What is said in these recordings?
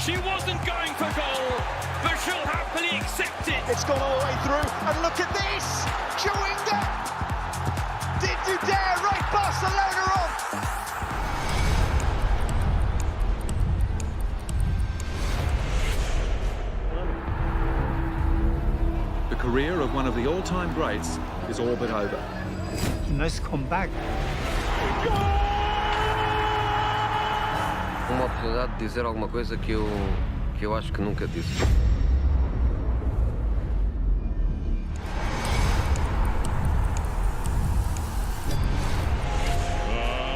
She wasn't going for goal, but she'll happily accept it. It's gone all the way through, and look at this! Chewinga! Did you dare write Barcelona off? The career of one of the all-time greats is all but over. Nice comeback. Uma oportunidade de dizer alguma coisa que eu acho que nunca disse.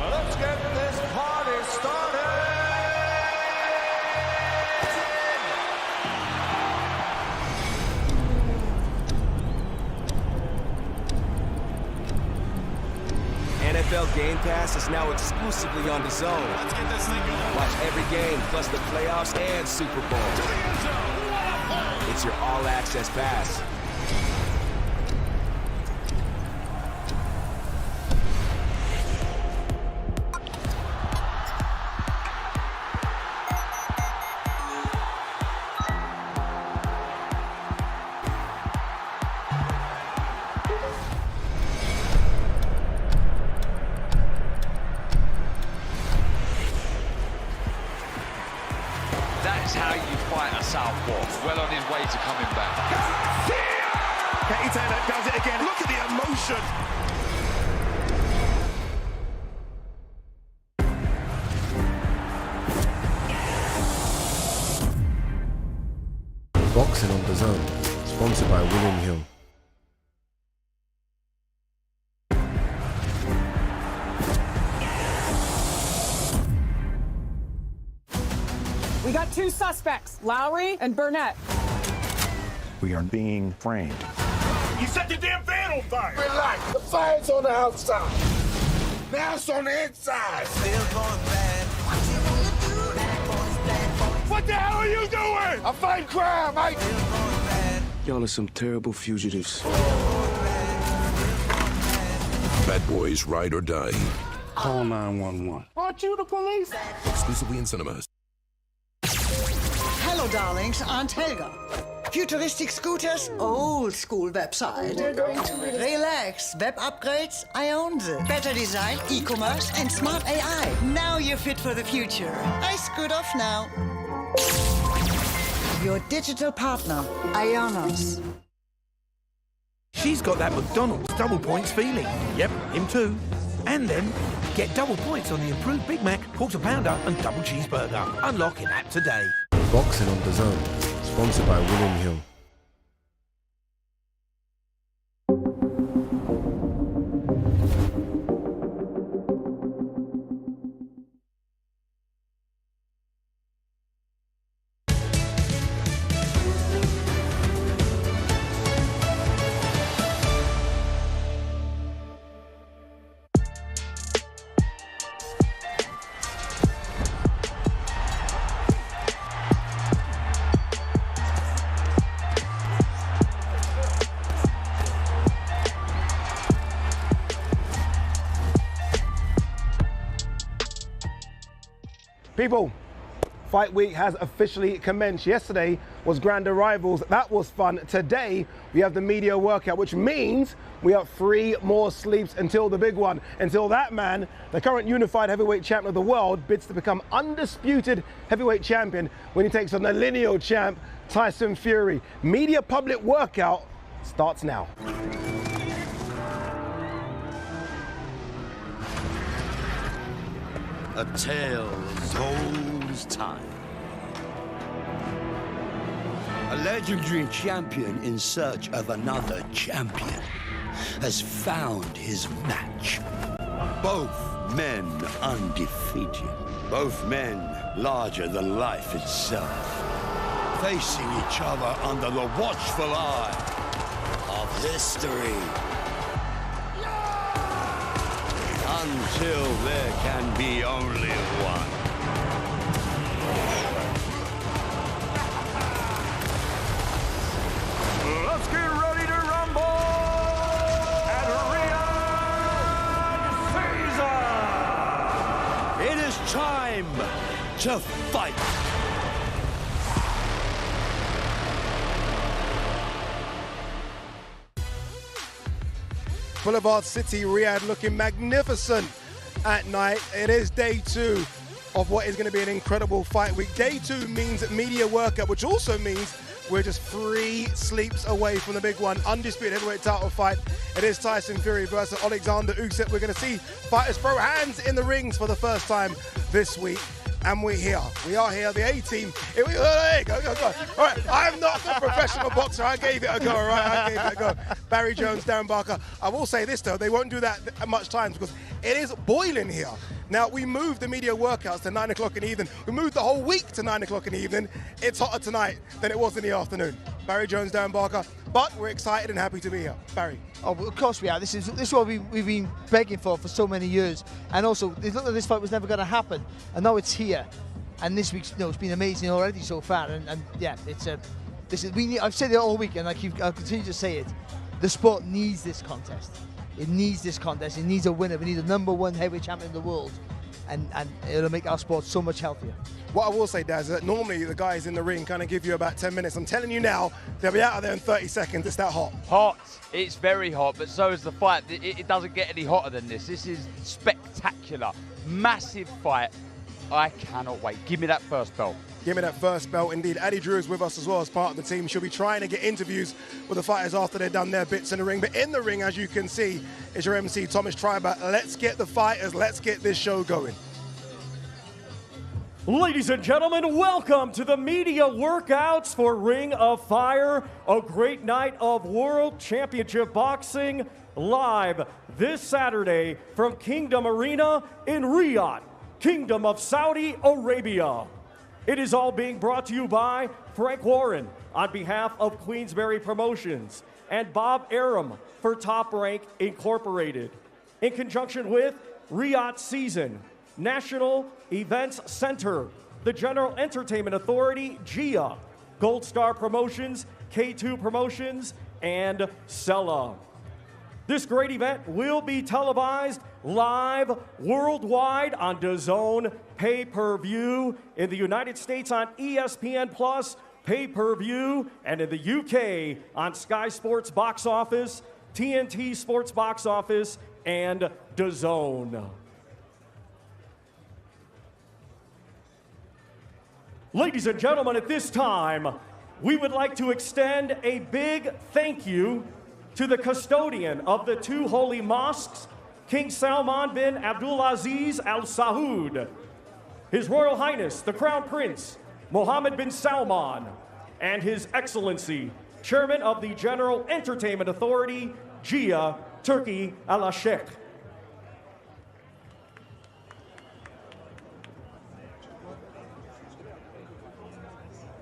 Let's get this party started! NFL Game Pass is now exclusively on DAZN. Let's get this thing going. Watch every game, plus the playoffs and Super Bowl. To the end zone. What a play! It's your all-access pass. That's how you fight a southpaw. Well on his way to coming back. Taylor does it again. Look at the emotion. Boxing on DAZN, sponsored by William Hill. We got two suspects, Lowry and Burnett. We are being framed. You set the damn van on fire. Relax. The fire's on the outside. Now it's on the inside. What the hell are you doing? I fight crime, mate. Y'all are some terrible fugitives. Bad boys ride or die. Call 911. Aren't you the police? Exclusively in cinemas. Hello, darlings. Aunt Helga. Futuristic scooters, old school website. Relax. Web upgrades, I own them. Better design, e-commerce, and smart AI. Now you're fit for the future. I scoot off now. Your digital partner, Ionos. She's got that McDonald's double points feeling. Yep, him too. And then get double points on the improved Big Mac, quarter pounder, and double cheeseburger. Unlock in app today. Boxing on DAZN, sponsored by William Hill. People, Fight Week has officially commenced. Yesterday was Grand Arrivals. That was fun. Today, we have the media workout, which means we have 3 more sleeps until the big one. Until that man, the current unified heavyweight champion of the world, bids to become undisputed heavyweight champion when he takes on the lineal champ, Tyson Fury. Media public workout starts now. A tale as old as time. A legendary champion in search of another champion has found his match. Both men undefeated. Both men larger than life itself. Facing each other under the watchful eye of history. Until there can be only one. Let's get ready to rumble at Rio. It is time to fight. Boulevard City, Riyadh, looking magnificent at night. It is day 2 of what is going to be an incredible fight week. Day 2 means media workout, which also means we're just 3 sleeps away from the big one. Undisputed heavyweight title fight. It is Tyson Fury versus Oleksandr Usyk. We're going to see fighters throw hands in the rings for the first time this week. And we're here. We are here, the A-team. Here we go, go. All right, I'm not a professional boxer. I gave it a go, all right? I gave it a go. Barry Jones, Darren Barker. I will say this, though. They won't do that much times because it is boiling here. Now, we moved the media workouts to 9 o'clock in the evening. We moved the whole week to 9 o'clock in the evening. It's hotter tonight than it was in the afternoon. Barry Jones, Darren Barker. But we're excited and happy to be here. Barry. Oh, of course we are. This is what we've been begging for so many years. And also, it looked like this fight was never going to happen. And now it's here. And this week's, it's been amazing already so far. And yeah, I've said it all week, and I'll continue to say it. The sport needs this contest. It needs this contest. It needs a winner. We need a #1 heavyweight champion in the world. And it'll make our sport so much healthier. What I will say, Daz, is that normally the guys in the ring kind of give you about 10 minutes. I'm telling you now, they'll be out of there in 30 seconds. It's that hot. Hot. It's very hot, but so is the fight. It doesn't get any hotter than this. This is spectacular. Massive fight. I cannot wait. Give me that first belt. Give me that first belt. Indeed, Addie Drew is with us as well as part of the team. She'll be trying to get interviews with the fighters after they've done their bits in the ring. But in the ring, as you can see, is your MC, Thomas Treiber. Let's get the fighters. Let's get this show going. Ladies and gentlemen, welcome to the media workouts for Ring of Fire, a great night of World Championship Boxing, live this Saturday from Kingdom Arena in Riyadh, Kingdom of Saudi Arabia. It is all being brought to you by Frank Warren on behalf of Queensberry Promotions and Bob Arum for Top Rank Incorporated, in conjunction with Riyadh Season, National Events Center, the General Entertainment Authority, GIA, Gold Star Promotions, K2 Promotions, and Sella. This great event will be televised live worldwide on DAZN pay-per-view, in the United States on ESPN Plus pay-per-view, and in the UK on Sky Sports Box Office, TNT Sports Box Office, and DAZN. Ladies and gentlemen, at this time, we would like to extend a big thank you to the custodian of the 2 holy mosques, King Salman bin Abdulaziz Al Saud, His Royal Highness, the Crown Prince, Mohammed bin Salman, and His Excellency, Chairman of the General Entertainment Authority, GIA, Turkey Al-Sheikh.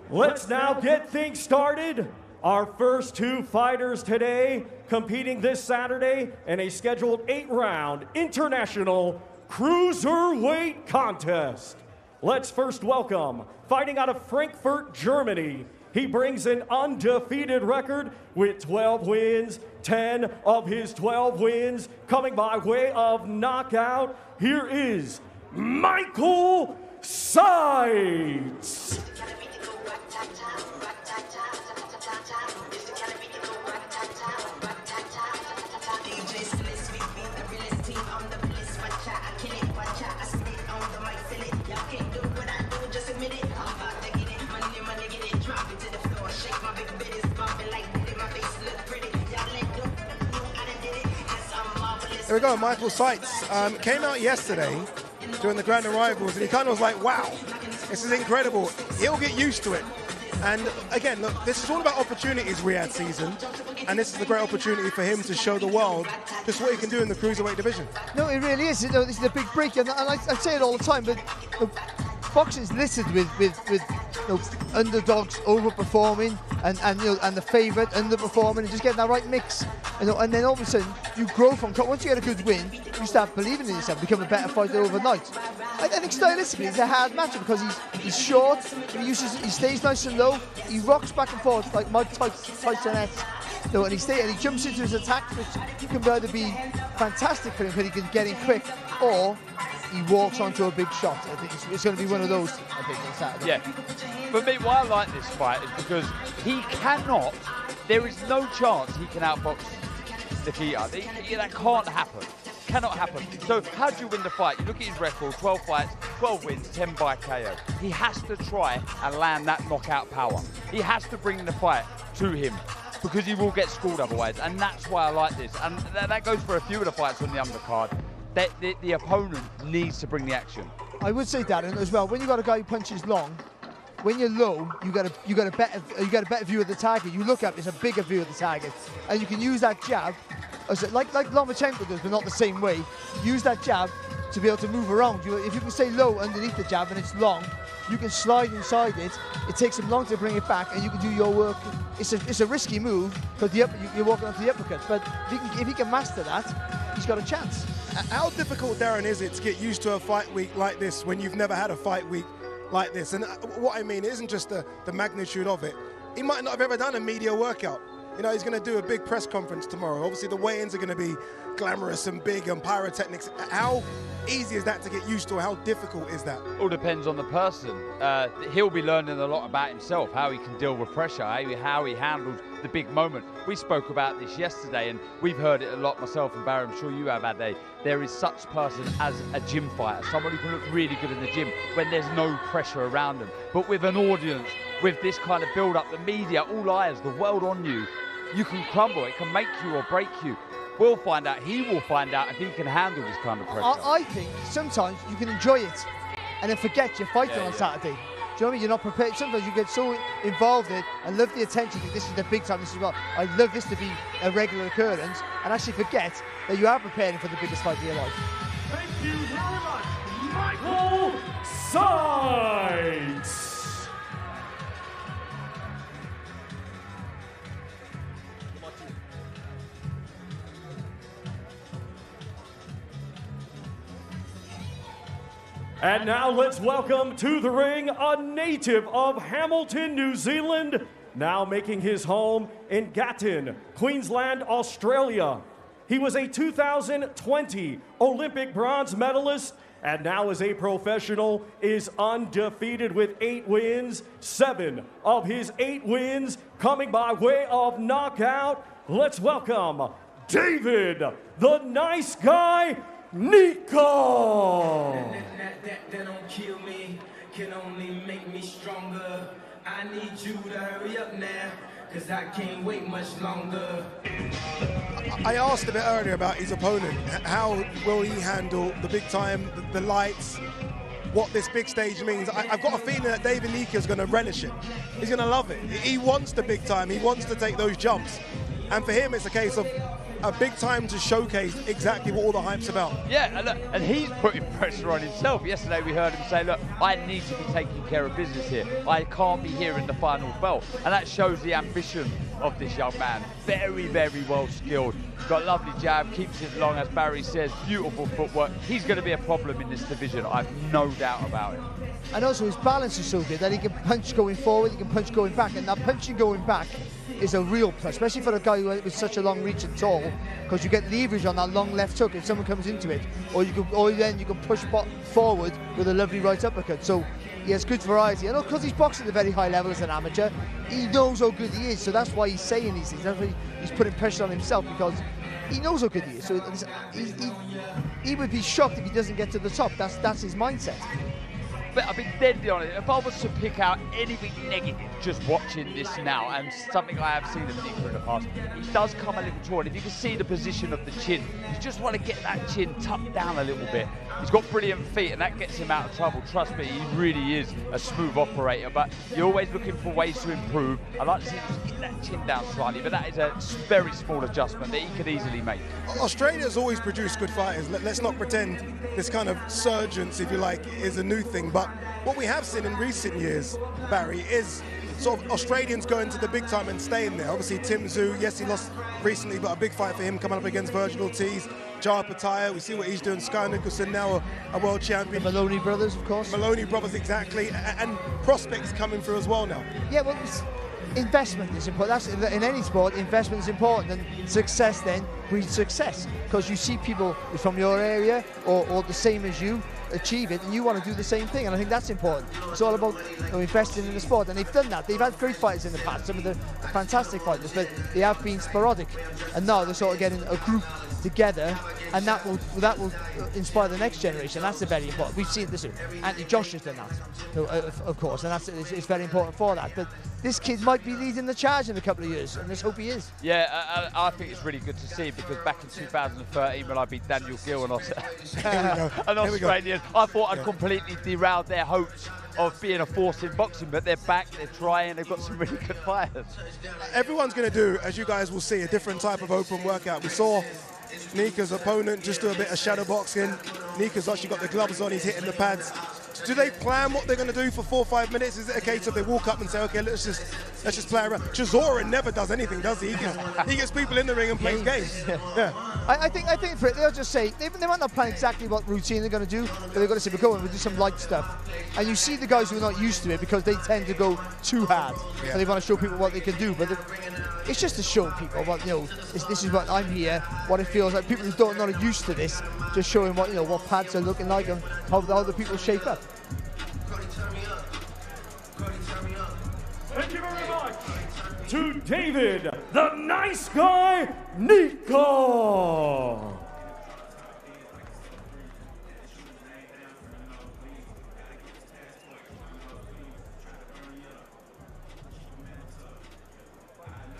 Let's now get things started. Our first 2 fighters today competing this Saturday in a scheduled 8-round international cruiserweight contest. Let's first welcome, fighting out of Frankfurt, Germany. He brings an undefeated record with 12 wins, 10 of his 12 wins coming by way of knockout. Here is Michael Sides. Here we go, Michael Sites came out yesterday during the Grand Arrivals, and he kind of was like, wow, this is incredible. He'll get used to it. And again, look, this is all about opportunities, Riyadh Season, and this is a great opportunity for him to show the world just what he can do in the cruiserweight division. No, it really is. This is a big break, and I say it all the time, but boxing's littered with underdogs overperforming and the favourite underperforming, and just getting that right mix. And then all of a sudden you grow from top. Once you get a good win, you start believing in yourself, become a better fighter overnight. I think stylistically it's a hard match because he's short, he stays nice and low, he rocks back and forth like Mike Tyson-esque. And he jumps into his attacks, which can either be fantastic for him because he can get in quick, or he walks onto a big shot. I think it's going to be one of those, I think, on Saturday. Yeah. For me, why I like this fight is because he cannot, there is no chance he can outbox Nikita. That can't happen. Cannot happen. So how do you win the fight? You look at his record, 12 fights, 12 wins, 10 by KO. He has to try and land that knockout power. He has to bring the fight to him because he will get schooled otherwise. And that's why I like this. And that goes for a few of the fights on the undercard. The opponent needs to bring the action. I would say, Darren, as well, when you've got a guy who punches long, when you're low, you got a better view of the target. You look up, it's a bigger view of the target, and you can use that jab, like Lomachenko does, but not the same way. Use that jab to be able to move around. If you can stay low underneath the jab and it's long, you can slide inside it. It takes him long to bring it back, and you can do your work. It's a risky move because you're walking onto the uppercut. But if he can master that, he's got a chance. How difficult, Darren, is it to get used to a fight week like this when you've never had a fight week like this? And what I mean, it isn't just the magnitude of it. He might not have ever done a media workout. You know, he's going to do a big press conference tomorrow. Obviously, the weigh-ins are going to be glamorous and big and pyrotechnics. How easy is that to get used to? How difficult is that? All depends on the person. He'll be learning a lot about himself, how he can deal with pressure, how he handles the big moment. We spoke about this yesterday, and we've heard it a lot, myself and Barry, I'm sure you have, Ade. There is such a person as a gym fighter, someone who can look really good in the gym when there's no pressure around them. But with an audience, with this kind of build-up, the media, all eyes, the world on you, you can crumble. It can make you or break you. We'll find out, he will find out if he can handle this kind of pressure. I think sometimes you can enjoy it and then forget you're fighting on Saturday. Do you know what I mean? You're not prepared. Sometimes you get so involved in it and love the attention. Think this is the big time. This is what I love this to be a regular occurrence, and actually forget that you are preparing for the biggest fight of your life. Thank you very much, Michael Sides. And now let's welcome to the ring a native of Hamilton, New Zealand, now making his home in Gatton, Queensland, Australia. He was a 2020 Olympic bronze medalist and now as a professional is undefeated with 8 wins, 7 of his 8 wins coming by way of knockout. Let's welcome David, the nice guy, Nico. That don't kill me, can only make me stronger. I need you to hurry up now, cause I can't wait much longer. I asked a bit earlier about his opponent. How will he handle the big time, the lights, what this big stage means? I've got a feeling that David Nika is going to relish it. He's going to love it. He wants the big time. He wants to take those jumps. And for him, it's a case of a big time to showcase exactly what all the hype's about. Yeah, and he's putting pressure on himself. Yesterday we heard him say, look, I need to be taking care of business here. I can't be here in the final belt. And that shows the ambition of this young man. Very, very well skilled. Got a lovely jab, keeps it long, as Barry says, beautiful footwork. He's going to be a problem in this division, I've no doubt about it. And also his balance is so good that he can punch going forward, he can punch going back, and that punching going back is a real plus, especially for a guy who with such a long reach and tall, because you get leverage on that long left hook if someone comes into it, or then you can push forward with a lovely right uppercut. So he has good variety, and because he's boxing at a very high level as an amateur, he knows how good he is. So that's why he's saying these things. That's why he's putting pressure on himself, because he knows how good he is. So he would be shocked if he doesn't get to the top. That's his mindset. But I'll be deadly honest, if I was to pick out anything negative just watching this now, and something I have seen of Nika in the past, he does come a little tall. If you can see the position of the chin, you just want to get that chin tucked down a little bit. He's got brilliant feet, and that gets him out of trouble. Trust me, he really is a smooth operator, but you're always looking for ways to improve. I'd like to see him just get that chin down slightly, but that is a very small adjustment that he could easily make. Australia's always produced good fighters. Let's not pretend this kind of surgence, if you like, is a new thing. But what we have seen in recent years, Barry, is sort of Australians going to the big time and staying there. Obviously, Tim Tszyu, yes, he lost recently, but a big fight for him coming up against Virgil Ortiz. Opetaia, we see what he's doing. Sky Nicholson, now a world champion. The Maloney brothers, of course. Maloney brothers, exactly. And prospects coming through as well now. Yeah, well, investment is important. That's, in any sport, investment is important, and success then breeds success, because you see people from your area or the same as you achieve it, and you want to do the same thing. And I think that's important. It's all about investing in the sport, and they've done that. They've had great fighters in the past, some of the fantastic fighters, but they have been sporadic. And now they're sort of getting a group together, and that will inspire the next generation. That's very important. We've seen this. Anthony Josh has done that, of course, and it's very important for that. But this kid might be leading the charge in a couple of years, and let's hope he is. Yeah, I think it's really good to see, because back in 2013 when I beat Daniel Gill and an Australian, I thought I'd completely derailed their hopes of being a force in boxing, but they're back, they're trying, they've got some really good fighters. Everyone's going to do, as you guys will see, a different type of open workout. We saw Nika's opponent just do a bit of shadow boxing. Nika's actually got the gloves on, he's hitting the pads. Do they plan what they're going to do for 4 or 5 minutes? Is it a case of they walk up and say, okay, let's just play around? Chisora never does anything, does he? He gets people in the ring and plays games. Yeah. I think for it, they'll just say, they might not plan exactly what routine they're going to do, but they're going to say, we're going, we'll do some light stuff. And you see the guys who are not used to it because they tend to go too hard. And they want to show people what they can do. But it's just to show people what, this is what I'm here, what it feels like. People who not used to this, just showing what pads are looking like and how the people shape up. Thank you very much to David, the nice guy, Nico.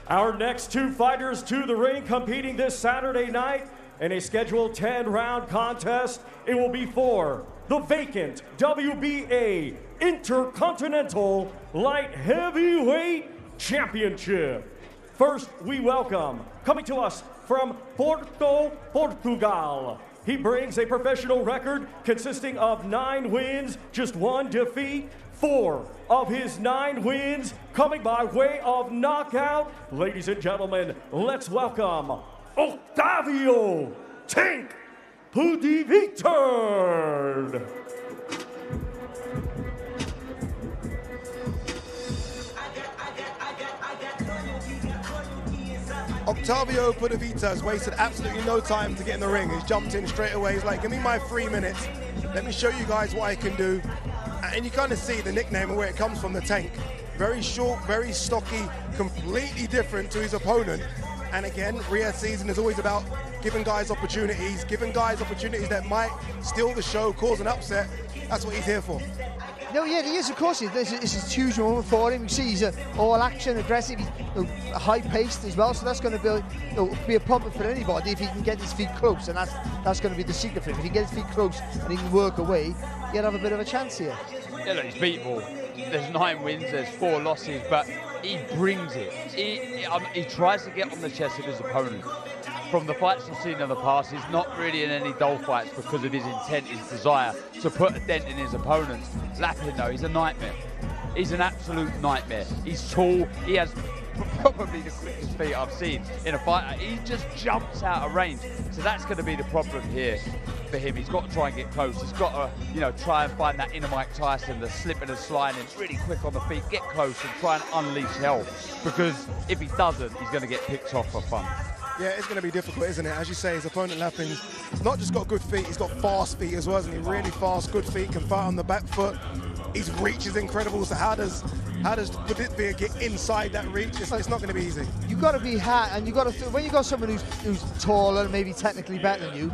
Our next 2 fighters to the ring competing this Saturday night in a scheduled 10-round contest. It will be for the vacant WBA Intercontinental Light Heavyweight Championship. First, we welcome, coming to us from Porto, Portugal. He brings a professional record consisting of 9 wins, just 1 defeat. 4 of his 9 wins coming by way of knockout. Ladies and gentlemen, let's welcome Octavio Tank Pudivitern. Octavio Pudivitern has wasted absolutely no time to get in the ring. He's jumped in straight away. He's like, give me my 3 minutes. Let me show you guys what I can do. And you kind of see the nickname and where it comes from, the Tank. Very short, very stocky, completely different to his opponent. And again, Rio season is always about giving guys opportunities that might steal the show, cause an upset. That's what he's here for. No, yeah, he is, of course. This is a huge moment for him. You see, he's all action, aggressive, he's high-paced as well, so that's going to be a problem for anybody if he can get his feet close, and that's going to be the secret for him. If he can get his feet close and he can work away, he'll have a bit of a chance here. Yeah, look, he's beatable. There's 9 wins, there's 4 losses, but he brings it. He tries to get on the chest of his opponent. From the fights I've seen in the past, he's not really in any dull fights because of his intent, his desire to put a dent in his opponents. Lappin, though, he's a nightmare. He's an absolute nightmare. He's tall. He has probably the quickest feet I've seen in a fight. He just jumps out of range. So that's going to be the problem here for him. He's got to try and get close. He's got to, try and find that inner Mike Tyson, the slipping and sliding, really quick on the feet, get close and try and unleash hell. Because if he doesn't, he's going to get picked off for fun. Yeah, it's going to be difficult, isn't it? As you say, his opponent Lappin's not just got good feet, he's got fast feet as well, isn't he? Really fast, good feet, can fight on the back foot. His reach is incredible, so how does Pudivitern get inside that reach? It's not going to be easy. You've got to be hard, and you've got to, when you've got someone who's taller, maybe technically better than you,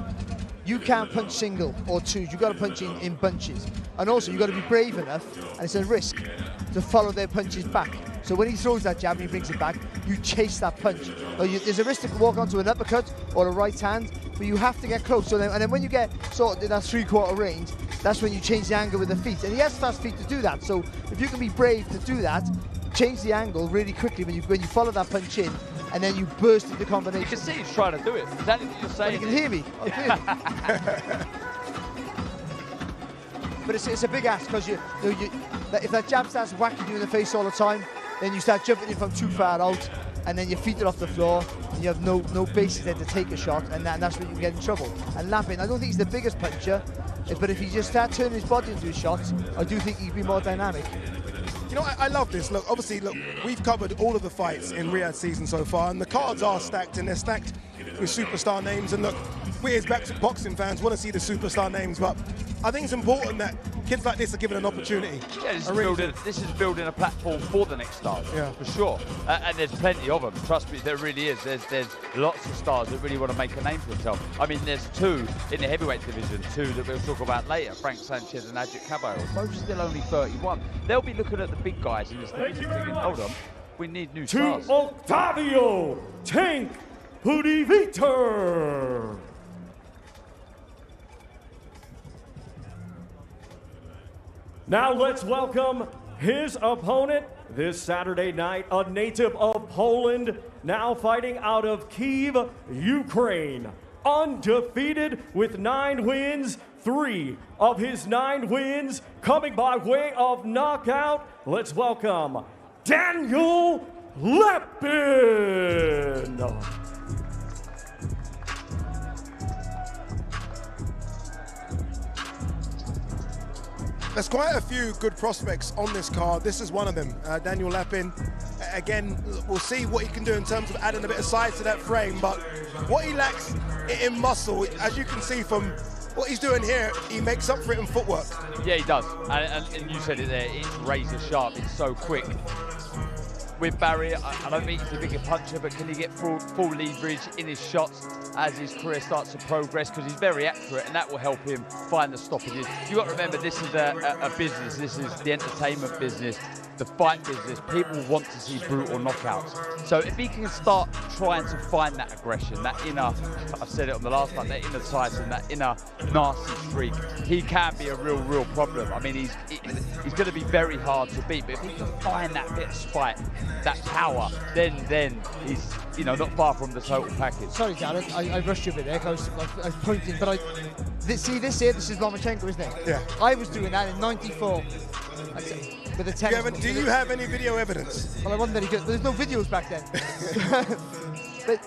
you can't punch single or twos. You've got to punch in bunches. And also, you've got to be brave enough, and it's a risk, to follow their punches back. So when he throws that jab and he brings it back, you chase that punch. There's a risk to walk onto an uppercut or a right hand, but you have to get close. So then, and then when you get sort of in that 3/4 range, that's when you change the angle with the feet. And he has fast feet to do that. So if you can be brave to do that, change the angle really quickly when you follow that punch in, and then you burst into combination. You can see he's trying to do it. Exactly what you're saying. Well, you can hear me. But it's a big ask because if that jab starts whacking you in the face all the time, then you start jumping in from too far out, and then your feet are off the floor, and you have no basis then to take a shot, and that's when you can get in trouble. And Lappin, I don't think he's the biggest puncher, but if he just starts turning his body into his shots, I do think he'd be more dynamic. I love this. Look, obviously, we've covered all of the fights in Riyadh season so far, and the cards are stacked, and they're stacked with superstar names. And look, we as boxing fans want to see the superstar names, but I think it's important that kids like this are given an opportunity. Yeah, this is building a platform for the next stars, for sure. And there's plenty of them. Trust me, there really is. There's lots of stars that really want to make a name for themselves. I mean, there's 2 in the heavyweight division, 2 that we'll talk about later, Frank Sanchez and Ajit Caballero. Both still only 31. They'll be looking at the big guys in this division thinking, hold on, we need new stars. To Octavio Tank Pudiviter. Now let's welcome his opponent this Saturday night, a native of Poland, now fighting out of Kyiv, Ukraine. Undefeated with 9 wins, 3 of his 9 wins coming by way of knockout. Let's welcome Daniel Lepin. There's quite a few good prospects on this card. This is one of them, Daniel Lepin. Again, we'll see what he can do in terms of adding a bit of size to that frame, but what he lacks in muscle, as you can see from what he's doing here, he makes up for it in footwork. Yeah, he does. And you said it there, it's razor sharp, it's so quick. With Barry, I don't think he's a bigger puncher, but can he get full leverage in his shots as his career starts to progress? Because he's very accurate, and that will help him find the stoppages. You've got to remember, this is a business. This is the entertainment business, the fight business. People want to see brutal knockouts. So if he can start trying to find that aggression, that inner, I've said it on the last time, that inner Tyson, that inner nasty streak, he can be a real problem. I mean, he's going to be very hard to beat, but if he can find that bit of spite, that power, then he's, you know, not far from the total package. Sorry, Jared, I rushed you a bit there because I was pointing, but this is Lomachenko, isn't it? Yeah. I was doing that in '94 with a 10. Do you have any video evidence? Well, I wasn't very good. There's no videos back then. But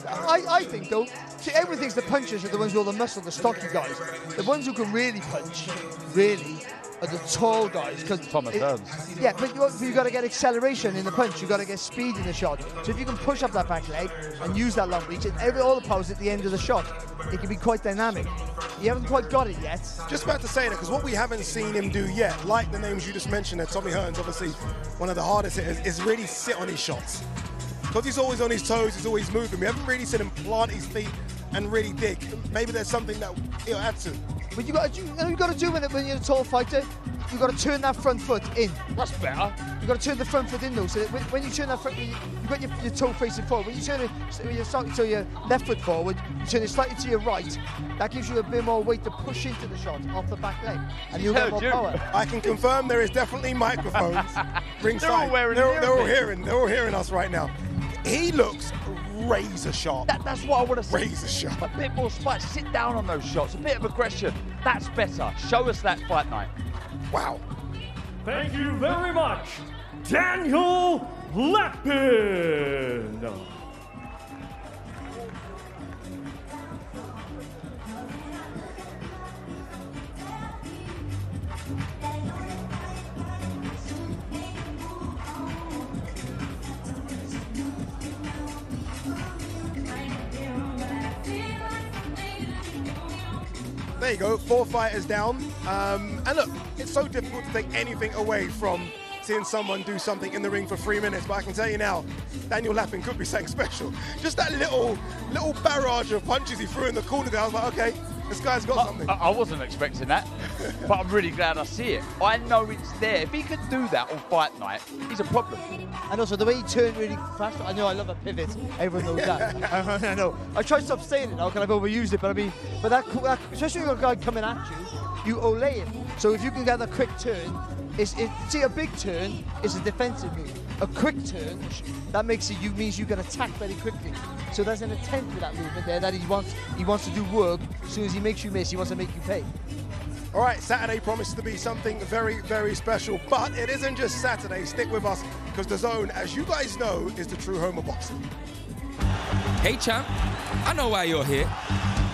I think, though, see, everyone thinks the punchers are the ones with all the muscle, the stocky guys. The ones who can really punch, are the tall guys. Thomas Hearns. Yeah, but you got to get acceleration in the punch. You got to get speed in the shot. So if you can push up that back leg and use that long reach, and all the powers at the end of the shot, it can be quite dynamic. You haven't quite got it yet. Just about to say that, because what we haven't seen him do yet, like the names you just mentioned there, Tommy Hearns, obviously one of the hardest hitters, is really sit on his shots. Because he's always on his toes, he's always moving. We haven't really seen him plant his feet and really dig. Maybe there's something that he'll add to. But you got to do when you're a tall fighter. You got to turn that front foot in. That's better. You got to turn the front foot in though, so that when you turn that front, you've got your toe facing forward. When you turn it, so your left foot forward, you turn it slightly to your right. That gives you a bit more weight to push into the shot off the back leg, and you'll get more power. I can confirm there is definitely microphones ringside. They're all hearing us right now. He looks razor sharp. That's what I want to see. Razor sharp. A bit more spite. Sit down on those shots. A bit of aggression. That's better. Show us that fight night. Wow. Thank you very much, Daniel Lepin. There you go, 4 fighters down. And look, it's so difficult to take anything away from seeing someone do something in the ring for 3 minutes, but I can tell you now, Daniel Lepin could be something special. Just that little barrage of punches he threw in the corner there, I was like, okay, this guy's got something. I wasn't expecting that, but I'm really glad I see it. I know it's there. If he could do that on fight night, he's a problem. And also the way he turned really fast. I know I love a pivot. Everyone knows that. I know. I try to stop saying it now because I've overused it. But I mean, that especially with a guy coming at you, you olay him. So if you can get that quick turn, see, a big turn is a defensive move. A quick turn, that means you can attack very quickly. So there's an intent with that movement there that he wants to do work. As soon as he makes you miss, he wants to make you pay. All right, Saturday promises to be something very, very special, but it isn't just Saturday. Stick with us, because DAZN, as you guys know, is the true home of boxing. Hey champ, I know why you're here.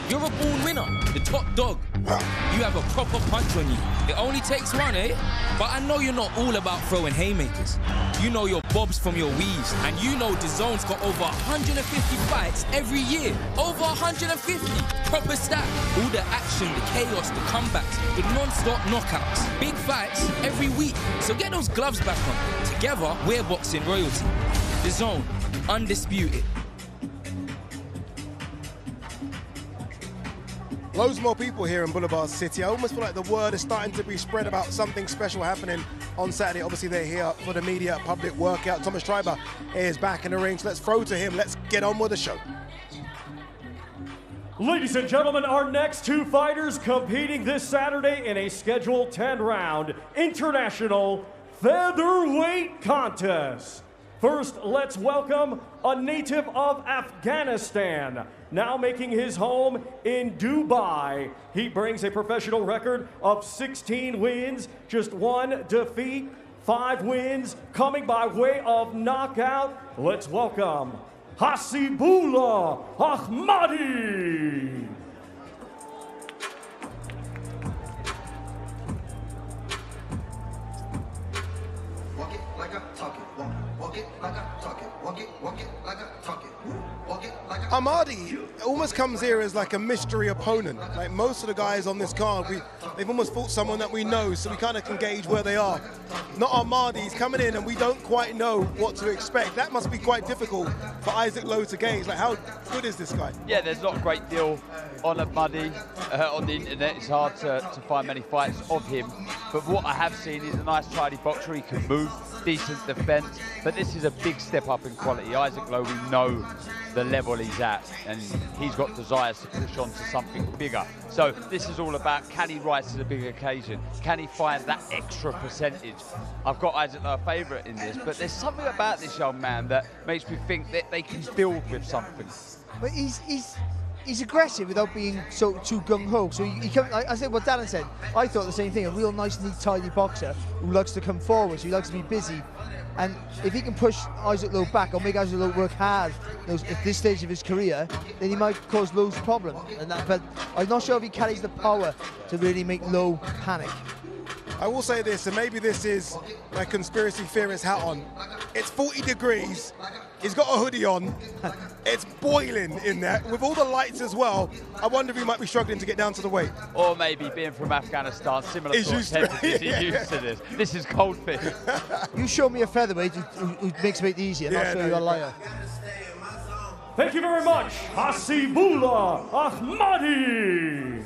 You're a born winner, the top dog, You have a proper punch on you. It only takes one, eh? But I know you're not all about throwing haymakers. You know your bobs from your weaves, and you know DAZN's got over 150 fights every year. Over 150. Proper stat. All the action, the chaos, the comebacks, the non-stop knockouts. Big fights every week. So get those gloves back on. Together, we're boxing royalty. DAZN, undisputed. Loads more people here in Boulevard City. I almost feel like the word is starting to be spread about something special happening on Saturday. Obviously, they're here for the media public workout. Thomas Schreiber is back in the ring, so let's throw to him. Let's get on with the show. Ladies and gentlemen, our next two fighters competing this Saturday in a scheduled 10-round international featherweight contest. First, let's welcome a native of Afghanistan, now making his home in Dubai. He brings a professional record of 16 wins, just 1 defeat, 5 wins, coming by way of knockout. Let's welcome Hasibullah Ahmadi. Walk it like I talk it. Walk it like I talk it. Walk it like I talk it. Walk it like I Ahmadi almost comes here as like a mystery opponent. Like most of the guys on this card, they've almost fought someone that we know, so we kind of can gauge where they are. Not Ahmadi, he's coming in and we don't quite know what to expect. That must be quite difficult for Isaac Lowe to gauge. Like, how good is this guy? Yeah, there's not a great deal on Ahmadi on the internet. It's hard to find many fights of him. But what I have seen is a nice, tidy boxer. He can move, decent defense. But this is a big step up in quality. Isaac Lowe, we know the level he's at, and he's got desires to push on to something bigger. So this is all about, can he rise to the big occasion? Can he find that extra percentage? I've got Isaac Lowe a favourite in this, but there's something about this young man that makes me think that they can build with something. But he's aggressive without being too gung-ho. So he comes, I said what Darren said. I thought the same thing. A real nice, neat, tidy boxer who likes to come forward. So he likes to be busy. And if he can push Isaac Lowe back or make Isaac Lowe work hard at this stage of his career, then he might cause Lowe's problem. But I'm not sure if he carries the power to really make Lowe panic. I will say this, and maybe this is a conspiracy theorist hat on. It's 40 degrees. He's got a hoodie on. It's boiling in there with all the lights as well. I wonder if he might be struggling to get down to the weight. Or maybe being from Afghanistan, similar sort of temperatures, he's used to this. This is cold for him. You show me a featherweight who makes it easier, and I'll show you a liar. Thank you very much, Hasibullah Ahmadi.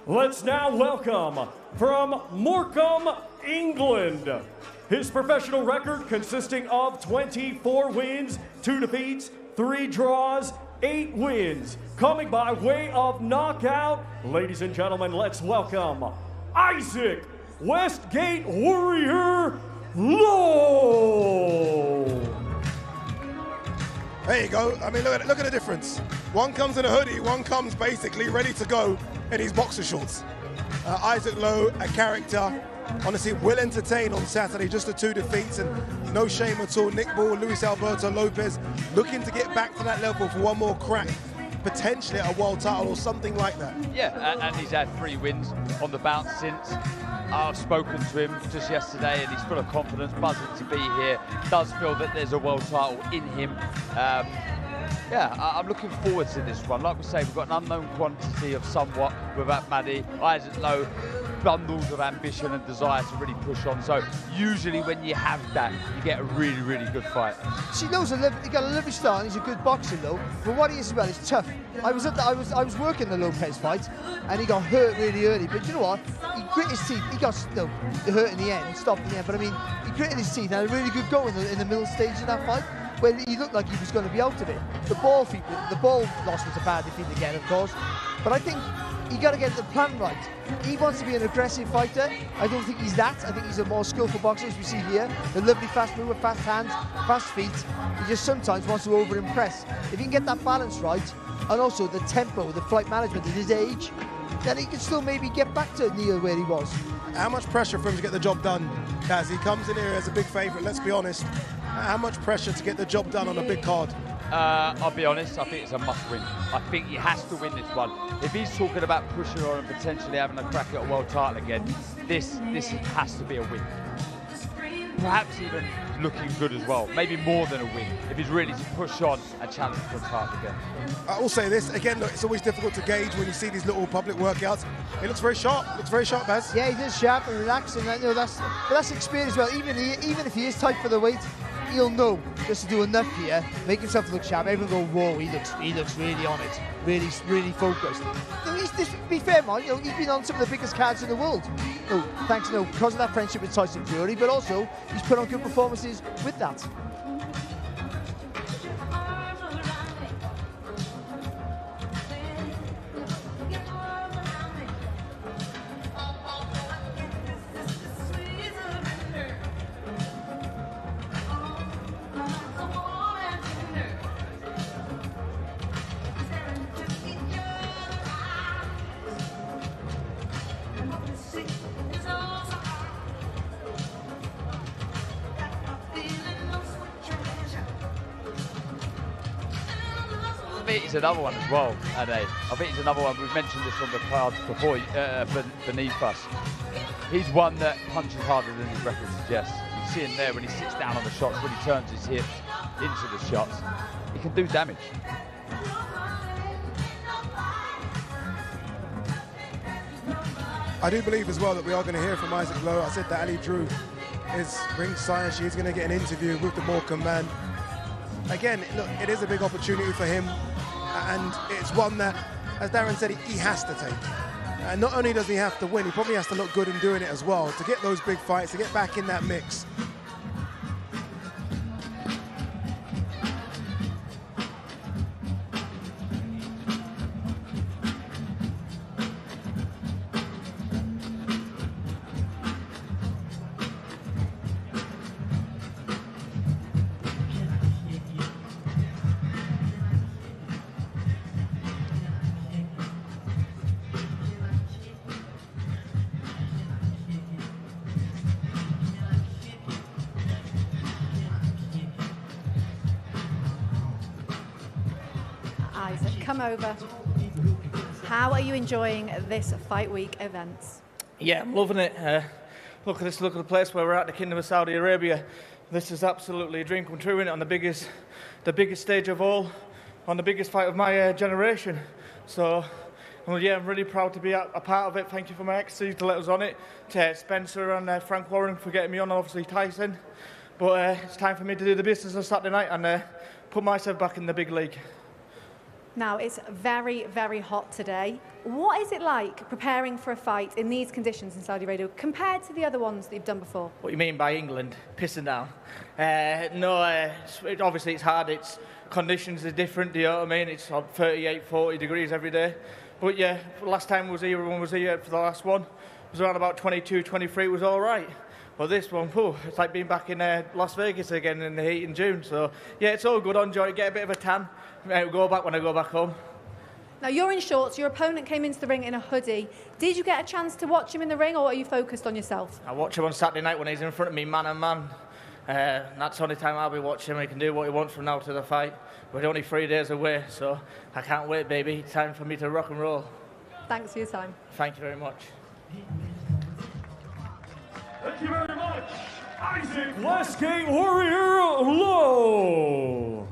Let's now welcome from Morecambe, England. His professional record consisting of 24 wins, 2 defeats, 3 draws, 8 wins. Coming by way of knockout, ladies and gentlemen, let's welcome Isaac Westgate Warrior Lowe. There you go. I mean, look at the difference. One comes in a hoodie, one comes basically ready to go in his boxer shorts. Isaac Lowe, a character, honestly, will entertain on Saturday. Just the 2 defeats and no shame at all. Nick Ball, Luis Alberto Lopez, looking to get back to that level for one more crack, potentially at a world title or something like that. Yeah, and he's had 3 wins on the bounce since. I've spoken to him just yesterday and he's full of confidence, buzzing to be here. Does feel that there's a world title in him. Yeah, I'm looking forward to this one. Like we say, we've got an unknown quantity of somewhat with Ahmadi. Isaac Lowe, bundles of ambition and desire to really push on. So usually when you have that, you get a really, really good fight. He got a lovely start and he's a good boxer though. But what he is as well is tough. I was working the Lopez fight and he got hurt really early. But you know what? He grit his teeth. He got hurt in the end, stopped in the end. But I mean, he gritted his teeth and had a really good go in the middle stage of that fight, where he looked like he was going to be out of it. The ball loss was a bad defeat again, of course. But I think you got to get the plan right. He wants to be an aggressive fighter. I don't think he's that. I think he's a more skillful boxer, as we see here. The lovely fast mover, fast hands, fast feet. He just sometimes wants to over-impress. If he can get that balance right, and also the tempo, the flight management at his age, then he can still maybe get back to near where he was. How much pressure for him to get the job done, Kaz? He comes in here as a big favourite, let's be honest. How much pressure to get the job done on a big card? I'll be honest, I think it's a must-win. I think he has to win this one. If he's talking about pushing on and potentially having a crack at a world title again, this has to be a win. Perhaps even looking good as well. Maybe more than a win, if he's really to push on and challenge for a title again. I will say this, again, look, it's always difficult to gauge when you see these little public workouts. He looks very sharp, Baz. Yeah, he is sharp and relaxing. That's experience as well. Even if he is tight for the weight, he'll know just to do enough here, make himself look sharp. Everyone go, whoa, he looks really on it, really focused. To be fair, man, he's been on some of the biggest cards in the world. Thanks, because of that friendship with Tyson Fury, but also he's put on good performances with that. I think he's another one as well, Ade. I think he's another one. We've mentioned this on the cards before, beneath us. He's one that punches harder than his record suggests. You see him there when he sits down on the shots, when he turns his hips into the shots. He can do damage. I do believe as well that we are going to hear from Isaac Lowe. I said that Ali Drew is ringside. She's going to get an interview with the Morecambe man. Again, look, it is a big opportunity for him, and it's one that, as Darren said, he has to take. And not only does he have to win, he probably has to look good in doing it as well, to get those big fights, to get back in that mix. Isaac, come over. How are you enjoying this fight week events? Yeah, I'm loving it. Look at the place where we're at, the Kingdom of Saudi Arabia. This is absolutely a dream come true, isn't it? On the biggest stage of all, on the biggest fight of my generation. So, well, yeah, I'm really proud to be a part of it. Thank you for my ex-team to let us on it. To Spencer and Frank Warren for getting me on, and obviously Tyson. But it's time for me to do the business on Saturday night and put myself back in the big league. Now, it's very, very hot today. What is it like preparing for a fight in these conditions in Saudi Arabia compared to the other ones that you've done before? What you mean by England? Pissing down? Obviously it's hard. Conditions are different, do you know what I mean? It's 38, 40 degrees every day. But yeah, last time everyone was here for the last one. It was around about 22, 23, it was all right. But this one, it's like being back in Las Vegas again in the heat in June. So yeah, it's all good, enjoy it, get a bit of a tan. I'll go back when I go back home. Now, you're in shorts, your opponent came into the ring in a hoodie. Did you get a chance to watch him in the ring, or are you focused on yourself? I watch him on Saturday night when he's in front of me, man and man. That's the only time I'll be watching him. He can do what he wants from now to the fight. We're only 3 days away, so I can't wait, baby. Time for me to rock and roll. Thanks for your time. Thank you very much. Thank you very much, Isaac Westgate Warrior Lowe.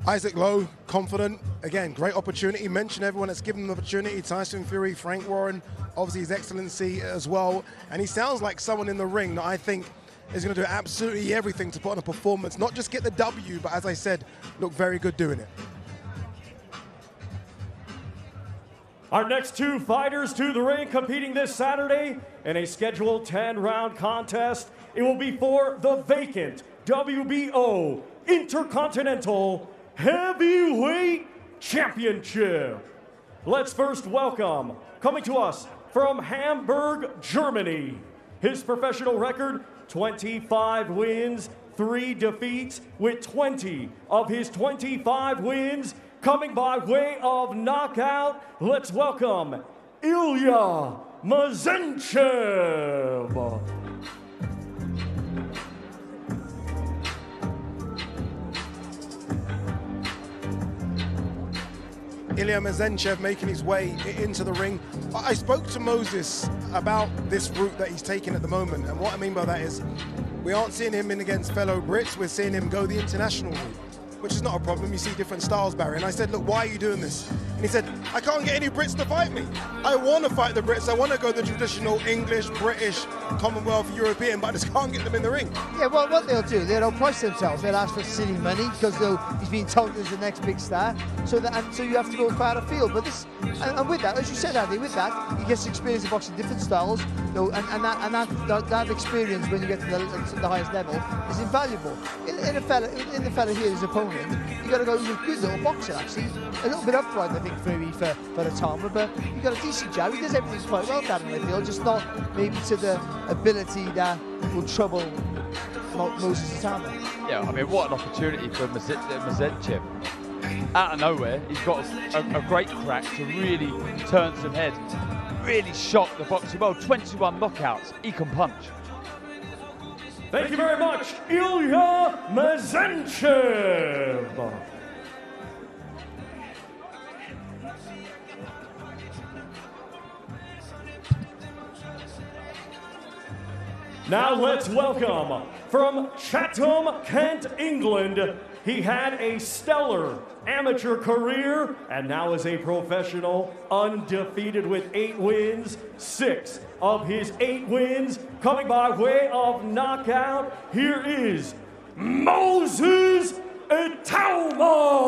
Isaac Lowe, confident. Again, great opportunity. Mention everyone that's given him the opportunity. Tyson Fury, Frank Warren, obviously His Excellency as well. And he sounds like someone in the ring that I think is going to do absolutely everything to put on a performance. Not just get the W, but as I said, look very good doing it. Our next two fighters to the ring competing this Saturday in a scheduled 10-round contest. It will be for the vacant WBO Intercontinental Heavyweight Championship. Let's first welcome, coming to us from Hamburg, Germany, his professional record, 25 wins, 3 defeats with 20 of his 25 wins. Coming by way of knockout, let's welcome Ilya Mazhenchev. Ilya Mazhenchev making his way into the ring. I spoke to Moses about this route that he's taking at the moment, and what I mean by that is we aren't seeing him in against fellow Brits, we're seeing him go the international route, which is not a problem. You see different styles, Barry. And I said, look, why are you doing this? And he said, I can't get any Brits to fight me. I want to fight the Brits. I want to go the traditional English, British, Commonwealth, European, but I just can't get them in the ring. Yeah, well, what they'll do, they'll price themselves. They'll ask for silly money because he's being touted as the next big star. So you have to go far afield. But this, and with that, as you said, Andy, with that, he gets experience of boxing different styles. You know, and that experience when you get to the highest level is invaluable. In the fella here, his opponent, you got to go. He's a good little boxer, actually. A little bit upright, I think, for the Tama, but you got a decent jab. He does everything quite well down in the field, just not maybe to the ability that will trouble Moses Tama. Yeah, I mean, what an opportunity for Mazhenchev. Out of nowhere, he's got a great crack to really turn some heads, really shock the boxing world. 21 knockouts, he can punch. Thank you very much, Ilya Mazhenchev. Now let's welcome, from Chatham, Kent, England, he had a stellar amateur career and now is a professional, undefeated with 8 wins, 6 of his 8 wins coming by way of knockout. Here is Moses Itauma.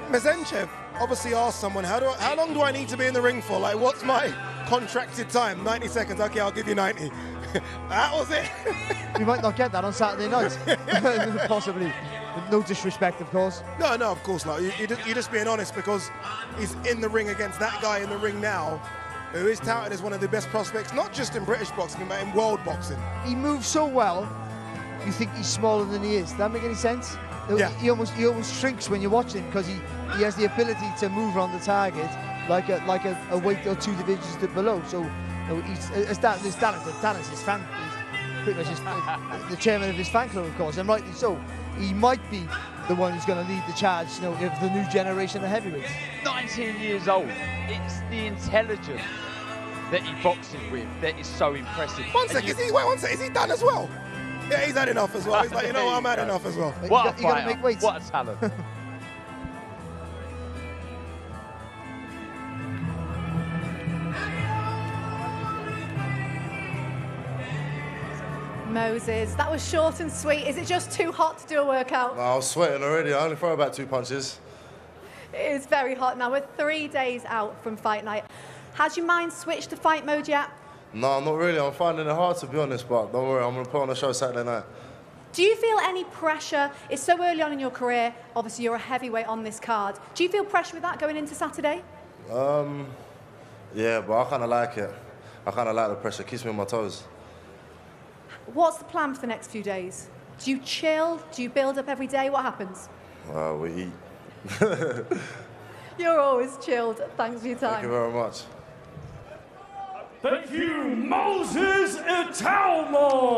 Mazhenchev obviously asked someone, how long do I need to be in the ring for? Like, what's my contracted time? 90 seconds. Okay, I'll give you 90. That was it. We might not get that on Saturday night. Possibly. No disrespect, of course. No, of course not. You're just being honest, because he's in the ring against that guy in the ring now, who is touted as one of the best prospects, not just in British boxing, but in world boxing. He moves so well, you think he's smaller than he is. Does that make any sense? Yeah. He almost shrinks when you watch him, because he has the ability to move around the target like a weight or 2 divisions below. So he's talented. His fan, he's pretty much the chairman of his fan club, of course, and rightly so. He might be the one who's going to lead the charge, of the new generation of heavyweights. 19 years old. It's the intelligence that he boxes with that is so impressive. One sec, is he done as well? Yeah, he's had enough as well. He's like, I'm had enough as well. What a fighter. Make weights. What a talent. Moses, that was short and sweet. Is it just too hot to do a workout? I was sweating already. I only throw about 2 punches. It is very hot now. We're 3 days out from fight night. Has your mind switched to fight mode yet? No, not really. I'm finding it hard, to be honest, but don't worry, I'm going to put on a show Saturday night. Do you feel any pressure? It's so early on in your career. Obviously, you're a heavyweight on this card. Do you feel pressure with that going into Saturday? Yeah, but I kind of like it. I kind of like the pressure. It keeps me on my toes. What's the plan for the next few days? Do you chill? Do you build up every day? What happens? We eat. You're always chilled. Thanks for your time. Thank you very much. Thank you, Moses Itauma.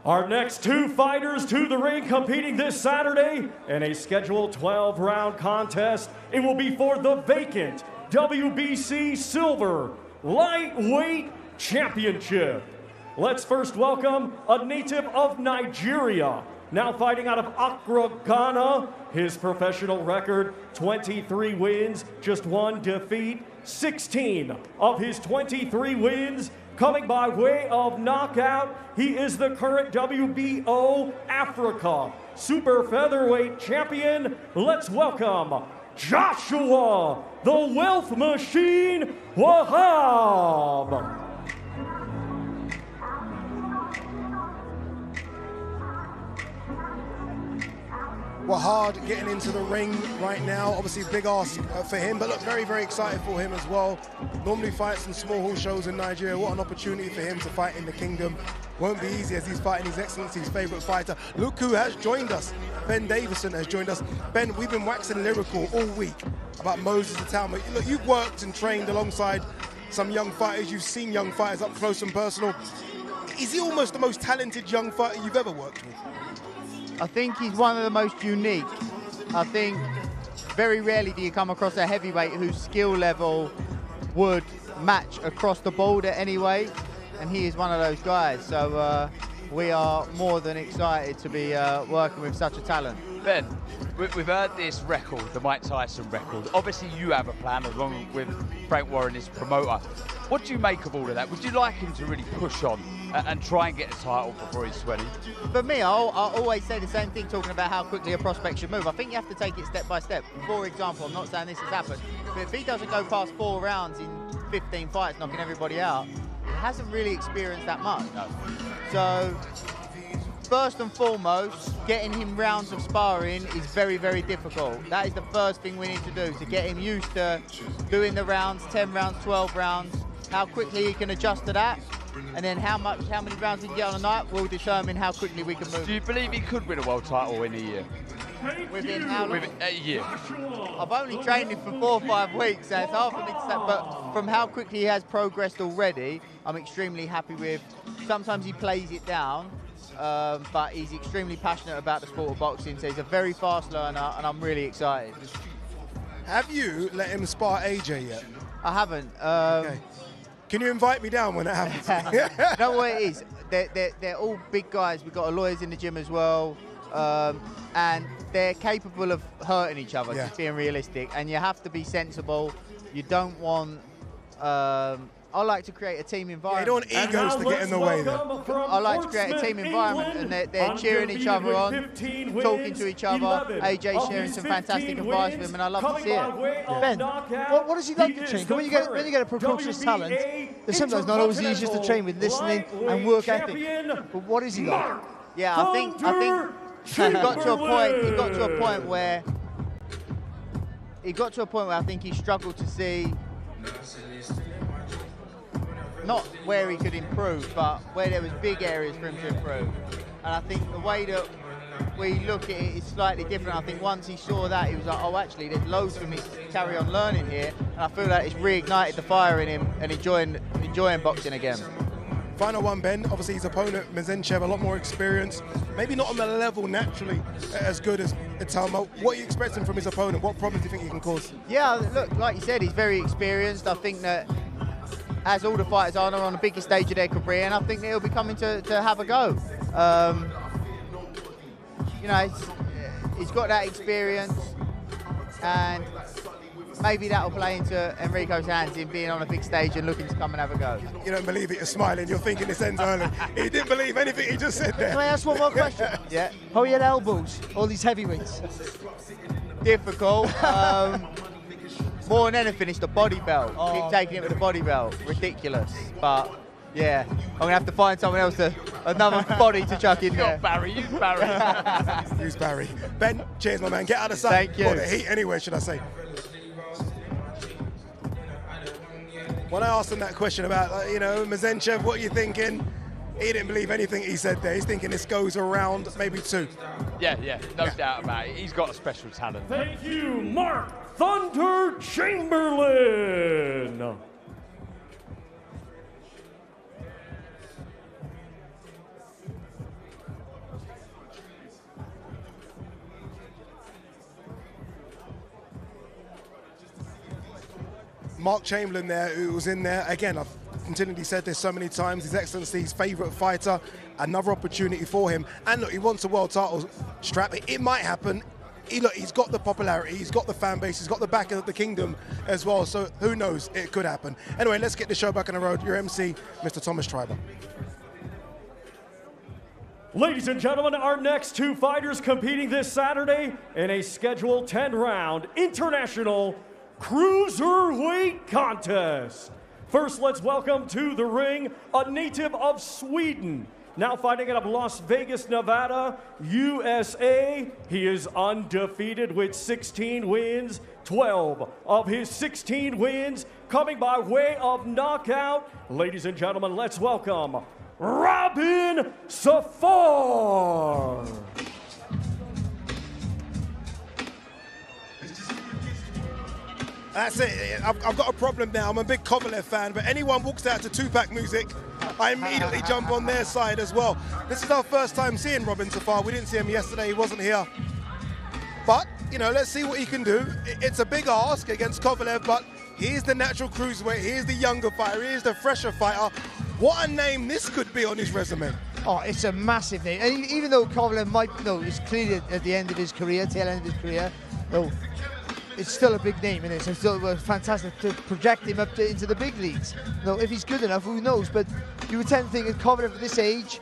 Our next 2 fighters to the ring competing this Saturday in a scheduled 12-round contest. It will be for the vacant WBC Silver Lightweight Championship. Let's first welcome a native of Nigeria, now fighting out of Accra, Ghana. His professional record, 23 wins, just 1 defeat. 16 of his 23 wins coming by way of knockout. He is the current WBO Africa super featherweight champion. Let's welcome Joshua, the Wealth Machine, Wahab. Wahab getting into the ring right now. Obviously, big ask for him, but look, very, very excited for him as well. Normally fights in small hall shows in Nigeria. What an opportunity for him to fight in the kingdom. Won't be easy as he's fighting His Excellency's favourite fighter. Look who has joined us. Ben Davidson has joined us. Ben, we've been waxing lyrical all week about Moses the Talmud. Look, you've worked and trained alongside some young fighters. You've seen young fighters up close and personal. Is he almost the most talented young fighter you've ever worked with? I think he's one of the most unique. I think very rarely do you come across a heavyweight whose skill level would match across the board at any weight, and he is one of those guys. So we are more than excited to be working with such a talent. Ben, we've heard this record, the Mike Tyson record. Obviously you have a plan along with Frank Warren, his promoter. What do you make of all of that? Would you like him to really push on and try and get a title before he's 20? For me, I'll always say the same thing, talking about how quickly a prospect should move. I think you have to take it step by step. For example, I'm not saying this has happened, but if he doesn't go past 4 rounds in 15 fights, knocking everybody out, he hasn't really experienced that much. No. So, first and foremost, getting him rounds of sparring is very, very difficult. That is the first thing we need to do, to get him used to doing the rounds, 10 rounds, 12 rounds, how quickly he can adjust to that, and then how many rounds he can get on a night will determine how quickly we can move. Do you believe he could win a world title in a year? Within how long? Within a year. I've only trained him for 4 or 5 weeks, so it's hard for me to say, but from how quickly he has progressed already, I'm extremely happy with. Sometimes he plays it down, but he's extremely passionate about the sport of boxing, so he's a very fast learner, and I'm really excited. Have you let him spar AJ yet? I haven't. Okay. Can you invite me down when it happens? You know what it is? They're all big guys. We've got lawyers in the gym as well, and they're capable of hurting each other, just being realistic. And you have to be sensible. You don't want... I like to create a team environment. You don't want egos to get in the way there. I like to create a team environment, and they're cheering each other on, talking to each other. AJ sharing some fantastic advice with him, and I love to see it. Ben, what does he like to train? When you get a precocious talent, it's sometimes not always the easiest to train with listening and work ethic. But what is he like? Yeah, I think he got to a point where I think he struggled to see, not where he could improve, but where there was big areas for him to improve. And I think the way that we look at it is slightly different. I think once he saw that, he was like, oh, actually, there's loads for me to carry on learning here. And I feel like it's reignited the fire in him and enjoying boxing again. Final one, Ben. Obviously, his opponent, Mezentchev, a lot more experience. Maybe not on the level naturally as good as Talma. What are you expecting from his opponent? What problems do you think he can cause? Yeah, look, like you said, he's very experienced. I think that, as all the fighters are, they're on the biggest stage of their career, and I think they'll be coming to have a go. You know, he's got that experience, and maybe that'll play into Enrico's hands in being on a big stage and looking to come and have a go. You don't believe it, you're smiling, you're thinking this ends early. He didn't believe anything he just said there. Can I ask one more question? Yeah. How are your elbows, all these heavyweights? Difficult. More than anything, it's the body belt. Keep taking it with the body belt. Ridiculous. But, yeah, I'm going to have to find someone else, another body to chuck in there. Barry, use Barry. Use Barry. Ben, cheers, my man. Get out of sight. Thank you. Or the heat anyway, should I say. When I asked him that question about, Mezentchev, what are you thinking? He didn't believe anything he said there. He's thinking this goes around maybe 2. Yeah, no doubt about it. He's got a special talent. Thank you, Mark Thunder Chamberlain. Mark Chamberlain there, who was in there. Again, I've continually said this so many times, His Excellency's favourite fighter, another opportunity for him. And look, he wants a world title strap. It might happen. He's got the popularity, he's got the fan base, he's got the backing of the kingdom as well, so who knows, it could happen. Anyway, let's get the show back on the road. Your MC, Mr. Thomas Schreiber. Ladies and gentlemen, our next two fighters competing this Saturday in a scheduled 10-round international cruiserweight contest. First, let's welcome to the ring a native of Sweden, now fighting out of Las Vegas, Nevada, USA. He is undefeated with 16 wins, 12 of his 16 wins coming by way of knockout. Ladies and gentlemen, let's welcome Robin Safar. That's it. I've got a problem now. I'm a big Kovalev fan, but anyone walks out to Tupac music, I immediately jump on their side as well. This is our first time seeing Robin Safar. We didn't see him yesterday. He wasn't here. But, you know, let's see what he can do. It's a big ask against Kovalev, but he's the natural cruiserweight. He's the younger fighter. He's the fresher fighter. What a name this could be on his resume. Oh, it's a massive name. And even though Kovalev might, is clearly at the end of his career, tail end of his career, it's still a big name, and it's still fantastic to project him up into the big leagues. If he's good enough, who knows? But you would tend to think at Kovalev at this age,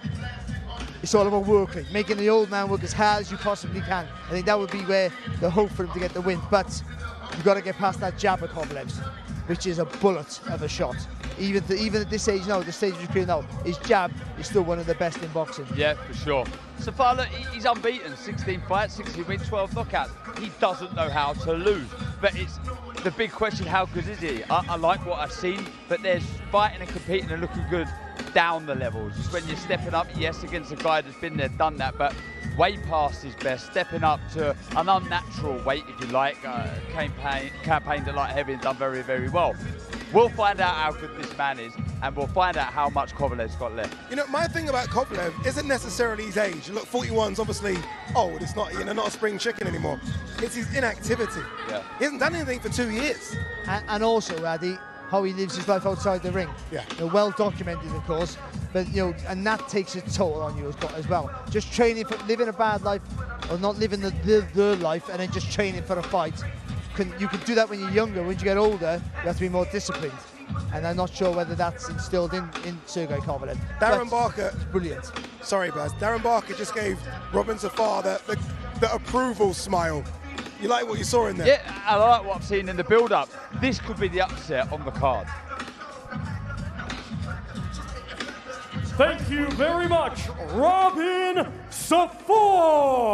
it's all about working, making the old man work as hard as you possibly can. I think that would be where the hope for him to get the win. But you've got to get past that jab of Kovalev's, which is a bullet of a shot. Even at this age now, the stage of his career now, his jab is still one of the best in boxing. Yeah, for sure. Safar, look, he's unbeaten. 16 fights, 16 wins, 12 knockouts. He doesn't know how to lose. But it's the big question, how good is he? I like what I've seen, but there's fighting and competing and looking good down the levels. Just when you're stepping up, yes, against a guy that's been there, done that, but way past his best, stepping up to an unnatural weight, if you like, campaigned at light heavy and done very, very well. We'll find out how good this man is, and we'll find out how much Kovalev's got left. You know, my thing about Kovalev isn't necessarily his age. Look, 41's obviously old. It's not, not a spring chicken anymore. It's his inactivity. Yeah. He hasn't done anything for 2 years. And also, Raddy, how he lives his life outside the ring. Yeah. Well documented, of course, but and that takes a toll on you as well. Just training for living a bad life, or not living the life, and then just training for a fight. You can do that when you're younger. When you get older, you have to be more disciplined. And I'm not sure whether that's instilled in Sergey Kovalev. Darren Barker, brilliant. Sorry, Baz. Darren Barker just gave Robin Safar the approval smile. You like what you saw in there? Yeah, I like what I've seen in the build-up. This could be the upset on the card. Thank you very much, Robin Safar.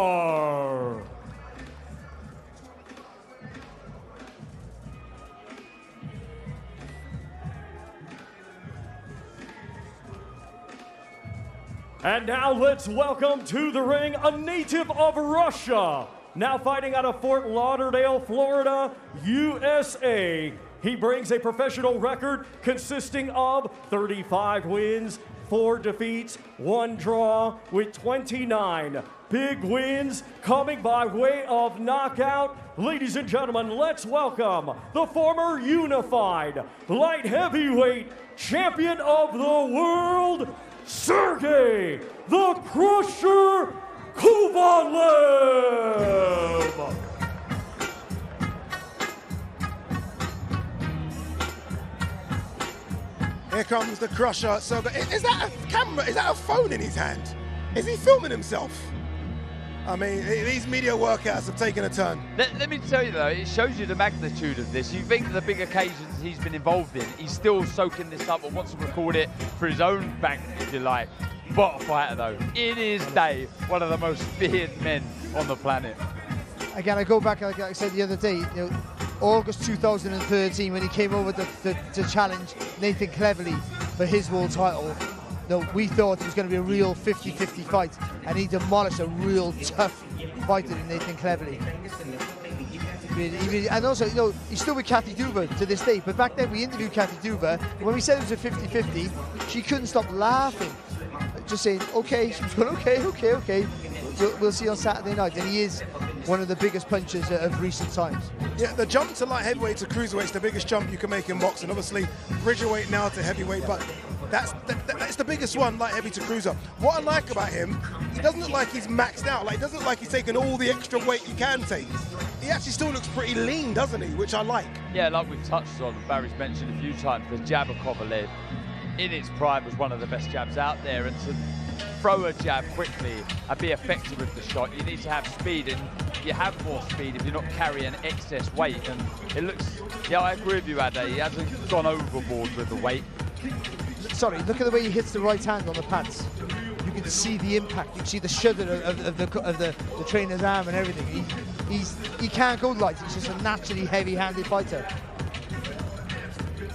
And now let's welcome to the ring a native of Russia, now fighting out of Fort Lauderdale, Florida, USA. He brings a professional record consisting of 35 wins, 4 defeats, 1 draw, with 29 big wins coming by way of knockout. Ladies and gentlemen, let's welcome the former unified light heavyweight champion of the world, Sergey the Crusher Kovalev. Here comes the Crusher. So is that a camera? Is that a phone in his hand? Is he filming himself? I mean, these media workouts have taken a turn. Let me tell you though, it shows you the magnitude of this. You think the big occasions he's been involved in, he's still soaking this up and wants to record it for his own bank, if you like. What a fighter though. In his day, one of the most feared men on the planet. Again, I go back, like I said the other day, August 2013, when he came over to challenge Nathan Cleverly for his world title. We thought it was going to be a real 50-50 fight, and he demolished a real tough fighter in Nathan Cleverly. And also, he's still with Kathy Duva to this day, but back then we interviewed Kathy Duva, and when we said it was a 50-50, she couldn't stop laughing, just saying, okay, she was going, okay. We'll see on Saturday night, and he is one of the biggest punchers of recent times. Yeah, the jump to light heavyweight to cruiserweight is the biggest jump you can make in boxing. Obviously, bridgerweight now to heavyweight, but that's the biggest one, light heavy to cruiser. What I like about him, he doesn't look like he's maxed out. Like, he doesn't look like he's taken all the extra weight he can take. He actually still looks pretty lean, doesn't he? Which I like. Yeah, like we've touched on, Barry's mentioned a few times, the jab of Kovalev in its prime was one of the best jabs out there, and to throw a jab quickly and be effective with the shot. You need to have speed, and you have more speed if you're not carrying excess weight. And it looks, yeah, I agree with you, Ade. He hasn't gone overboard with the weight. Sorry, look at the way he hits the right hand on the pads. You can see the impact. You can see the shudder of the trainer's arm and everything. He can't go light. He's just a naturally heavy-handed fighter.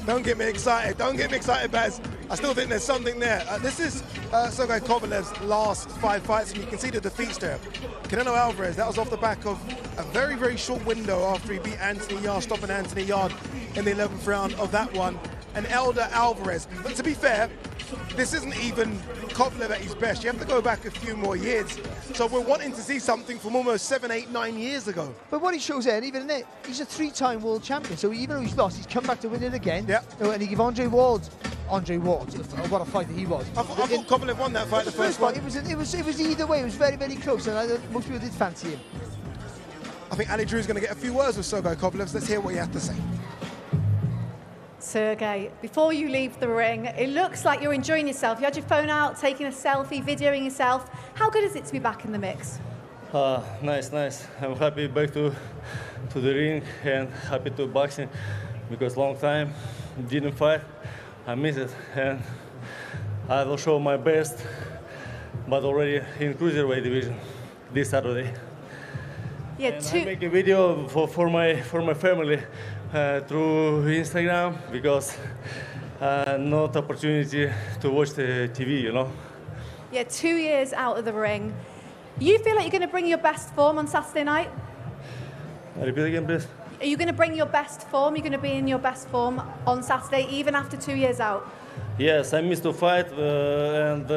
Don't get me excited. Don't get me excited, Baz. I still think there's something there. This is Sergey Kovalev's last 5 fights, and you can see the defeats there. Canelo Alvarez, that was off the back of a very, very short window after he beat Anthony Yarde, stopping Anthony Yarde in the 11th round of that one. And Elder Alvarez. But to be fair, this isn't even Kovalev at his best. You have to go back a few more years. So we're wanting to see something from almost 7, 8, 9 years ago. But what he shows there, and even in it, he's a 3-time world champion. So even though he's lost, he's come back to win it again. Yeah. And he gave Andre Ward, what a fighter he was. I thought Kovalev won that fight, the first one. It was either way. It was very, very close, and most people did fancy him. I think Ali Drew's going to get a few words with Sergey Kovalev. Let's hear what he has to say. Sergey, before you leave the ring, it looks like you're enjoying yourself. You had your phone out, taking a selfie, videoing yourself. How good is it to be back in the mix? Nice. I'm happy back to the ring and happy to boxing because long time didn't fight. I miss it, and I will show my best, but already in cruiserweight division this Saturday. Yeah, and I make a video for my family. Through Instagram because not opportunity to watch the TV, you know. Yeah, 2 years out of the ring. You feel like you're going to bring your best form on Saturday night? Repeat again, please. Are you going to bring your best form? You're going to be in your best form on Saturday, even after 2 years out? Yes, I missed to fight, and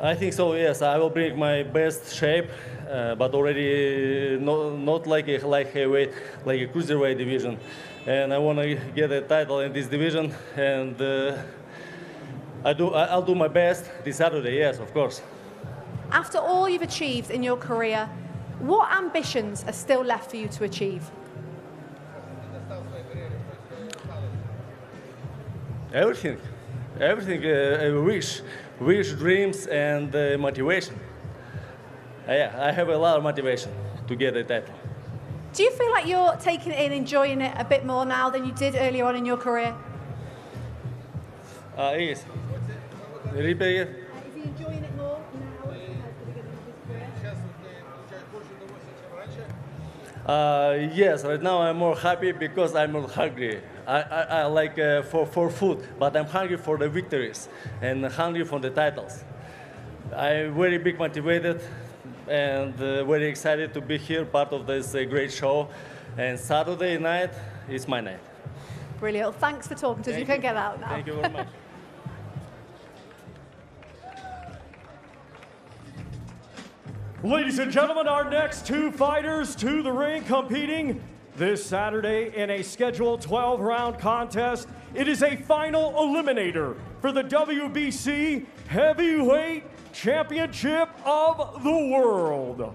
I think so. Yes, I will bring my best shape. But already not like a heavyweight, like a cruiserweight division. And I want to get a title in this division, and I'll do my best this Saturday, yes, of course. After all you've achieved in your career, what ambitions are still left for you to achieve? Everything, wish, dreams, and motivation. Yeah, I have a lot of motivation to get a title. Do you feel like you're taking it in, enjoying it a bit more now than you did earlier on in your career? Yes. Repeat again. Is he enjoying it more now as the beginning of his career? Yes, right now I'm more happy because I'm not hungry. I like for food, but I'm hungry for the victories and hungry for the titles. I'm very big motivated and very excited to be here, part of this great show. And Saturday night is my night. Brilliant. Thanks for talking to us. You can get out now. Thank you very much. Ladies and gentlemen, our next two fighters to the ring competing this Saturday in a scheduled 12-round contest. It is a final eliminator for the WBC Heavyweight Championship of the World.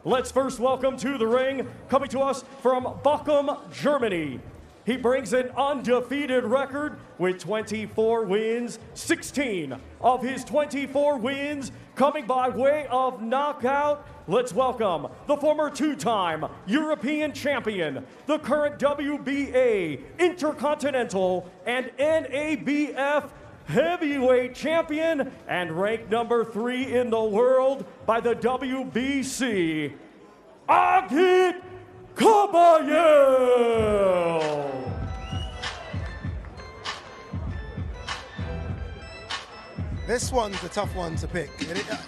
Let's first welcome to the ring, coming to us from Bochum, Germany. He brings an undefeated record with 24 wins, 16 of his 24 wins coming by way of knockout. Let's welcome the former two-time European champion, the current WBA, Intercontinental, and NABF heavyweight champion, and ranked number 3 in the world by the WBC, Agit Kabayel. This one's a tough one to pick.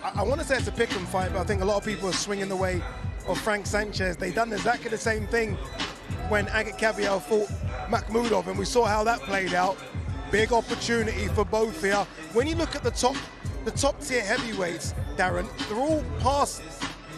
I want to say it's a pick and fight, but I think a lot of people are swinging the way of Frank Sanchez. They've done exactly the same thing when Agit Kabayel fought Makhmudov, and we saw how that played out. Big opportunity for both here. When you look at the top tier heavyweights, Darren, they're all past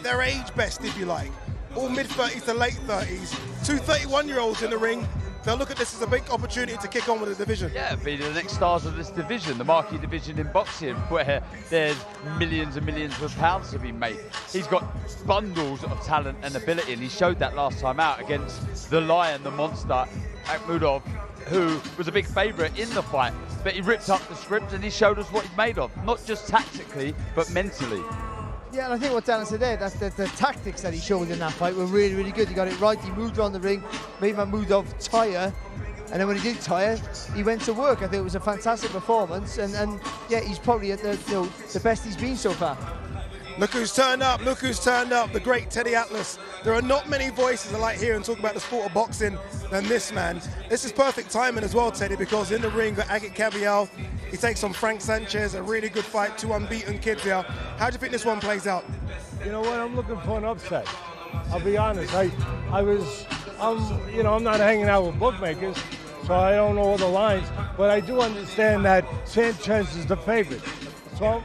their age best, if you like. All mid-30s to late 30s. Two 31-year-olds in the ring. They'll look at this as a big opportunity to kick on with the division. Yeah, be the next stars of this division, the marquee division in boxing, where there's millions and millions of pounds to be made. He's got bundles of talent and ability, and he showed that last time out against the Lion, the monster, Makhmudov, who was a big favourite in the fight. but he ripped up the script and he showed us what he's made of, not just tactically, but mentally. Yeah, and I think what Dan said there, that's the tactics that he showed in that fight were really, really good. He got it right, he moved around the ring, made my move of tire, and then when he did tire, he went to work. I think it was a fantastic performance, and yeah, he's probably at the best he's been so far. Look who's turned up, look who's turned up, the great Teddy Atlas. There are not many voices I like hearing talk about the sport of boxing than this man. This is perfect timing as well, Teddy, because in the ring, got Agit Cavial, he takes on Frank Sanchez, a really good fight, 2 unbeaten kids here. How do you think this one plays out? You know what, I'm looking for an upset. I'll be honest, I'm not hanging out with bookmakers, so I don't know all the lines, but I do understand that Sanchez is the favorite. So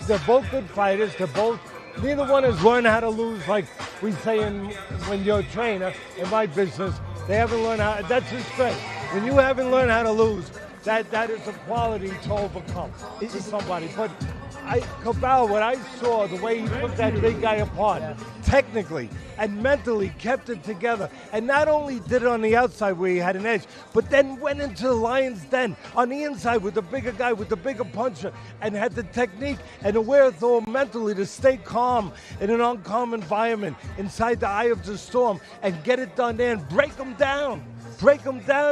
they're both good fighters. Neither one has learned how to lose, like we say when you're a trainer in my business. They haven't learned how. That's his strength. When you haven't learned how to lose, that is a quality to overcome to somebody. But Cabal, what I saw, the way he took that big guy apart, technically and mentally kept it together. And not only did it on the outside where he had an edge, but then went into the lion's den on the inside with the bigger guy, with the bigger puncher, and had the technique and the wherewithal mentally to stay calm in an uncalm environment inside the eye of the storm and get it done there and break him down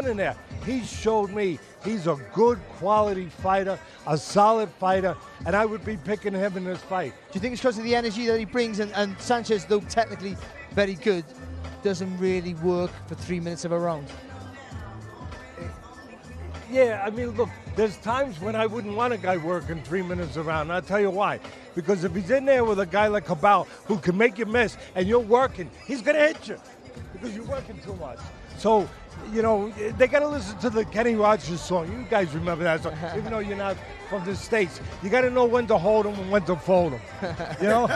in there. He showed me he's a good quality fighter, a solid fighter, and I would be picking him in this fight. Do you think it's because of the energy that he brings, and Sanchez, though technically very good, doesn't really work for 3 minutes of a round? Yeah, I mean, look, there's times when I wouldn't want a guy working 3 minutes around, and I'll tell you why. Because if he's in there with a guy like Cabal who can make you miss and you're working, he's going to hit you because you're working too much. So, you know, they got to listen to the Kenny Rogers song. You guys remember that song, even though you're not from the States. You got to know when to hold them and when to fold them, you know?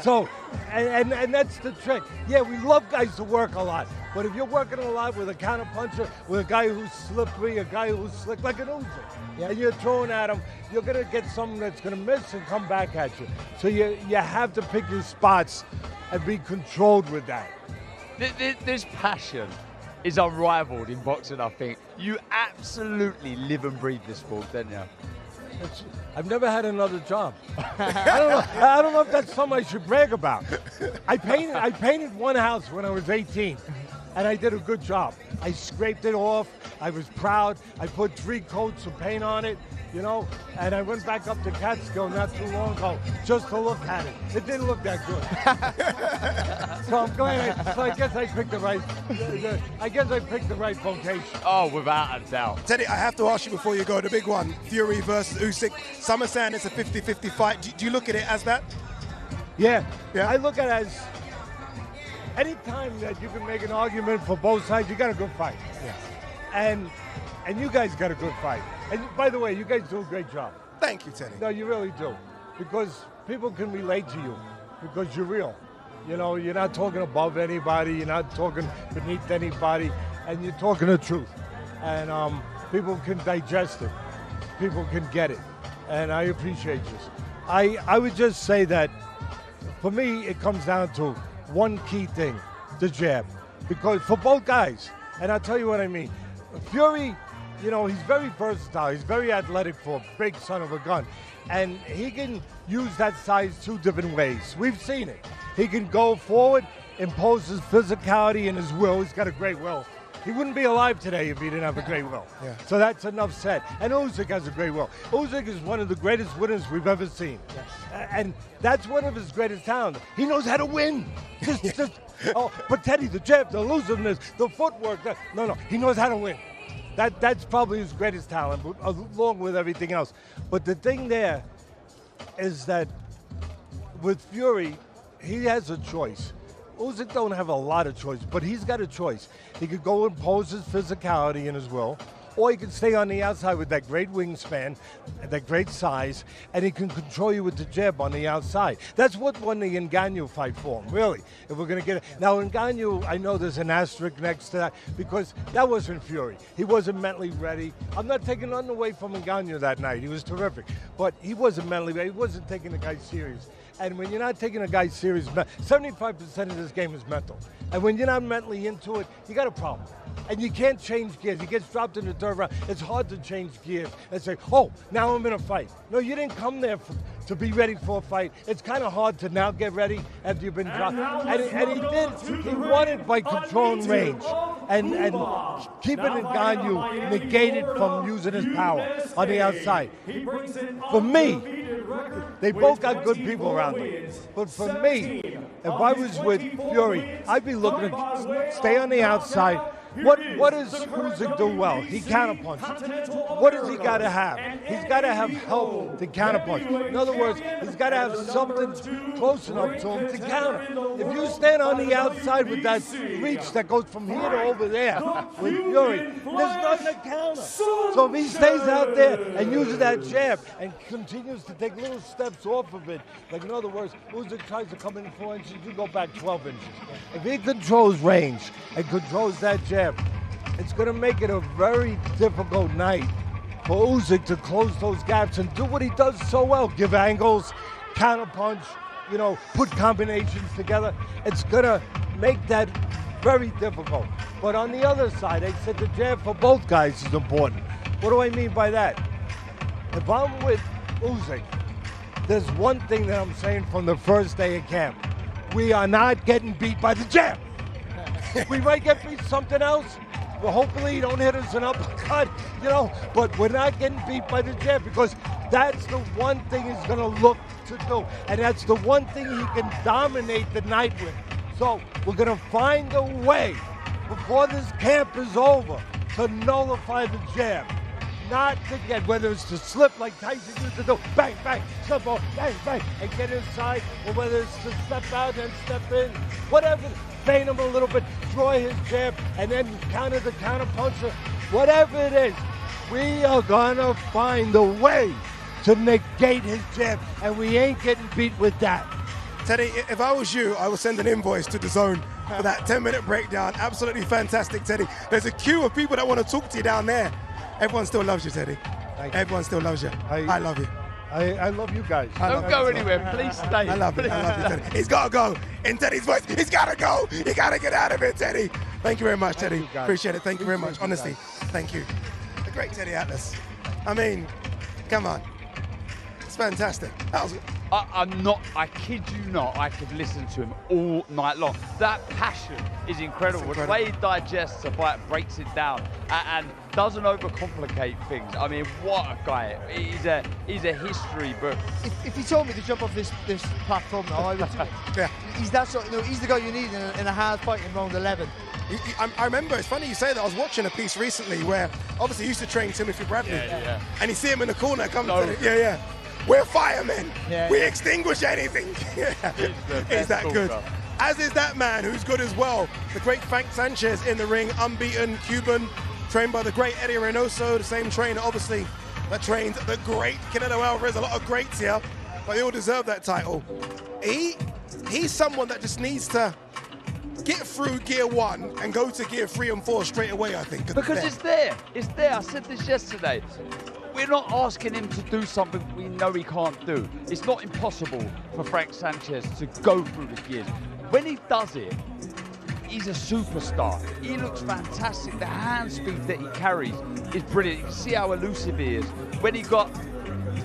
So, and that's the trick. Yeah, we love guys to work a lot, but if you're working a lot with a counter puncher, with a guy who's slippery, a guy who's slick, like an Usyk, and you're throwing at him, you're going to get something that's going to miss and come back at you. So you have to pick your spots and be controlled with that. This passion is unrivaled in boxing, I think. You absolutely live and breathe this sport, don't you? I've never had another job. I don't know if that's something I should brag about. I painted one house when I was 18, and I did a good job. I scraped it off. I was proud. I put 3 coats of paint on it, you know, and I went back up to Catskill not too long ago just to look at it. It didn't look that good. So I'm glad. So I guess I picked the right. I guess I picked the right vocation. Oh, without a doubt. Teddy, I have to ask you before you go, the big one, Fury versus Usyk. Some are saying it's a 50-50 fight. Do you look at it as that? Yeah. I look at it as any time that you can make an argument for both sides, you got a good fight. Yeah. And you guys got a good fight. And by the way, you guys do a great job. Thank you, Teddy. No, you really do. Because people can relate to you because you're real. You know, you're not talking above anybody, you're not talking beneath anybody, and you're talking the truth. And people can digest it. People can get it. And I appreciate this. I would just say that for me, it comes down to one key thing, the jab. Because for both guys, and I'll tell you what I mean. Fury, you know, he's very versatile. He's very athletic for a big son of a gun. And he can use that size 2 different ways. We've seen it. He can go forward, impose his physicality and his will. He's got a great will. He wouldn't be alive today if he didn't have a great will. Yeah. So that's enough said. And Usyk has a great will. Usyk is one of the greatest winners we've ever seen. Yes. And that's one of his greatest talents. He knows how to win. But Teddy, the jab, the elusiveness, the footwork, no, he knows how to win. That's probably his greatest talent, along with everything else. But the thing there is that with Fury, he has a choice. Usyk don't have a lot of choice, but he's got a choice. He could go and impose his physicality and his will, or he can stay on the outside with that great wingspan, that great size, and he can control you with the jab on the outside. That's what won the Ngannou fight for him, really, if we're going to get it. Now, Ngannou, I know there's an asterisk next to that, because that wasn't Fury. He wasn't mentally ready. I'm not taking nothing away from Ngannou that night. He was terrific. But he wasn't mentally ready. He wasn't taking the guy serious. And when you're not taking a guy serious, 75% of this game is mental. And when you're not mentally into it, you got a problem. And you can't change gears. He gets dropped in the third round. It's hard to change gears and say, oh, now I'm in a fight. No, you didn't come there to be ready for a fight. It's kind of hard to now get ready after you've been dropped. And he did. He won it by controlling range and keeping it on you, negated from using his power on the outside. For me, they both got good people around them. But for me, if I was with Fury, I'd be looking to stay on the outside. What does Usyk do well? He counterpunches. What does he got to have? He's got to have help to counterpunch. In other words, he's got to have something close enough to him to counter. If you stand on the outside with that reach that goes from here to over there with Fury, there's nothing to counter. So if he stays out there and uses that jab and continues to take little steps off of it, like in other words, Usyk tries to come in 4 inches, you go back 12 inches. If he controls range and controls that jab, it's going to make it a very difficult night for Usyk to close those gaps and do what he does so well. Give angles, counterpunch, put combinations together. It's going to make that very difficult. But on the other side, I said the jab for both guys is important. What do I mean by that? If I'm with Usyk, there's one thing that I'm saying from the first day of camp. We are not getting beat by the jab. We might get beat something else. Well, hopefully he don't hit us an uppercut, but we're not getting beat by the jab because that's the one thing he's going to look to do. And that's the one thing he can dominate the night with. So we're going to find a way before this camp is over to nullify the jab. Not to get, whether it's to slip like Tyson used to do, bang, bang, slip off, bang, bang, and get inside, or whether it's to step out and step in, whatever, feign him a little bit, draw his jab, and then counter the counter-puncher, whatever it is, we are gonna find a way to negate his jab, and we ain't getting beat with that. Teddy, if I was you, I would send an invoice to DAZN for that 10-minute breakdown. Absolutely fantastic, Teddy. There's a queue of people that want to talk to you down there. Everyone still loves you, Teddy. Everyone still loves you. I love you. I love you guys. Don't go anywhere. Please stay. I love you, Teddy. He's got to go. In Teddy's voice, he's got to go. You got to get out of it, Teddy. Thank you very much, Teddy. Appreciate it. Thank you very much. Honestly, thank you. The great Teddy Atlas. I mean, come on. It's fantastic. That was... I kid you not, I could listen to him all night long. That passion is incredible. The way he digests a fight, breaks it down, and doesn't overcomplicate things. I mean, what a guy. He's a history book. If he told me to jump off this platform now, I would do it. Yeah. He's that sort, he's the guy you need in a hard fight in round 11. I remember, it's funny you say that. I was watching a piece recently where obviously he used to train Timothy Bradley. Yeah. And you see him in the corner coming to the, yeah. We're firemen. We extinguish anything. He's that good. As is that man who's good as well. The great Frank Sanchez in the ring, unbeaten Cuban, trained by the great Eddie Reynoso, the same trainer, obviously, that trained the great Canelo Alvarez. A lot of greats here, but they all deserve that title. He's someone that just needs to get through gear 1 and go to gear 3 and 4 straight away, I think. Because it's there. It's there. I said this yesterday. We're not asking him to do something we know he can't do. It's not impossible for Frank Sanchez to go through the gears. When he does it, he's a superstar. He looks fantastic. The hand speed that he carries is brilliant. You can see how elusive he is. When he got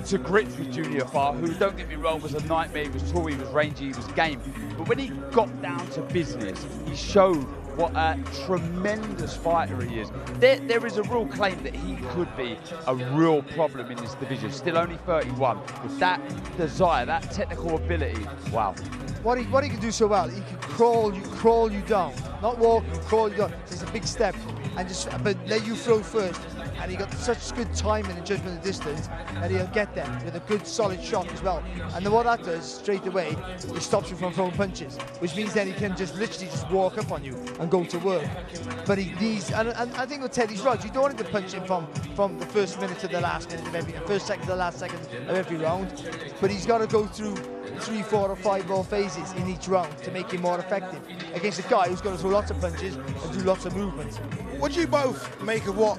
to grips with Junior Farr, who, don't get me wrong, was a nightmare. He was tall, he was rangy, he was game. But when he got down to business, he showed what a tremendous fighter he is. There is a real claim that he could be a real problem in this division. Still only 31. With that desire, that technical ability, wow. What he can do so well, he can crawl you down. Not walk, crawl you down. It's a big step. But let you throw first. And he got such good timing and judgment of distance that he'll get there with a good solid shot as well. And then what that does straight away, it stops you from throwing punches, which means then he can literally walk up on you and go to work. But he needs, and I think with Teddy's right, you don't want him to punch him from the first minute to the last minute of every, first second to the last second of every round. But he's got to go through 3, 4 or 5 more phases in each round to make him more effective against a guy who's going to throw lots of punches and do lots of movements. What do you both make of what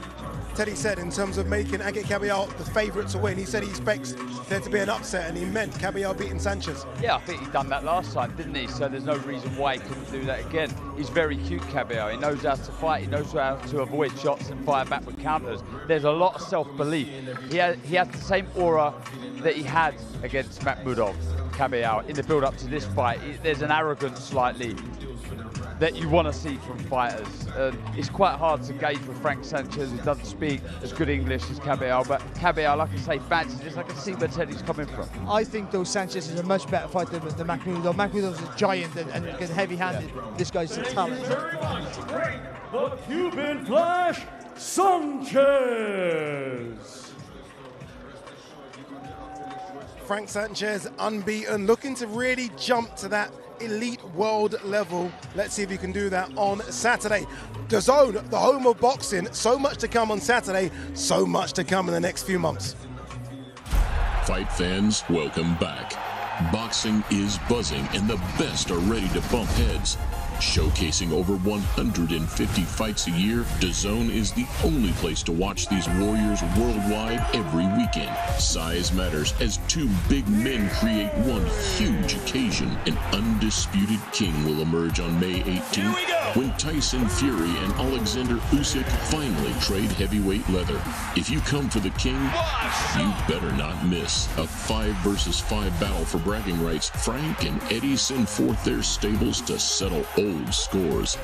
Teddy said in terms of making Agit Caballero the favourite to win. He said he expects there to be an upset, and he meant Caballero beating Sanchez. Yeah, I think he done that last time, didn't he? So there's no reason why he couldn't do that again. He's very cute, Caballero. He knows how to fight. He knows how to avoid shots and fire back with counters. There's a lot of self-belief. He has the same aura that he had against Makhmudov, Caballero, in the build-up to this fight. There's an arrogance slightly that you want to see from fighters. It's quite hard to gauge with Frank Sanchez, who doesn't speak as good English as Caballero, but Caballero, like I say, fancies this. I can see where Teddy's coming from. I think, though, Sanchez is a much better fighter than Makhmudov. Makhmudov's a giant and heavy-handed. Yeah. This guy's a talent. The Cuban Flash, Sanchez. Frank Sanchez, unbeaten, looking to really jump to that elite world level. Let's see if he can do that on Saturday. DAZN, the home of boxing. So much to come on Saturday, so much to come in the next few months. Fight fans, welcome back. Boxing is buzzing and the best are ready to bump heads. Showcasing over 150 fights a year, DAZN is the only place to watch these warriors worldwide every weekend. Size matters as two big men create one huge occasion. An undisputed king will emerge on May 18th when Tyson Fury and Oleksandr Usyk finally trade heavyweight leather. If you come for the king, you better not miss. A 5 versus 5 battle for bragging rights. Frank and Eddie send forth their stables to settle old scores.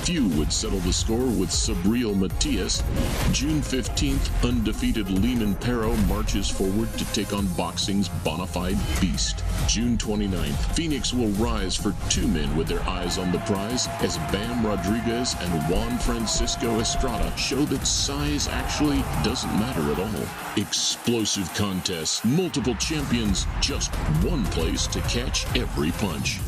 Few would settle the score with Sabriel Matias. June 15th, undefeated Lehman Perro marches forward to take on boxing's bona fide beast. June 29th, Phoenix will rise for two men with their eyes on the prize as Bam Rodriguez and Juan Francisco Estrada show that size actually doesn't matter at all. Explosive contests, multiple champions, just one place to catch every punch.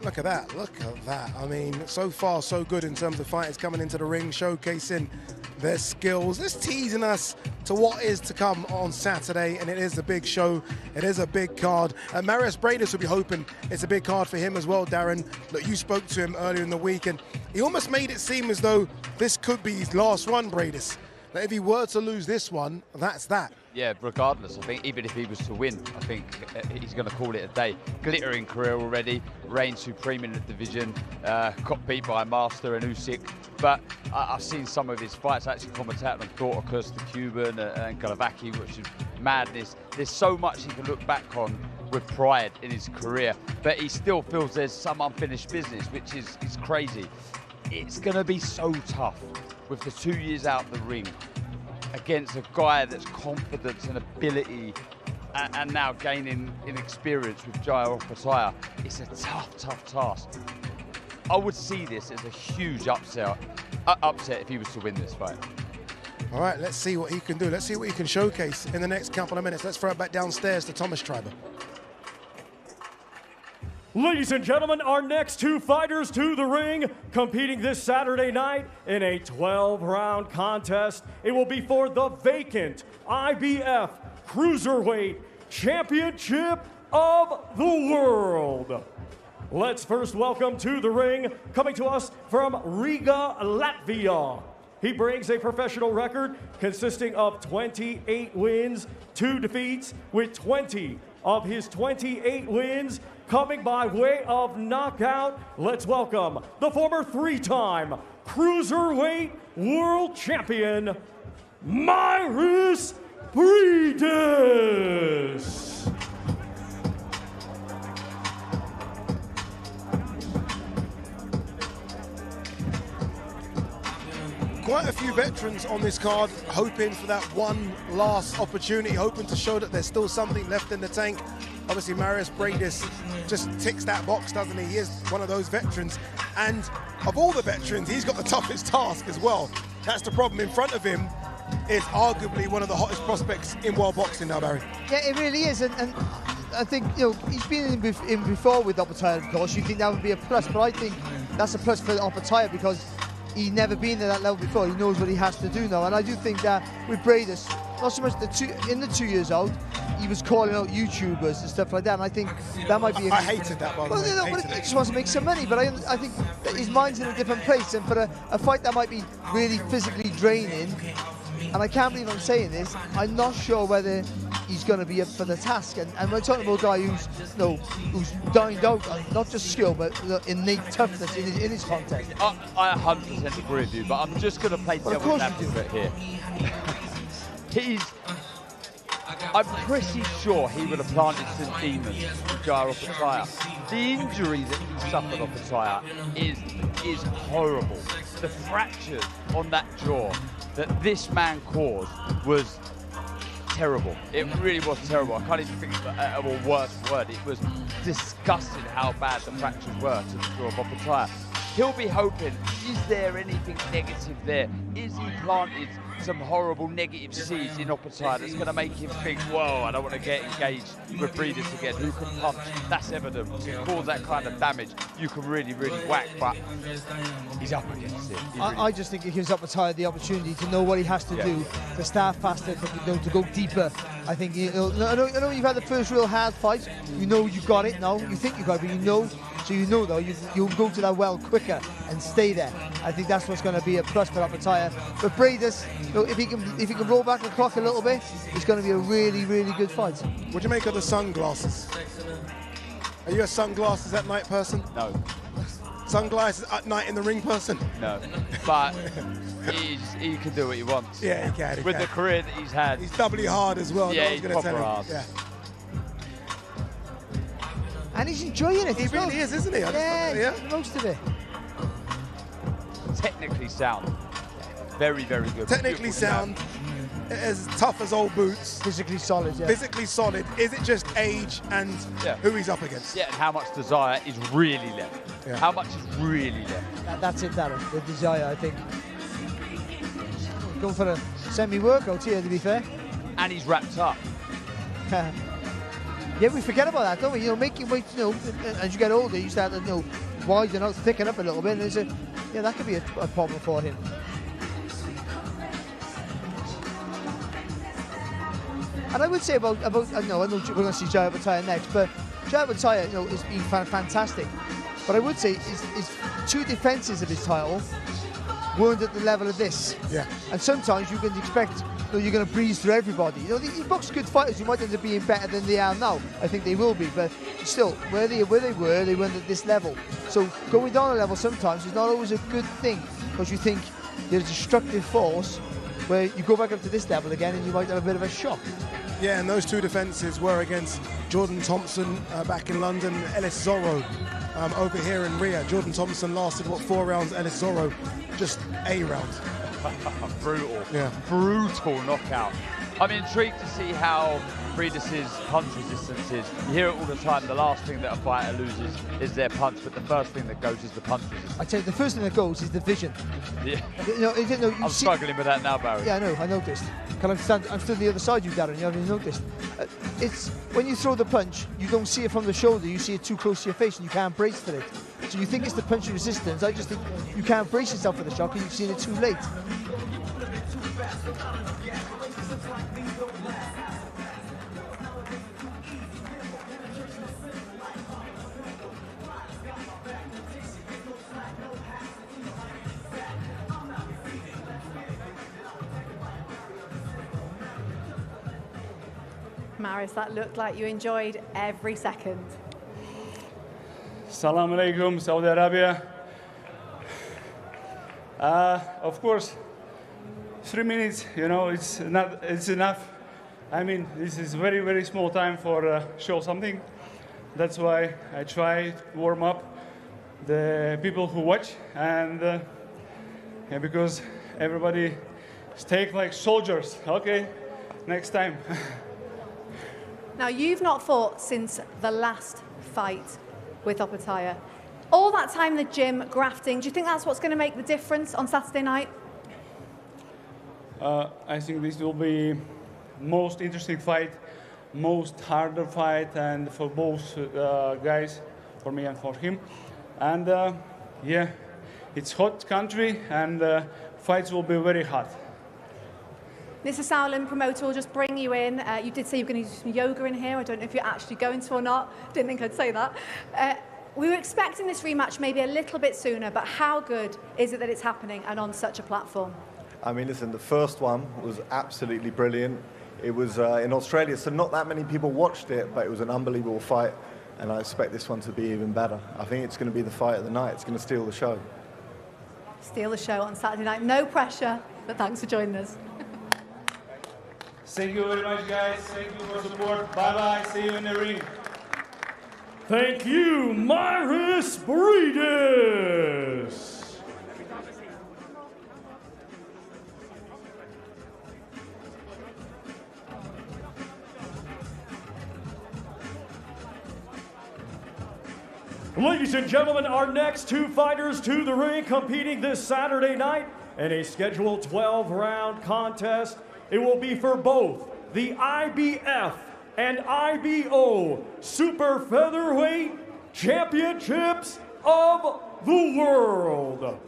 Look at that, look at that. I mean, so far so good in terms of fighters coming into the ring, showcasing their skills. Just teasing us to what is to come on Saturday, and it is a big show. It is a big card. And Marius Briedis will be hoping it's a big card for him as well, Darren. Look, you spoke to him earlier in the week, and he almost made it seem as though this could be his last one, Briedis. That if he were to lose this one, that's that. Yeah, regardless, I think even if he was to win, I think he's going to call it a day. Glittering career already, reigned supreme in the division, got beat by Master and Usyk. But I've seen some of his fights, actually commentated on Dorticus, the Cuban, and Galavaki, which is madness. There's so much he can look back on with pride in his career, but he still feels there's some unfinished business, which is crazy. It's going to be so tough with the 2 years out the ring against a guy that's confidence and ability and now gaining in experience with Jaya Opetaia. It's a tough task. I would see this as a huge upset if he was to win this fight. All right, let's see what he can do. Let's see what he can showcase in the next couple of minutes. Let's throw it back downstairs to Thomas Schreiber. Ladies and gentlemen, our next two fighters to the ring, competing this Saturday night in a 12-round contest. It will be for the vacant IBF Cruiserweight Championship of the World. Let's first welcome to the ring, coming to us from Riga, Latvia. He brings a professional record consisting of 28 wins, 2 defeats, with 20 of his 28 wins coming by way of knockout. Let's welcome the former 3-time Cruiserweight World Champion, Marius Briedis. Quite a few veterans on this card, hoping for that one last opportunity, hoping to show that there's still something left in the tank. Obviously, Marius Briedis just ticks that box, doesn't he? He is one of those veterans. And of all the veterans, he's got the toughest task as well. That's the problem. In front of him is arguably one of the hottest prospects in world boxing now, Barry. Yeah, it really is. And I think, you know, he's been in before with Opetaia, of course. You think that would be a plus, but I think that's a plus for Opetaia because he's never been at that level before. He knows what he has to do now. And I do think that with Briedis, not so much in the 2 years out, he was calling out YouTubers and stuff like that, and I think that might be. I hated that, by the way. Well, but he just wants to make some money. But I think that his mind's in a different place, and for a fight that might be really physically draining, and I can't believe I'm saying this, I'm not sure whether he's going to be up for the task. And we're talking about a guy who's dined out on not just skill, but innate toughness in his contest. I 100% agree with you, but I'm just going to play devil's advocate here. I'm pretty sure he would have planted some demons to Jair Opetaia. The injury that he suffered off Opetaia is horrible. The fractures on that jaw that this man caused was terrible. It really was terrible. I can't even think of a worse word. It was disgusting how bad the fractures were to the jaw of Opetaia. He'll be hoping, is there anything negative there? Is he planted some horrible negative seeds in Opetaia that's going to make him think, whoa, I don't want to get engaged with Briedis again, who can punch? That's evident. To cause that kind of damage, you can really, really whack, but he's up against it. I just think it gives Opetaia the opportunity to know what he has to do, to start faster, to go deeper. I think, I know you've had the first real hard fight, you know you've got it now, you think you've got it, but you know, so you know though, you'll go to that well quicker and stay there. I think that's what's going to be a plus for Opetaia. But Briedis, if he can roll back the clock a little bit, it's going to be a really, really good fight. What do you make of the sunglasses? Are you a sunglasses at night person? No. Sunglasses at night in the ring person? No. But he can do what he wants. Yeah, he can. With the career that he's had. He's doubly hard as well. Yeah, he's proper hard. Yeah. And he's enjoying it. He really is, isn't he? Yeah, most of it. Technically sound. Very, very good. Technically sound. As tough as old boots. Physically solid, yeah. Physically solid. Is it just age and who he's up against? Yeah, and how much desire is really left. Yeah. How much is really left. That's it, Darren. The desire, I think. Going for a semi-workout here, to be fair. And he's wrapped up. Yeah, we forget about that, don't we? You know, making weight, as you get older, you start to, widen out, thicken up a little bit, and that could be a problem for him. And I would say about I know we're going to see Jair Opetaia next, but Jair Opetaia, has been fantastic. But I would say his two defences of his title weren't at the level of this. Yeah. And sometimes you can expect you're going to breeze through everybody. These box good fighters who might end up being better than they are now. I think they will be, but still, where they were, they weren't at this level. So going down a level sometimes is not always a good thing, because you think there's a destructive force where you go back up to this level again and you might have a bit of a shock. Yeah, and those two defences were against Jordan Thompson back in London, Ellis Zorro over here in Rio. Jordan Thompson lasted, 4 rounds? Ellis Zorro, just a round. Brutal. Yeah. Brutal knockout. I'm intrigued to see how Briedis' punch resistance is. You hear it all the time. The last thing that a fighter loses is their punch, but the first thing that goes is the punch resistance. I'd say the first thing that goes is the vision. Yeah. I'm struggling with that now, Barry. Yeah, I know. I noticed. I'm stood on the other side, you Darren. You haven't noticed. It's when you throw the punch, you don't see it from the shoulder. You see it too close to your face, and you can't brace for it. So you think it's the punch resistance. I just think you can't brace yourself for the shot because you've seen it too late. Maris, that looked like you enjoyed every second. Salam alaikum, Saudi Arabia. Of course, 3 minutes, it's enough. I mean, this is very, very small time for show something. That's why I try to warm up the people who watch, and because everybody stay like soldiers. Okay, next time. Now, you've not fought since the last fight with Opetaia. All that time in the gym, grafting, do you think that's what's going to make the difference on Saturday night? I think this will be most interesting fight, most harder fight, and for both guys, for me and for him. And yeah, it's hot country, and fights will be very hot. Mr. Sowland, promoter, will just bring you in. You did say you were going to do some yoga in here. I don't know if you're actually going to or not. Didn't think I'd say that. We were expecting this rematch maybe a little bit sooner, but how good is it that it's happening and on such a platform? I mean, listen, the first one was absolutely brilliant. It was in Australia, so not that many people watched it, but it was an unbelievable fight, and I expect this one to be even better. I think it's going to be the fight of the night. It's going to steal the show. Steal the show on Saturday night. No pressure, but thanks for joining us. Thank you very much, guys. Thank you for support. Bye-bye. See you in the ring. Thank you, Myris Briedis. Ladies and gentlemen, our next two fighters to the ring competing this Saturday night in a scheduled 12-round contest. It will be for both the IBF and IBO Super Featherweight Championships of the World.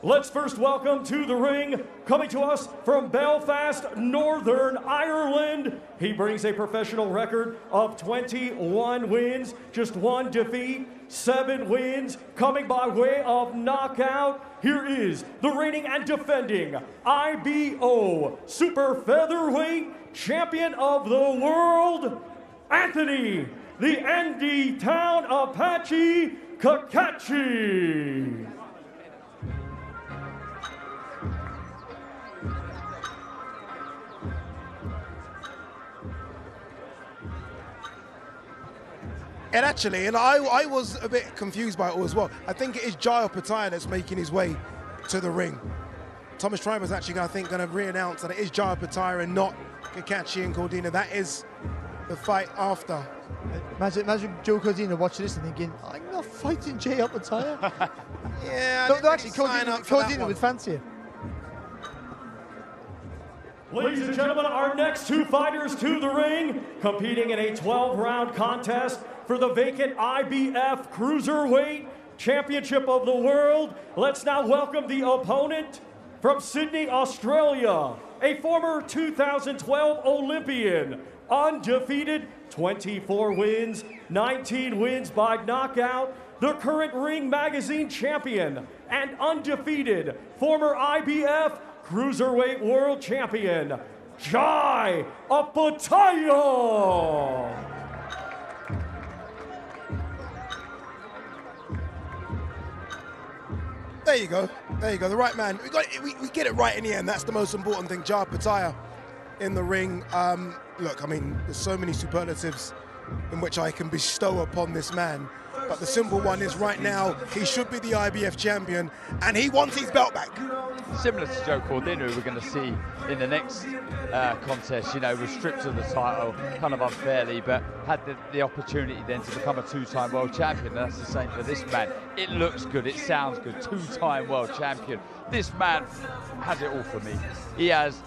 Let's first welcome to the ring, coming to us from Belfast, Northern Ireland. He brings a professional record of 21 wins, just 1 defeat, 7 wins, coming by way of knockout. Here is the reigning and defending IBO Super Featherweight Champion of the World, Anthony, the Andy Town Apache Kakachi. And actually, I was a bit confused by it all as well. I think it is Jai Opetaia that's making his way to the ring. Thomas Schreiber's actually, I think, going to re-announce that it is Jai Opetaia and not Kakachi and Cordina. That is the fight after. Imagine Joe Cordina watching this and thinking, I'm not fighting Jai Opetaia. Yeah, no, actually, Cordina would fancy it. Ladies and gentlemen, our next two fighters to the ring, competing in a 12-round contest for the vacant IBF Cruiserweight Championship of the World. Let's now welcome the opponent from Sydney, Australia, a former 2012 Olympian, undefeated, 24 wins, 19 wins by knockout, the current Ring Magazine champion and undefeated former IBF Cruiserweight World Champion, Jai Opetaia. There you go. There you go. The right man. We get it right in the end. That's the most important thing. Jai Opetaia in the ring. Look, I mean, there's so many superlatives in which I can bestow upon this man. But the simple one is right now, he should be the IBF champion, and he wants his belt back. Similar to Joe Cordina, who we're going to see in the next contest, you know, was stripped of the title kind of unfairly, but had the opportunity then to become a two-time world champion. That's the same for this man. It looks good, it sounds good, two-time world champion. This man has it all for me. He has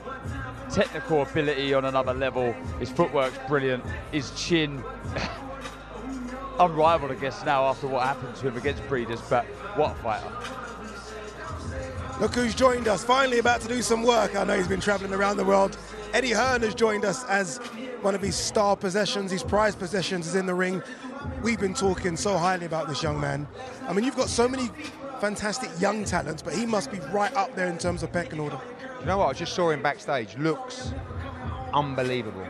technical ability on another level. His footwork's brilliant. His chin, unrivaled, I guess, now after what happened to him against Briedis, but what a fighter. Look who's joined us, finally about to do some work. I know he's been traveling around the world. Eddie Hearn has joined us as one of his star possessions, his prized possessions is in the ring. We've been talking so highly about this young man. I mean, you've got so many fantastic young talents, but he must be right up there in terms of pecking order. You know what, I just saw him backstage, looks unbelievable.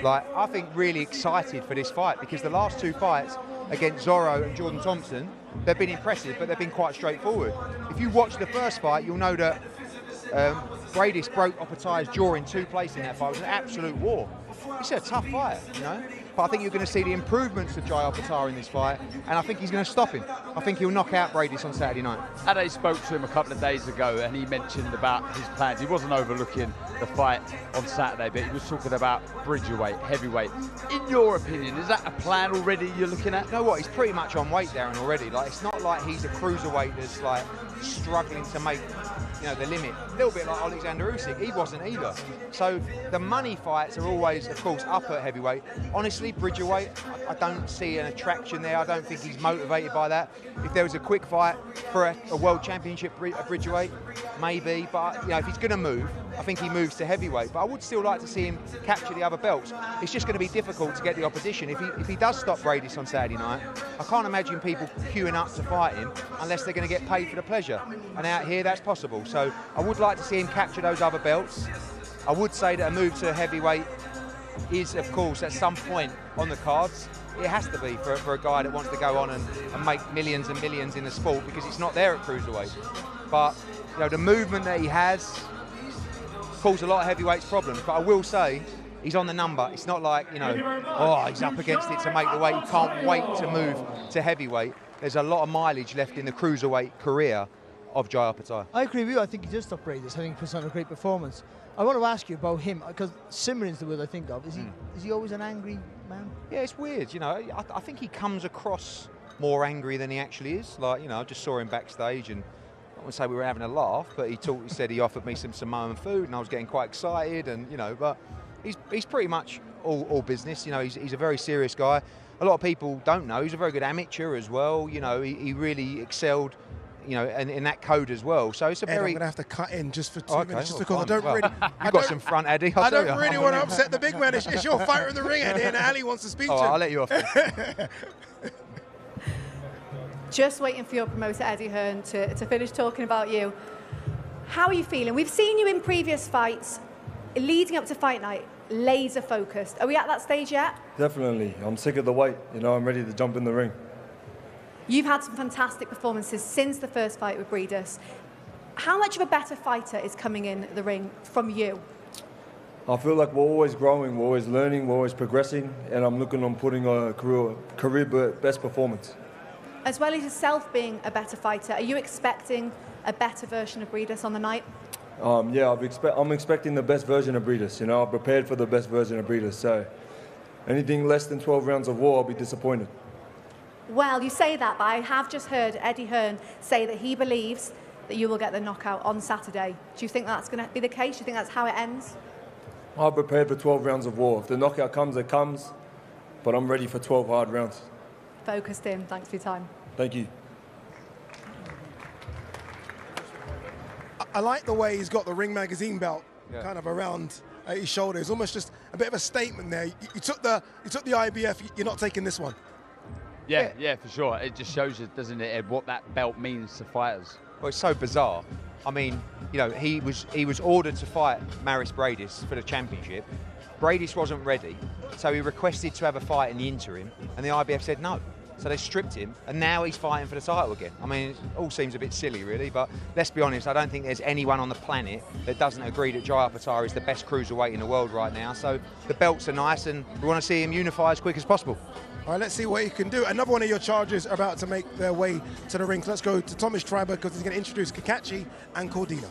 Like, I think really excited for this fight because the last two fights against Zorro and Jordan Thompson, they've been impressive, but they've been quite straightforward. If you watch the first fight, you'll know that Briedis broke Opetaia's jaw in 2 places in that fight. It was an absolute war. It's a tough fight, you know? But I think you're going to see the improvements of Jai Opetaia in this fight, and I think he's going to stop him. I think he'll knock out Briedis on Saturday night. Ade spoke to him a couple of days ago, and he mentioned about his plans. He wasn't overlooking the fight on Saturday, but he was talking about bridgerweight, heavyweight. In your opinion, is that a plan already you're looking at? You know what, he's pretty much on weight, Darren, already. Like, it's not like he's a cruiserweight that's like struggling to make, you know, the limit. A little bit like Oleksandr Usyk, he wasn't either. So the money fights are always, of course, up at heavyweight. Honestly, personally, Bridgerweight, I don't see an attraction there. I don't think he's motivated by that. If there was a quick fight for a world championship at Bridgerweight, maybe. But if he's going to move, I think he moves to heavyweight. But I would still like to see him capture the other belts. It's just going to be difficult to get the opposition. If he does stop Briedis on Saturday night, I can't imagine people queuing up to fight him unless they're going to get paid for the pleasure. And out here, that's possible. So I would like to see him capture those other belts. I would say that a move to heavyweight is, of course, at some point on the cards. It has to be for a guy that wants to go on and make millions and millions in the sport, because it's not there at cruiserweight. But the movement that he has caused a lot of heavyweights problems. But I will say, he's on the number. It's not like, he's up against it to make the weight. He can't wait to move to heavyweight. There's a lot of mileage left in the cruiserweight career of Jai Opetaia. I agree with you. I think he does stop Briedis. I think he puts on a great performance. I want to ask you about him, because Simmering's the word I think of. Is he always an angry man? Yeah, it's weird. I think he comes across more angry than he actually is. Like, I just saw him backstage, and I wouldn't say we were having a laugh, but he said he offered me some Samoan food, and I was getting quite excited, and but he's pretty much all business. He's a very serious guy. A lot of people don't know he's a very good amateur as well. He really excelled. In that code as well. So it's a Ed, very... I'm going to have to cut in just for 2 minutes, just because I don't really... You've got some front, Eddie. I don't really want to upset the big man. It's your fighter in the ring, Eddie, and Ali wants to speak to him. I'll let you off. Just waiting for your promoter, Eddie Hearn, to finish talking about you. How are you feeling? We've seen you in previous fights, leading up to fight night, laser focused. Are we at that stage yet? Definitely. I'm sick of the weight. I'm ready to jump in the ring. You've had some fantastic performances since the first fight with Briedis. How much of a better fighter is coming in the ring from you? I feel like we're always growing, we're always learning, we're always progressing, and I'm looking on putting a career best performance. As well as yourself being a better fighter, are you expecting a better version of Briedis on the night? Yeah, I'm expecting the best version of Briedis. I'm prepared for the best version of Briedis. So anything less than 12 rounds of war, I'll be disappointed. Well, you say that, but I have just heard Eddie Hearn say that he believes that you will get the knockout on Saturday. Do you think that's going to be the case? Do you think that's how it ends? I'm prepared for 12 rounds of war. If the knockout comes, it comes. But I'm ready for 12 hard rounds. Focused in. Thanks for your time. Thank you. I like the way he's got the Ring magazine belt kind of around his shoulder. It's almost just a bit of a statement there. You took the IBF, you're not taking this one. Yeah, for sure. It just shows you, doesn't it, Ed, what that belt means to fighters. Well, it's so bizarre. I mean, he was ordered to fight Maris Briedis for the championship. Briedis wasn't ready, so he requested to have a fight in the interim, and the IBF said no. So they stripped him, and now he's fighting for the title again. I mean, it all seems a bit silly, really, but let's be honest, I don't think there's anyone on the planet that doesn't agree that Jai Opetaia is the best cruiserweight in the world right now. So the belts are nice, and we want to see him unify as quick as possible. All right, let's see what he can do. Another one of your charges are about to make their way to the ring. So let's go to Thomas Schreiber, because he's going to introduce Kakachi and Cordina.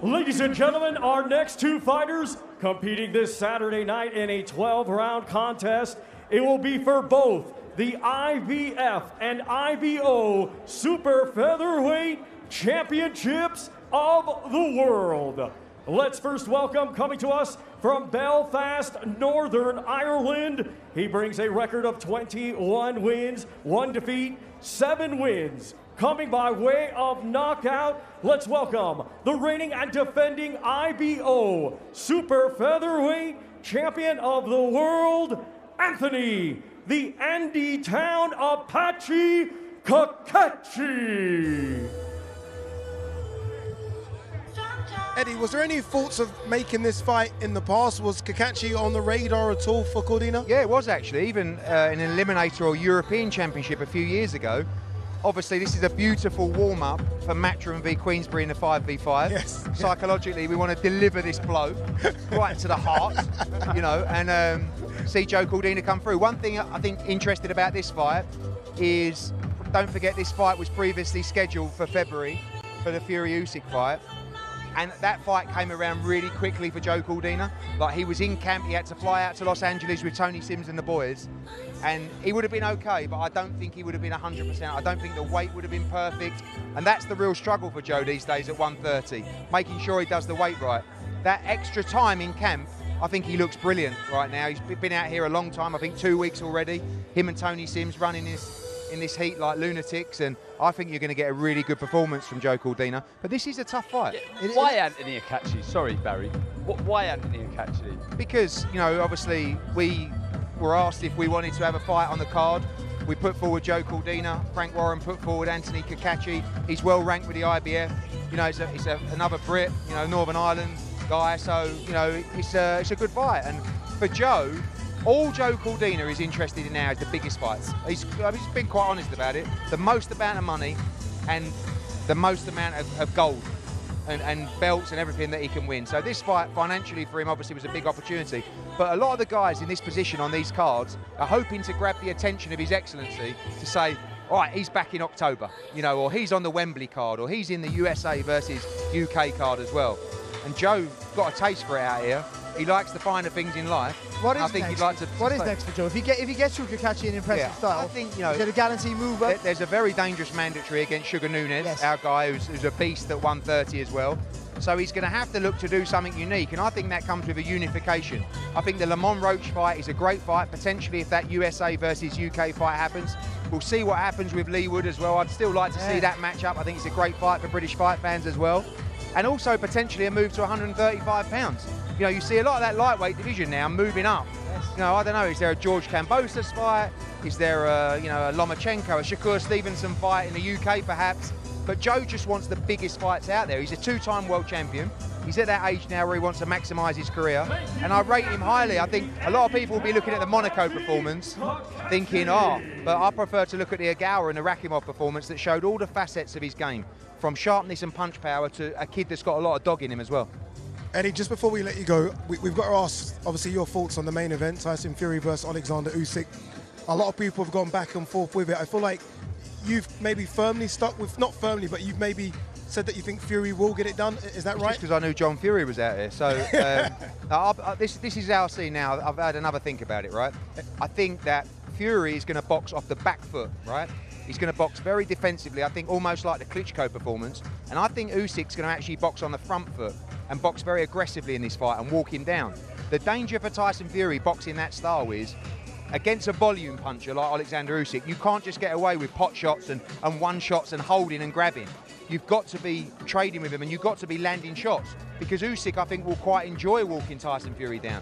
Ladies and gentlemen, our next two fighters competing this Saturday night in a 12-round contest. It will be for both the IBF and IBO Super Featherweight Championships of the World. Let's first welcome, coming to us from Belfast, Northern Ireland. He brings a record of 21 wins, 1 defeat, 7 wins. Coming by way of knockout, let's welcome the reigning and defending IBO Super Featherweight Champion of the World, Anthony, the Andy Town Apache Kakachi. Eddie, was there any thoughts of making this fight in the past? Was Kakachi on the radar at all for Cordina? Yeah, it was actually, even in an Eliminator or European Championship a few years ago. Obviously, this is a beautiful warm-up for Matchroom v Queensbury in the 5v5. Yes. Psychologically, we want to deliver this blow right to the heart, and see Joe Cordina come through. One thing I think interested about this fight is, don't forget this fight was previously scheduled for February for the Fury Usyk fight. And that fight came around really quickly for Joe Cordina. Like, he was in camp, he had to fly out to Los Angeles with Tony Sims and the boys. And he would have been okay, but I don't think he would have been 100%. I don't think the weight would have been perfect. And that's the real struggle for Joe these days at 130, making sure he does the weight right. That extra time in camp, I think he looks brilliant right now. He's been out here a long time, I think 2 weeks already. Him and Tony Sims running in this heat like lunatics, and I think you're going to get a really good performance from Joe Cordina. But this is a tough fight. Why Anthony Akachi? Sorry, Barry. Why Anthony Akachi? Because, you know, obviously we were asked if we wanted to have a fight on the card. We put forward Joe Cordina. Frank Warren put forward Anthony Kakachi. He's well ranked with the IBF. You know, he's another Brit, you know, Northern Ireland guy. So, you know, it's a good fight. And for Joe, all Joe Cordina is interested in now is the biggest fights. He's been quite honest about it. The most amount of money and the most amount of gold and belts and everything that he can win. So this fight financially for him obviously was a big opportunity. But a lot of the guys in this position on these cards are hoping to grab the attention of His Excellency to say, all right, he's back in October, you know, or he's on the Wembley card, or he's in the USA versus UK card as well. And Joe got a taste for it out here. He likes the finer things in life. What is I think next? he'd like to. What is next for Joe? If he gets through Kakachi in impressive style, I think, you know, is it a guarantee move up? There's a very dangerous mandatory against Sugar Nunes, our guy who's a beast at 130 as well. So he's going to have to look to do something unique, and I think that comes with a unification. I think the Lamont Roach fight is a great fight, potentially if that USA versus UK fight happens. We'll see what happens with Lee Wood as well. I'd still like to see that match up. I think it's a great fight for British fight fans as well. And also potentially a move to 135 pounds. You know, you see a lot of that lightweight division now moving up. You know, I don't know, is there a George Kambosos fight? Is there a Lomachenko, a Shakur Stevenson fight in the UK perhaps? But Joe just wants the biggest fights out there. He's a two-time world champion. He's at that age now where he wants to maximise his career. And I rate him highly. I think a lot of people will be looking at the Monaco performance thinking, but I prefer to look at the Ogawa and the Rakimov performance that showed all the facets of his game, from sharpness and punch power to a kid that's got a lot of dog in him as well. Eddie, just before we let you go, we've got to ask, obviously, your thoughts on the main event, Tyson Fury versus Oleksandr Usyk. A lot of people have gone back and forth with it. I feel like you've maybe firmly stuck with, not firmly, but you've maybe said that you think Fury will get it done. Is that right? Just because I knew John Fury was out here. So this is how I see now. I've had another think about it, right? I think that Fury is going to box off the back foot, right? He's going to box very defensively, I think almost like the Klitschko performance. And I think Usyk's going to actually box on the front foot and box very aggressively in this fight and walk him down. The danger for Tyson Fury boxing that style is, against a volume puncher like Oleksandr Usyk, you can't just get away with pot shots and one shots and holding and grabbing. You've got to be trading with him and you've got to be landing shots, because Usyk, I think, will quite enjoy walking Tyson Fury down.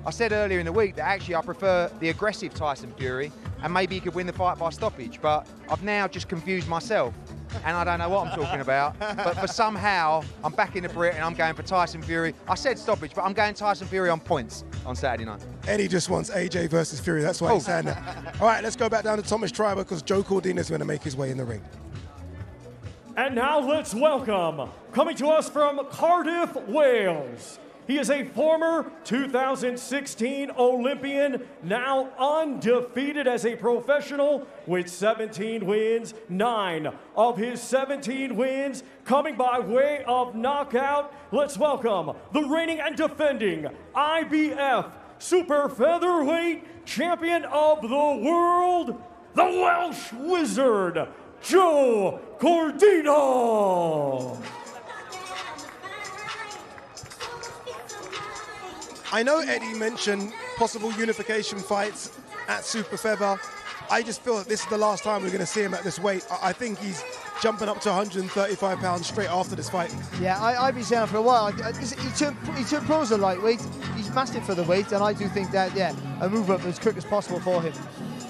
I said earlier in the week that actually I prefer the aggressive Tyson Fury, and maybe he could win the fight by stoppage, but I've now just confused myself and I don't know what I'm talking about. But for somehow, I'm back in the Brit and I'm going for Tyson Fury. I said stoppage, but I'm going Tyson Fury on points on Saturday night. Eddie just wants AJ versus Fury. That's why he's saying that. All right, let's go back down to Thomas Triber, because Joe Cordina's going to make his way in the ring. And now let's welcome, coming to us from Cardiff, Wales. He is a former 2016 Olympian, now undefeated as a professional with 17 wins, 9 of his 17 wins coming by way of knockout. Let's welcome the reigning and defending IBF Super Featherweight Champion of the World, the Welsh Wizard, Joe Cordina. I know Eddie mentioned possible unification fights at Super Feather. I just feel that this is the last time we're going to see him at this weight. I think he's jumping up to 135 pounds straight after this fight. Yeah, I've been saying for a while. He turned pro as a lightweight. He's massive for the weight, and I do think that, yeah, a move up as quick as possible for him.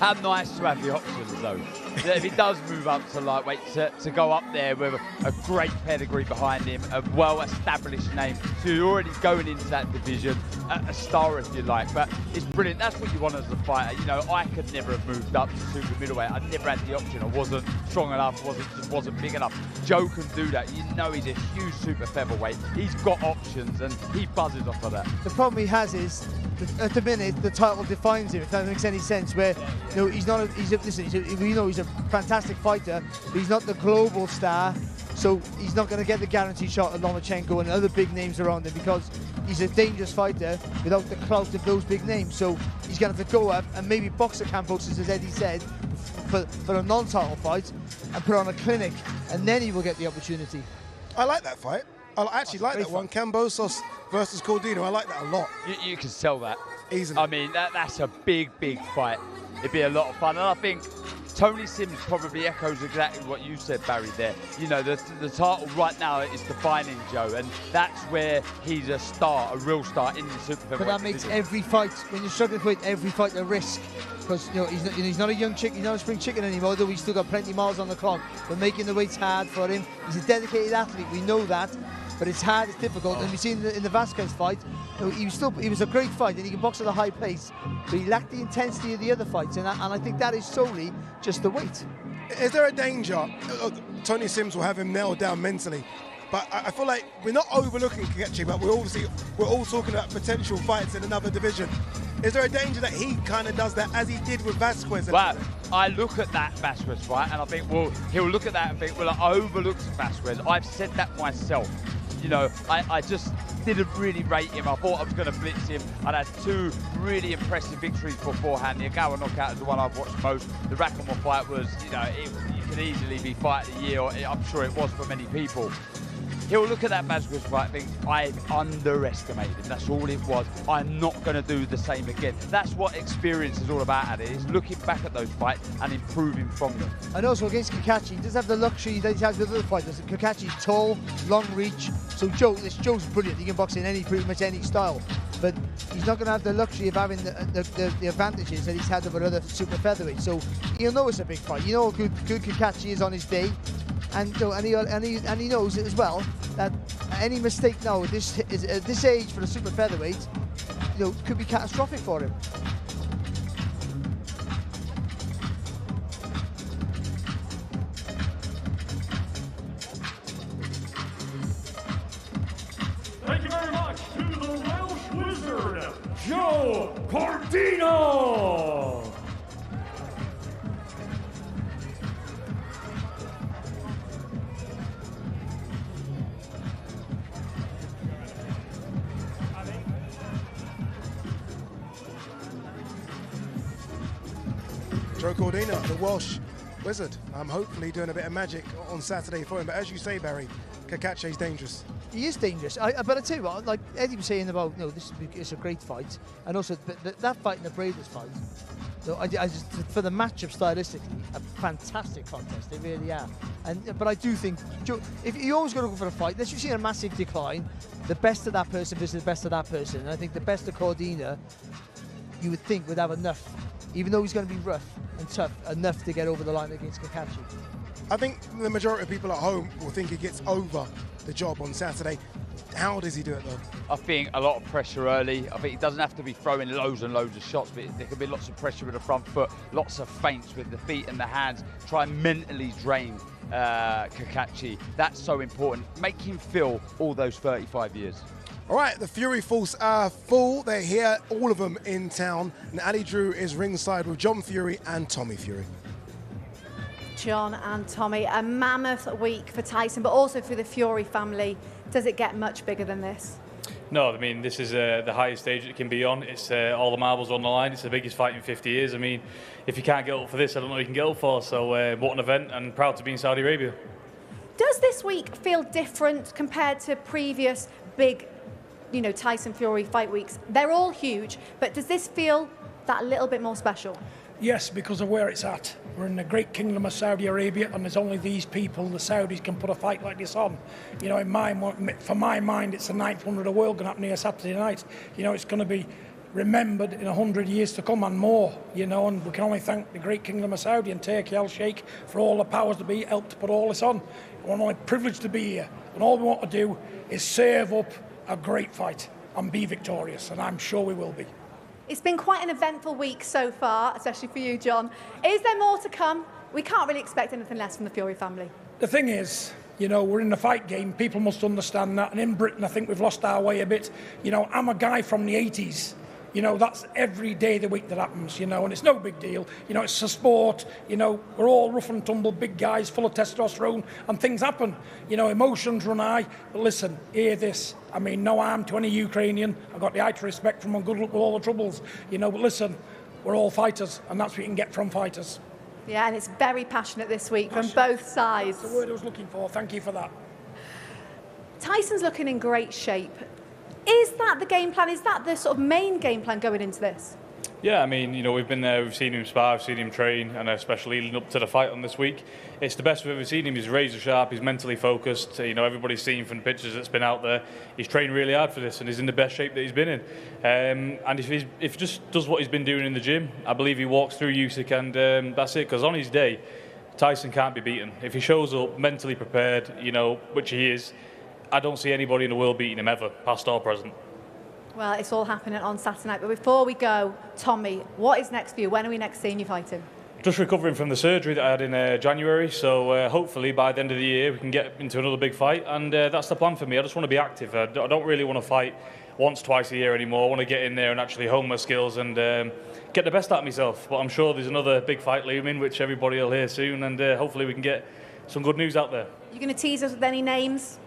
How nice to have the options, though. If he does move up to lightweight, to go up there with a great pedigree behind him, a well-established name, so you're already going into that division, a star if you like. But it's brilliant. That's what you want as a fighter. You know, I could never have moved up to super middleweight. I never had the option. I wasn't strong enough. Just wasn't big enough. Joe can do that. You know, he's a huge super featherweight. He's got options, and he buzzes off of that. The problem he has is, at the minute, the title defines him, if that makes any sense. Where, you know, he's not. He's a fantastic fighter, but he's not the global star. So he's not going to get the guaranteed shot at Lomachenko and other big names around him, because he's a dangerous fighter without the clout of those big names. So he's going to have to go up and maybe box at Kambosos, as Eddie said, for a non-title fight, and put on a clinic, and then he will get the opportunity. I like that fight. I actually like that one. Kambosos versus Cordino. I like that a lot. You can sell that. Easily. I mean, that's a big fight. It'd be a lot of fun. And I think Tony Sims probably echoes exactly what you said, Barry, there. You know, the title right now is defining Joe, and that's where he's a star, a real star in the super featherweight. But that makes every fight, when you're struggling to win, every fight a risk. Because he's not a young chicken, he's not a spring chicken anymore, though he's still got plenty of miles on the clock. But making the weights hard for him. He's a dedicated athlete, we know that. But it's hard, it's difficult. And we've seen in the Vasquez fight, he was a great fight, and he can box at a high pace. But he lacked the intensity of the other fights, and I think that is solely just the weight. Is there a danger? Tony Sims will have him nailed down mentally. But I feel like we're not overlooking Kakachi, but we're all talking about potential fights in another division. Is there a danger that he kind of does that as he did with Vasquez? Well, I look at that Vasquez fight and I think, well, he'll look at that and think, well, I overlooked Vasquez. I've said that myself. You know, I just didn't really rate him. I thought I was going to blitz him. I'd had 2 really impressive victories beforehand. The Ogawa knockout is the one I've watched most. The Rakamov fight was, you know, you could easily be fight of the year, or I'm sure it was for many people. He'll look at that Vasquez fight and think, I've underestimated him. That's all it was. I'm not going to do the same again. That's what experience is all about at it, is looking back at those fights and improving from them. And also against Kakachi, he doesn't have the luxury that he has with other fighters. Kakachi's tall, long reach. So Joe's brilliant. He can box in pretty much any style. But he's not going to have the luxury of having the advantages that he's had over other super featherweights. So he'll know it's a big fight. You know how good Kakachi is on his day. And he knows it as well that any mistake now at this age for a super featherweight, could be catastrophic for him. Thank you very much to the Welsh Wizard, Joe Cordino. Joe Cordino, the Welsh Wizard. I'm hopefully doing a bit of magic on Saturday for him. But as you say, Barry, Kakachi's dangerous. He is dangerous. But I tell you what, like Eddie was saying about, this is a great fight, and also that fight and the Briedis fight. I just, for the matchup stylistically, a fantastic contest. They really are. But I do think, if you always got to go for a fight, unless you've seen a massive decline, the best of that person versus the best of that person. And I think the best of Cordino, you would think, would have enough, even though he's going to be rough and tough, enough to get over the line against Kakachi. I think the majority of people at home will think he gets over the job on Saturday. How does he do it, though? I think a lot of pressure early. I think he doesn't have to be throwing loads and loads of shots, but there could be lots of pressure with the front foot, lots of feints with the feet and the hands. Try and mentally drain Kakachi. That's so important. Make him feel all those 35 years. All right, the Fury Force are full. They're here, all of them in town. And Ali Drew is ringside with John Fury and Tommy Fury. John and Tommy, a mammoth week for Tyson, but also for the Fury family. Does it get much bigger than this? No, I mean, this is the highest stage it can be on. It's all the marbles on the line. It's the biggest fight in 50 years. I mean, if you can't get up for this, I don't know what you can get up for. So what an event, and proud to be in Saudi Arabia. Does this week feel different compared to previous big, Tyson Fury fight weeks? They're all huge, but does this feel that little bit more special? Yes, because of where it's at. We're in the great kingdom of Saudi Arabia, and there's only these people, the Saudis, can put a fight like this on. For my mind, it's the 9th wonder of the world going to happen here Saturday night. It's going to be remembered in 100 years to come and more, and we can only thank the great kingdom of Saudi and Turkey Al Sheikh for all the powers to be helped to put all this on. We're only privileged to be here, and all we want to do is serve up a great fight and be victorious, and I'm sure we will be. It's been quite an eventful week so far, especially for you, John. Is there more to come? We can't really expect anything less from the Fury family. The thing is, we're in the fight game. People must understand that. And in Britain, I think we've lost our way a bit. I'm a guy from the 80s. That's every day of the week that happens, and it's no big deal. It's a sport. We're all rough and tumble, big guys, full of testosterone, and things happen. Emotions run high. But listen, hear this. I mean, no harm to any Ukrainian. I've got the height of respect from them, good luck with all the troubles. But listen, we're all fighters, and that's what you can get from fighters. Yeah, and it's very passionate this week from both sides. That's the word I was looking for. Thank you for that. Tyson's looking in great shape. Is that the game plan? Is that the sort of main game plan going into this? Yeah, I mean, we've been there, we've seen him spar, we've seen him train, and especially leading up to the fight on this week. It's the best we've ever seen him. He's razor sharp, he's mentally focused. Everybody's seen from the pictures that's been out there. He's trained really hard for this, and he's in the best shape that he's been in. And if he just does what he's been doing in the gym, I believe he walks through Usyk, and that's it. Because on his day, Tyson can't be beaten. If he shows up mentally prepared, which he is, I don't see anybody in the world beating him ever, past or present. Well, it's all happening on Saturday night. But before we go, Tommy, what is next for you? When are we next seeing you fighting? Just recovering from the surgery that I had in January, so hopefully by the end of the year we can get into another big fight, and that's the plan for me. I just want to be active. I don't really want to fight once, twice a year anymore. I want to get in there and actually hone my skills and get the best out of myself. But I'm sure there's another big fight looming, which everybody will hear soon, and hopefully we can get some good news out there. You're going to tease us with any names?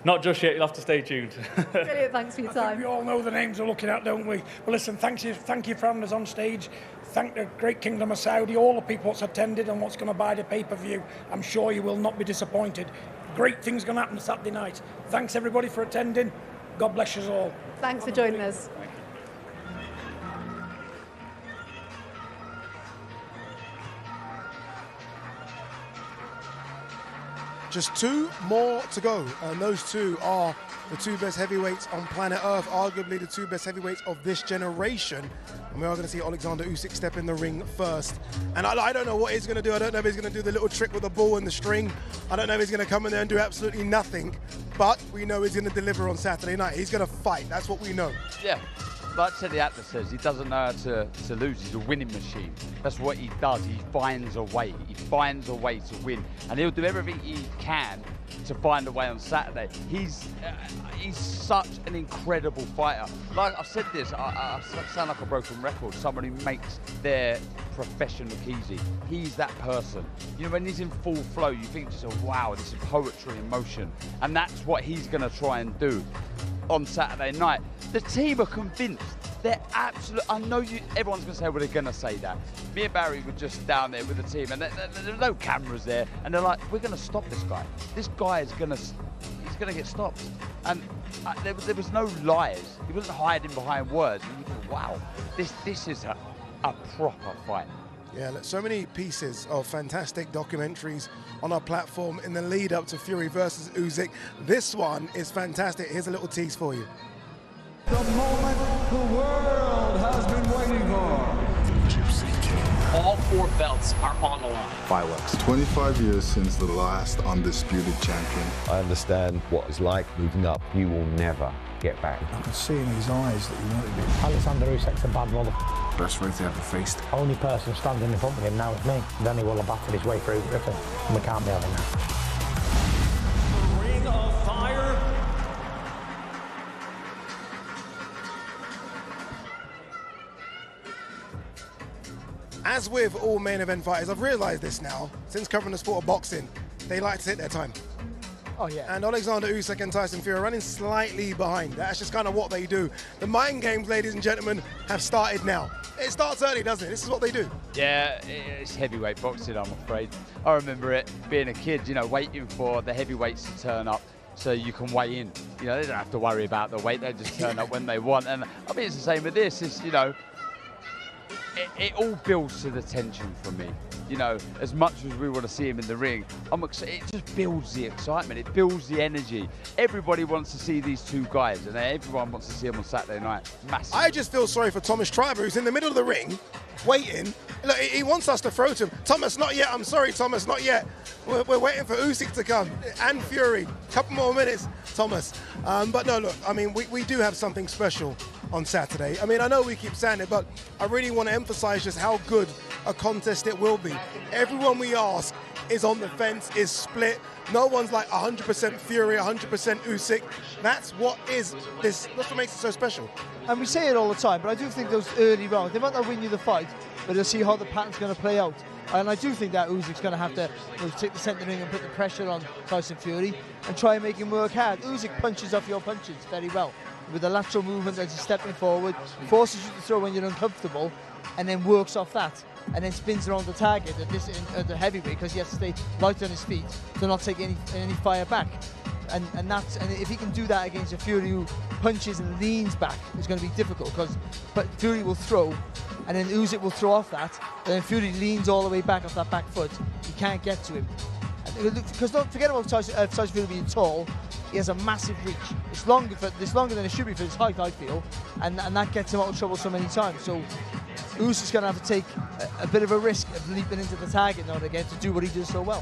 Not just yet, you'll have to stay tuned. Brilliant, thanks for your time. We all know the names we're looking at, don't we? Well, listen, thank you for having us on stage. Thank the great Kingdom of Saudi, all the people that's attended and what's going to buy the pay-per-view. I'm sure you will not be disappointed. Great things going to happen Saturday night. Thanks, everybody, for attending. God bless you all. Thanks for joining us. Just 2 more to go, and those 2 are the 2 best heavyweights on planet Earth, arguably the 2 best heavyweights of this generation. And we are going to see Oleksandr Usyk step in the ring first. And I don't know what he's going to do. I don't know if he's going to do the little trick with the ball and the string. I don't know if he's going to come in there and do absolutely nothing. But we know he's going to deliver on Saturday night. He's going to fight. That's what we know. Yeah. Like Teddy Atlas says, he doesn't know how to lose. He's a winning machine. That's what he does. He finds a way. He finds a way to win. And he'll do everything he can to find a way on Saturday. He's such an incredible fighter. Like I've said this, I sound like a broken record. Someone who makes their profession look easy. He's that person. When he's in full flow, you think just, oh, wow, this is poetry in motion. And that's what he's going to try and do on Saturday night. The team are convinced. They're absolute. I know everyone's going to say, well, they're going to say that. Me and Barry were just down there with the team, and there's no cameras there, and they're like, we're going to stop this guy. This guy is going to, he's going to get stopped. And there was no lies. He wasn't hiding behind words. And you thought, wow, this is a proper fight. Yeah, look, so many pieces of fantastic documentaries on our platform in the lead up to Fury versus Usyk. This one is fantastic. Here's a little tease for you. The moment the world has been waiting for. All 4 belts are on the line. Fireworks. 25 years since the last undisputed champion. I understand what it's like moving up. You will never get back. I can see in his eyes that he wanted it. Oleksandr Usyk's a bad mother. Best fight he ever faced. Only person standing in front of him now is me. Then he will have battered his way through Griffin. And we can't be having that. Ring of Fire. As with all main event fighters, I've realized this now, since covering the sport of boxing, they like to take their time. Oh, yeah. And Oleksandr Usyk and Tyson Fury are running slightly behind. That's just kind of what they do. The mind games, ladies and gentlemen, have started now. It starts early, doesn't it? This is what they do. Yeah, it's heavyweight boxing, I'm afraid. I remember it being a kid, waiting for the heavyweights to turn up so you can weigh in. They don't have to worry about the weight. They just turn up when they want. And I mean, it's the same with this. It's, it all builds to the tension for me. As much as we want to see him in the ring, it just builds the excitement. It builds the energy. Everybody wants to see these 2 guys, and everyone wants to see them on Saturday night. Massive. I just feel sorry for Thomas Schreiber, who's in the middle of the ring, waiting. Look, he wants us to throw to him. Thomas, not yet. I'm sorry, Thomas, not yet. We're waiting for Usyk to come and Fury. Couple more minutes, Thomas. But no, look, I mean, we do have something special on Saturday. I mean, I know we keep saying it, but I really want to emphasize just how good a contest it will be. Everyone we ask is on the fence, is split. No one's like 100% Fury, 100% Usyk. That's what makes it so special. And we say it all the time, but I do think those early rounds, they might not win you the fight, but you'll see how the pattern's going to play out. And I do think that Usyk's going to have to take the centre ring and put the pressure on Tyson Fury and try and make him work hard. Usyk punches off your punches very well. With the lateral movement as he's stepping forward, forces you to throw when you're uncomfortable, and then works off that. And then spins around the target at the heavyweight because he has to stay light on his feet to not take any fire back. and if he can do that against a Fury who punches and leans back, it's going to be difficult but Fury will throw, and then Usyk will throw off that, and then Fury leans all the way back off that back foot. You can't get to him. Because don't forget about Tyson Fury being tall. He has a massive reach. It's longer than it should be for his height, I feel, and that gets him out of trouble so many times. So Usyk's going to have to take a bit of a risk of leaping into the target now and again to do what he does so well.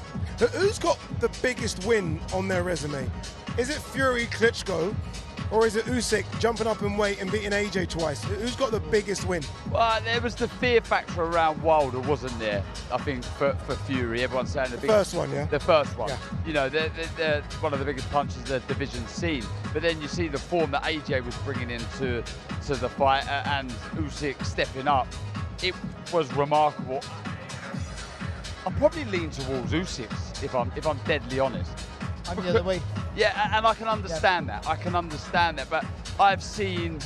Who's got the biggest win on their resume? Is it Fury Klitschko, or is it Usyk jumping up in weight and beating AJ twice? Who's got the biggest win? Well, there was the fear factor around Wilder, wasn't there? I think for Fury, everyone's saying the first one, yeah. The first one. Yeah. You know, they're one of the biggest punches the division's seen. But then you see the form that AJ was bringing into the fight and Usyk stepping up. It was remarkable. I'll probably lean towards Usyk's if I'm deadly honest. I'm the other way. Yeah, and I can understand that. I can understand that, but I've seen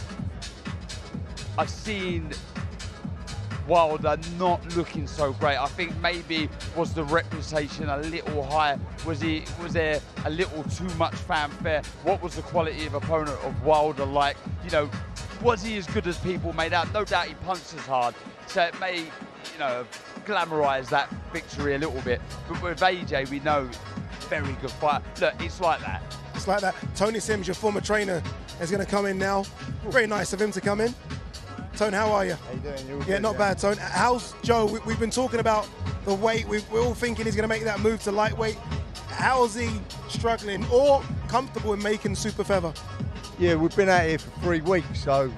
Wilder not looking so great. I think maybe was the reputation a little higher? Was there a little too much fanfare? What was the quality of opponent of Wilder like? You know, was he as good as people made out? No doubt he punched as hard, so it may, you know, glamorise that victory a little bit. But with AJ, we know. Very good fight. Look, it's like that. It's like that. Tony Sims, your former trainer, is going to come in now. Very nice of him to come in. Tony, how are you? How you doing? Yeah, not bad, Tony. How's Joe? We've been talking about the weight. We're all thinking he's going to make that move to lightweight. How's he struggling or comfortable in making super feather? Yeah, we've been out here for 3 weeks, so...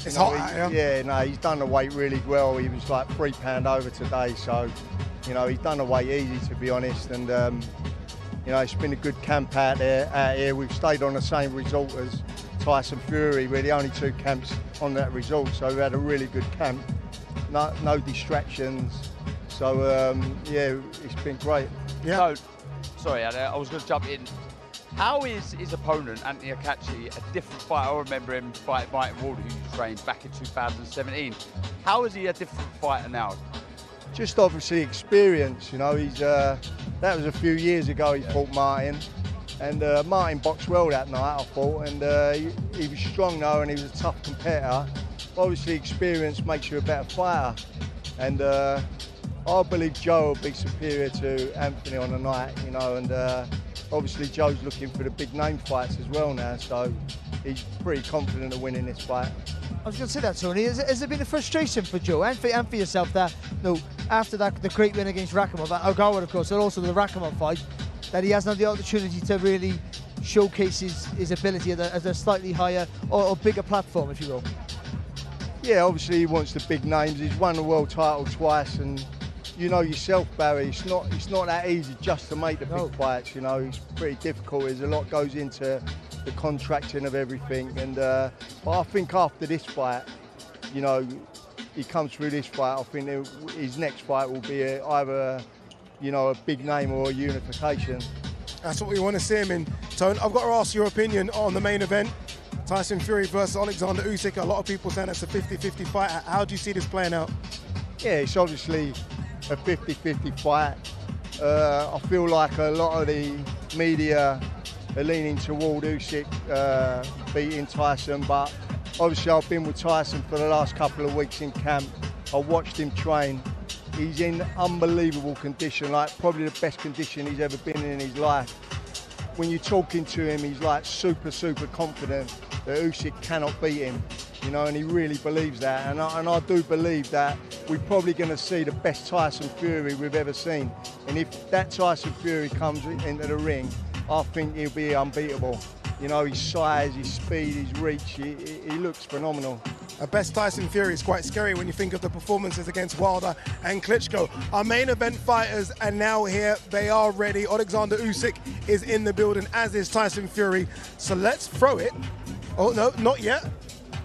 It's hot out here. Yeah, no, he's done the weight really well. He was like 3 pound over today, so, you know, he's done the weight easy, to be honest, and... you know, it's been a good camp out here. We've stayed on the same resort as Tyson Fury. We're the only 2 camps on that resort, so we've had a really good camp. No distractions. So, yeah, it's been great. Yeah. So, sorry, I was going to jump in. How is his opponent, Anthony Akachi, a different fighter? I remember him fighting Martin Ward, who you trained back in 2017. How is he a different fighter now? Just obviously experience, you know. That was a few years ago he fought Martin, and Martin boxed well that night, I thought, and he was strong though, and he was a tough competitor. Obviously experience makes you a better fighter, and I believe Joe will be superior to Anthony on the night, you know, and obviously Joe's looking for the big name fights as well now, so he's pretty confident of winning this fight. I was going to say that, Tony. Has there been a frustration for Joe and for yourself that, you know, after that the great win against Rakhimov, Ogawa of course, and also the Rakhimov fight, that he has now the opportunity to really showcase his ability at a slightly higher or bigger platform, if you will? Yeah, obviously he wants the big names. He's won the world title twice, and you know yourself, Barry, it's not that easy just to make the big fights. You know, it's pretty difficult. There's a lot goes into the contracting of everything, and but I think after this fight, you know, he comes through this fight, I think his next fight will be either you know, a big name or a unification. That's what we want to see him in. Tone, I've got to ask your opinion on the main event, Tyson Fury versus Oleksandr Usyk. A lot of people saying it's a 50-50 fight. How do you see this playing out? Yeah, it's obviously a 50-50 fight. I feel like a lot of the media are leaning toward Usyk beating Tyson, but obviously I've been with Tyson for the last couple of weeks in camp. I watched him train. He's in unbelievable condition, like probably the best condition he's ever been in his life. When you're talking to him, he's like super confident that Usyk cannot beat him, you know, and he really believes that. And I do believe that we're probably going to see the best Tyson Fury we've ever seen. And if that Tyson Fury comes into the ring, I think he'll be unbeatable. You know, his size, his speed, his reach, he looks phenomenal. A best Tyson Fury is quite scary when you think of the performances against Wilder and Klitschko. Our main event fighters are now here. They are ready. Oleksandr Usyk is in the building, as is Tyson Fury. So let's throw it. Oh, no, not yet.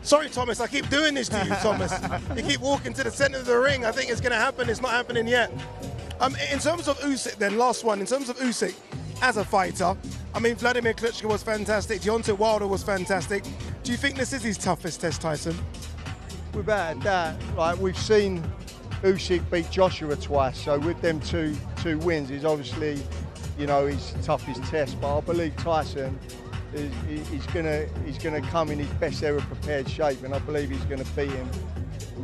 Sorry, Thomas, I keep doing this to you, Thomas. You keep walking to the center of the ring. I think it's going to happen. It's not happening yet. In terms of Usyk then, last one. In terms of Usyk as a fighter, I mean, Vladimir Klitschko was fantastic. Deontay Wilder was fantastic. Do you think this is his toughest test, Tyson? Without a doubt, like we've seen Usyk beat Joshua twice, so with them two wins, he's obviously you know, his toughest test. But I believe Tyson he's gonna come in his best ever prepared shape, and I believe he's gonna beat him.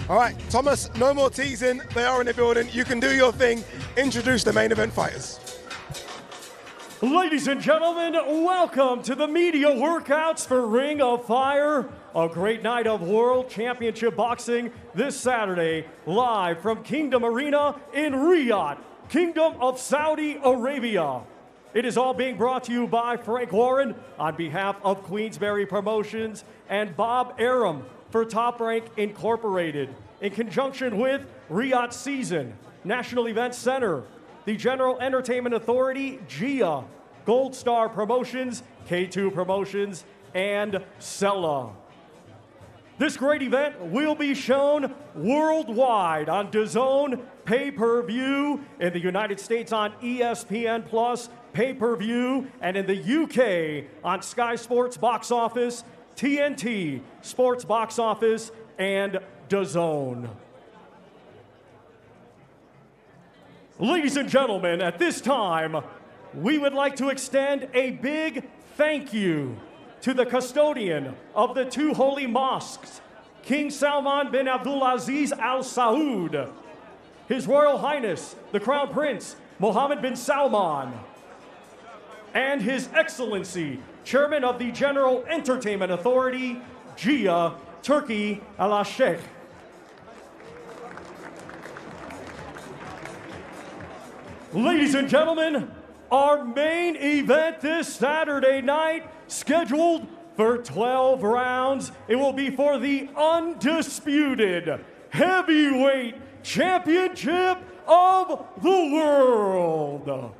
All right, Thomas, no more teasing. They are in the building. You can do your thing. Introduce the main event fighters. Ladies and gentlemen, welcome to the media workouts for Ring of Fire. A great night of World Championship Boxing this Saturday, live from Kingdom Arena in Riyadh, Kingdom of Saudi Arabia. It is all being brought to you by Frank Warren on behalf of Queensberry Promotions and Bob Aram for Top Rank Incorporated, in conjunction with Riyadh Season, National Events Center, the General Entertainment Authority, GIA, Gold Star Promotions, K2 Promotions, and Sella. This great event will be shown worldwide on DAZN pay-per-view, in the United States on ESPN Plus pay-per-view, and in the UK on Sky Sports Box Office, TNT Sports Box Office, and DAZN. Ladies and gentlemen, at this time, we would like to extend a big thank you to the custodian of the two holy mosques, King Salman bin Abdulaziz Al Saud, His Royal Highness, the Crown Prince Mohammed bin Salman, and His Excellency, Chairman of the General Entertainment Authority, GIA, Turkey Al-Sheikh. Ladies and gentlemen, our main event this Saturday night, scheduled for 12 rounds. It will be for the undisputed heavyweight championship of the world.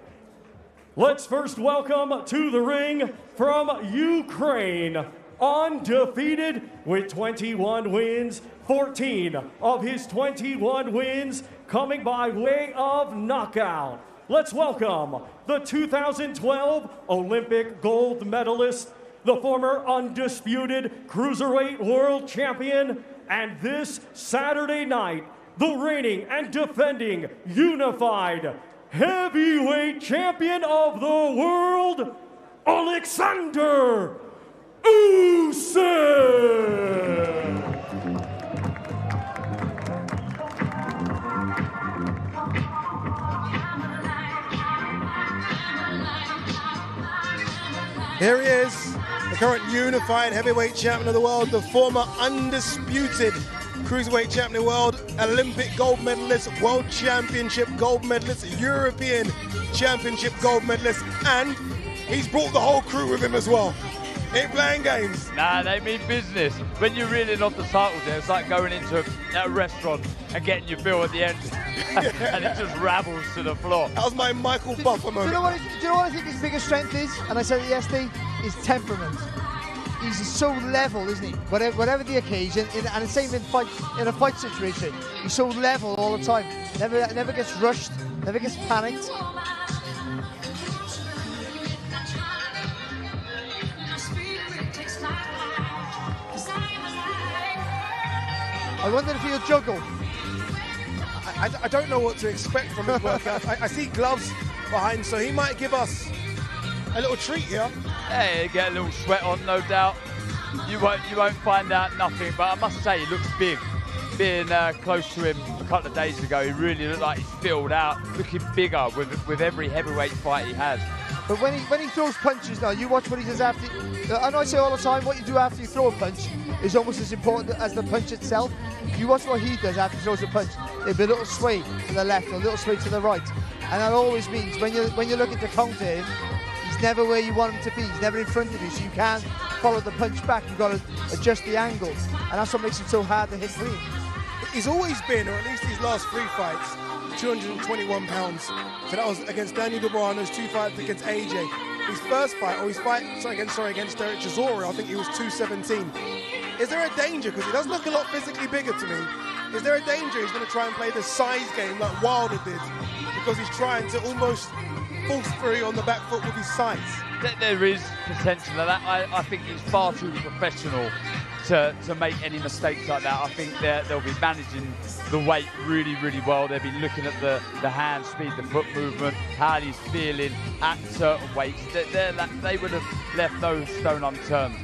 Let's first welcome to the ring from Ukraine, undefeated with 21 wins, 14 of his 21 wins coming by way of knockout. Let's welcome the 2012 Olympic gold medalist, the former undisputed cruiserweight world champion, and this Saturday night, the reigning and defending unified heavyweight champion of the world, Oleksandr Usyk. Here he is, the current unified heavyweight champion of the world, the former undisputed cruiserweight champion of the world, Olympic gold medalist, world championship gold medalist, European championship gold medalist, and he's brought the whole crew with him as well. Ain't playing games. Nah, they mean business. When you're reeling off the titles there, it's like going into a restaurant and getting your bill at the end and it just rabbles to the floor. That was my Michael Buffer moment. Do you know what I think his biggest strength is? And I said it yesterday, his temperament. He's so level, isn't he? Whatever the occasion, and the same in a fight situation. He's so level all the time. Never gets rushed, never gets panicked. I wonder if he'll juggle. I don't know what to expect from his workout. I see gloves behind, so he might give us a little treat here. Hey, get a little sweat on, no doubt. You won't find out nothing, but I must say, he looks big. Being close to him a couple of days ago, he really looked like he's filled out, looking bigger with every heavyweight fight he has. But when he throws punches now, you watch what he does after. I know I say all the time, what you do after you throw a punch is almost as important as the punch itself. You watch what he does after he throws a punch. There'll be a little sway to the left, or a little sway to the right, and that always means when you're looking to counter him, he's never where you want him to be. He's never in front of you, so you can't follow the punch back. You've got to adjust the angle, and that's what makes it so hard to hit clean. He's always been, or at least his last 3 fights, 221 pounds. So that was against Daniel Dubois and those 2 fights against AJ. His first fight, or his fight, against Derek Chisora, I think he was 217. Is there a danger, because he does look a lot physically bigger to me, is there a danger he's going to try and play the size game like Wilder did, because he's trying to almost force through on the back foot with his size? There is potential of that. I think he's far too professional to make any mistakes like that. I think they'll be managing the weight really, really well. They'll be looking at the hand speed, the foot movement, how he's feeling at certain weights. They would have left no stone unturned.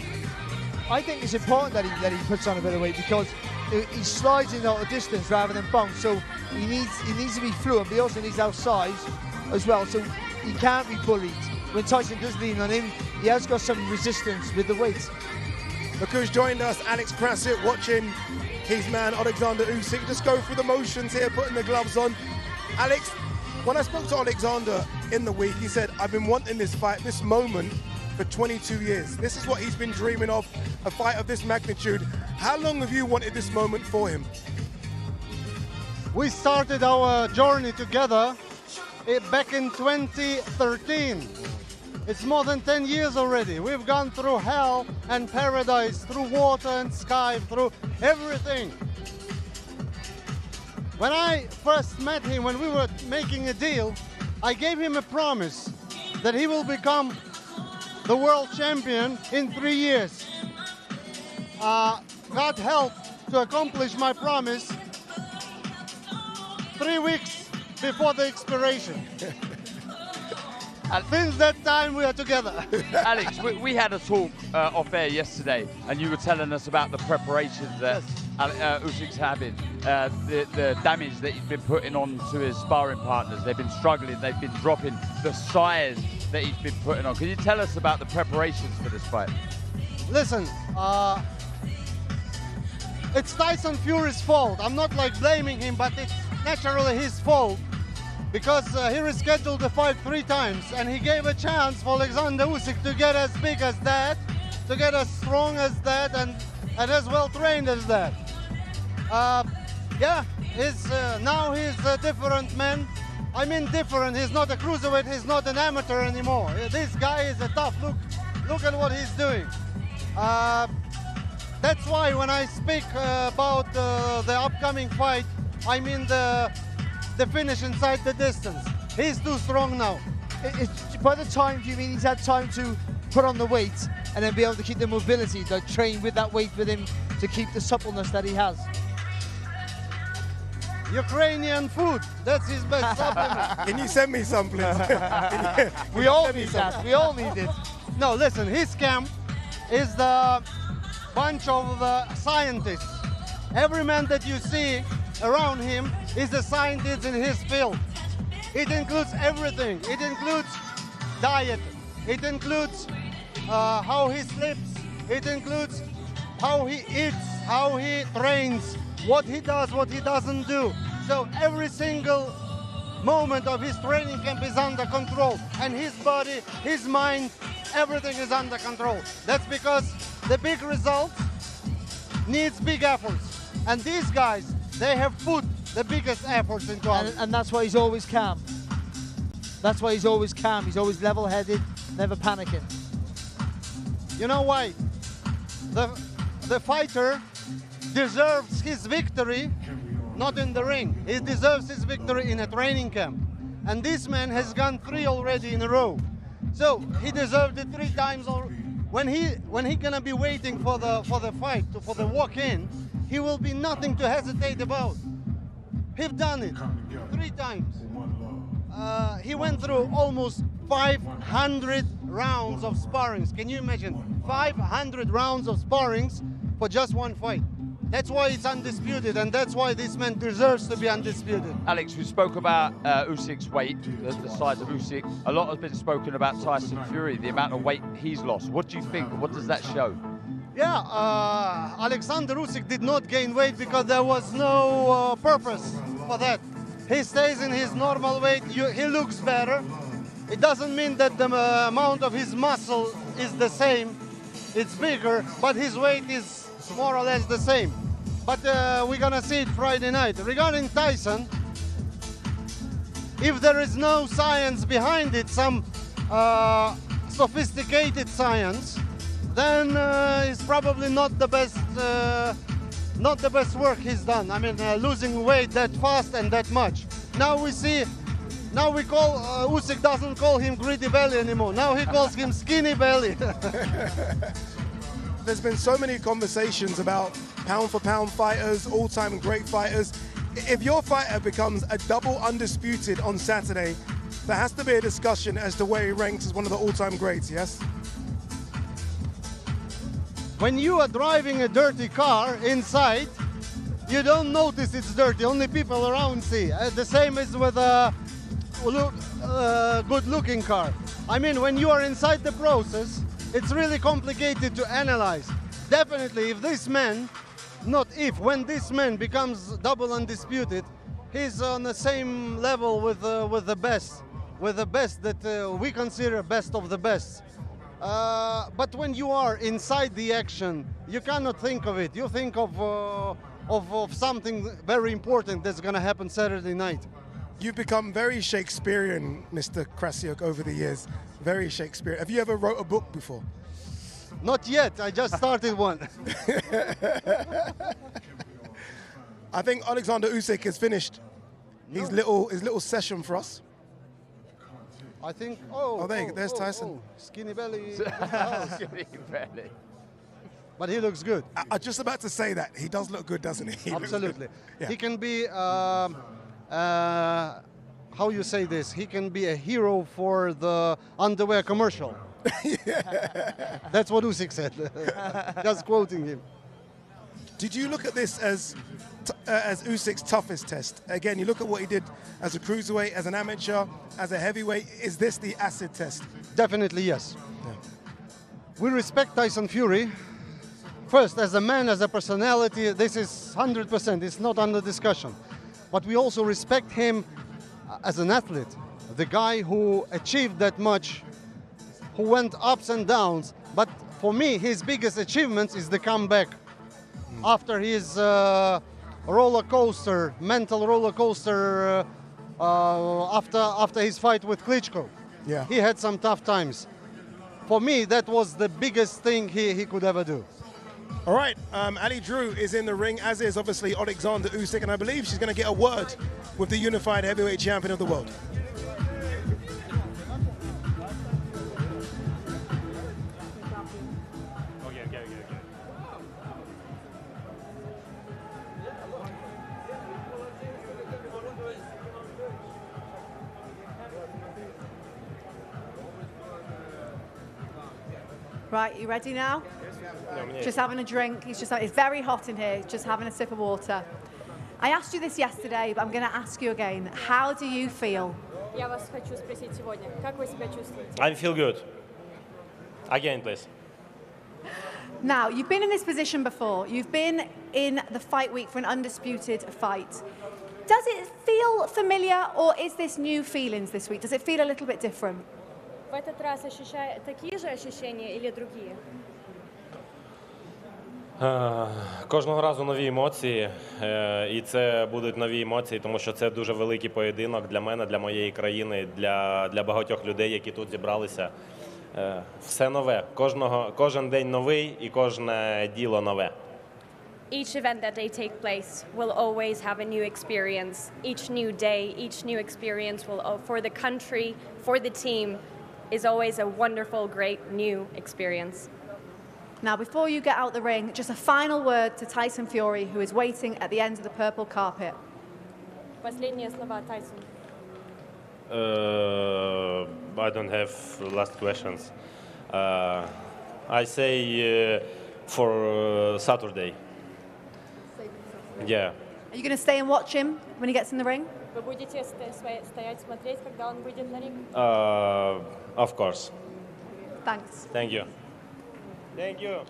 I think it's important that he puts on a bit of weight because he slides in out of distance rather than bounce. So he needs to be fluent, but he also needs our size as well. So he can't be bullied. When Tyson does lean on him, he has got some resistance with the weight. Look who's joined us, Alex Prassett, watching his man Oleksandr Usyk just go through the motions here, putting the gloves on. Alex, when I spoke to Oleksandr in the week, he said, I've been wanting this fight, this moment, for 22 years. This is what he's been dreaming of, a fight of this magnitude. How long have you wanted this moment for him? We started our journey together back in 2013. It's more than 10 years already. We've gone through hell and paradise, through water and sky, through everything. When I first met him, when we were making a deal, I gave him a promise that he will become the world champion in 3 years. God helped to accomplish my promise 3 weeks before the expiration. And since that time, we are together. Alex, we had a talk off air yesterday, and you were telling us about the preparations that Usyk's having, the damage that he's been putting on to his sparring partners. They've been struggling, they've been dropping the size that he's been putting on. Can you tell us about the preparations for this fight? Listen, it's Tyson Fury's fault. I'm not like blaming him, but it's naturally his fault. Because he rescheduled the fight 3 times, and he gave a chance for Oleksandr Usyk to get as big as that, to get as strong as that, and as well trained as that. Yeah, now he's a different man. I mean different, he's not a cruiserweight, he's not an amateur anymore. This guy is a tough, look at what he's doing. That's why when I speak about the upcoming fight, I mean the finish inside the distance. He's too strong now. By the time, do you mean he's had time to put on the weight and then be able to keep the mobility, like train with that weight with him to keep the suppleness that he has? Ukrainian food, that's his best supplement. Can you send me some, please? We all need that, we all need it. No, listen, his camp is the bunch of scientists. Every man that you see around him is a scientist in his field. It includes everything. It includes diet. It includes how he sleeps. It includes how he eats, how he trains, what he does, what he doesn't do. So every single moment of his training camp is under control. And his body, his mind, everything is under control. That's because the big results needs big efforts. And these guys, they have put the biggest efforts into it. And that's why he's always calm. That's why he's always calm. He's always level-headed, never panicking. You know why? The fighter deserves his victory, not in the ring. He deserves his victory in a training camp. And this man has gone 3 already in a row. So he deserved it 3 times. When he gonna be waiting for the fight, for the walk-in, he will be nothing to hesitate about. He's done it 3 times. He went through almost 500 rounds of sparrings. Can you imagine? 500 rounds of sparrings for just 1 fight. That's why it's undisputed, and that's why this man deserves to be undisputed. Alex, we spoke about Usyk's weight, the size of Usyk. A lot has been spoken about Tyson Fury, the amount of weight he's lost. What do you think? What does that show? Yeah, Oleksandr Usyk did not gain weight because there was no purpose for that. He stays in his normal weight, he looks better. It doesn't mean that the amount of his muscle is the same, it's bigger, but his weight is more or less the same. But we're gonna see it Friday night. Regarding Tyson, if there is no science behind it, some sophisticated science, then it's probably not the best work he's done. I mean, losing weight that fast and that much. Now we see, now we call, Usyk doesn't call him greedy belly anymore. Now he calls him skinny belly. there's been so many conversations about pound-for-pound fighters, all-time great fighters. If your fighter becomes a double undisputed on Saturday, there has to be a discussion as to where he ranks as one of the all-time greats, yes? When you are driving a dirty car inside, you don't notice it's dirty, only people around see. The same is with a good-looking car. I mean, when you are inside the process, it's really complicated to analyze. Definitely, if this man, when this man becomes double undisputed, he's on the same level with the best that we consider best of the best. But when you are inside the action, you cannot think of it. You think of something very important that's going to happen Saturday night. You've become very Shakespearean, Mr. Krasiuk, over the years. Very Shakespearean. Have you ever wrote a book before? Not yet. I just started one. I think Oleksandr Usyk has finished his little session for us. I think. There's Tyson. Skinny belly. Skinny belly. But he looks good. I'm just about to say that. He does look good, doesn't he? Absolutely. Yeah. He can be, how you say this? He can be a hero for the underwear commercial. That's what Usyk said. Just quoting him. Did you look at this as Usyk's toughest test? Again, you look at what he did as a cruiserweight, as an amateur, as a heavyweight. Is this the acid test? Definitely, yes. Yeah. We respect Tyson Fury. First, as a man, as a personality, this is 100%. It's not under discussion. But we also respect him as an athlete. The guy who achieved that much, who went ups and downs. But for me, his biggest achievement is the comeback. After his roller coaster, mental roller coaster, after his fight with Klitschko. Yeah. He had some tough times. For me, that was the biggest thing he could ever do. All right, Ali Drew is in the ring, as is obviously Oleksandr Usyk, and I believe she's going to get a word with the unified heavyweight champion of the world. Right, you ready now? Just having a drink. It's very hot in here. Just having a sip of water. I asked you this yesterday, but I'm going to ask you again. How do you feel? Я вас хочу спросить сегодня. Как вы себя чувствуете? I feel good. Again, please. Now, you've been in this position before. You've been in the fight week for an undisputed fight. Does it feel familiar, or is this new feelings this week? Does it feel a little bit different? В этот раз ощущаю такие же ощущения или другие? Кожного разу нові емоції, і це будуть нові емоції, тому що це дуже великий поєдинок для мене, для моєї країни, для багатьох людей, які тут зібралися. Все нове, кожен день новий і кожне діло нове. Each event that they take place will always have a new experience. Each new day, each new experience will, for the country, for the team, is always a wonderful, great new experience. Now, before you get out the ring, just a final word to Tyson Fury, who is waiting at the end of the purple carpet. Последние слова, Tyson. I don't have last questions. I say for Saturday. Yeah. Are you going to stay and watch him when he gets in the ring? Вы будете стоять, смотреть, когда он выйдет на ринг? Of course. Thanks. Thank you. Thank you.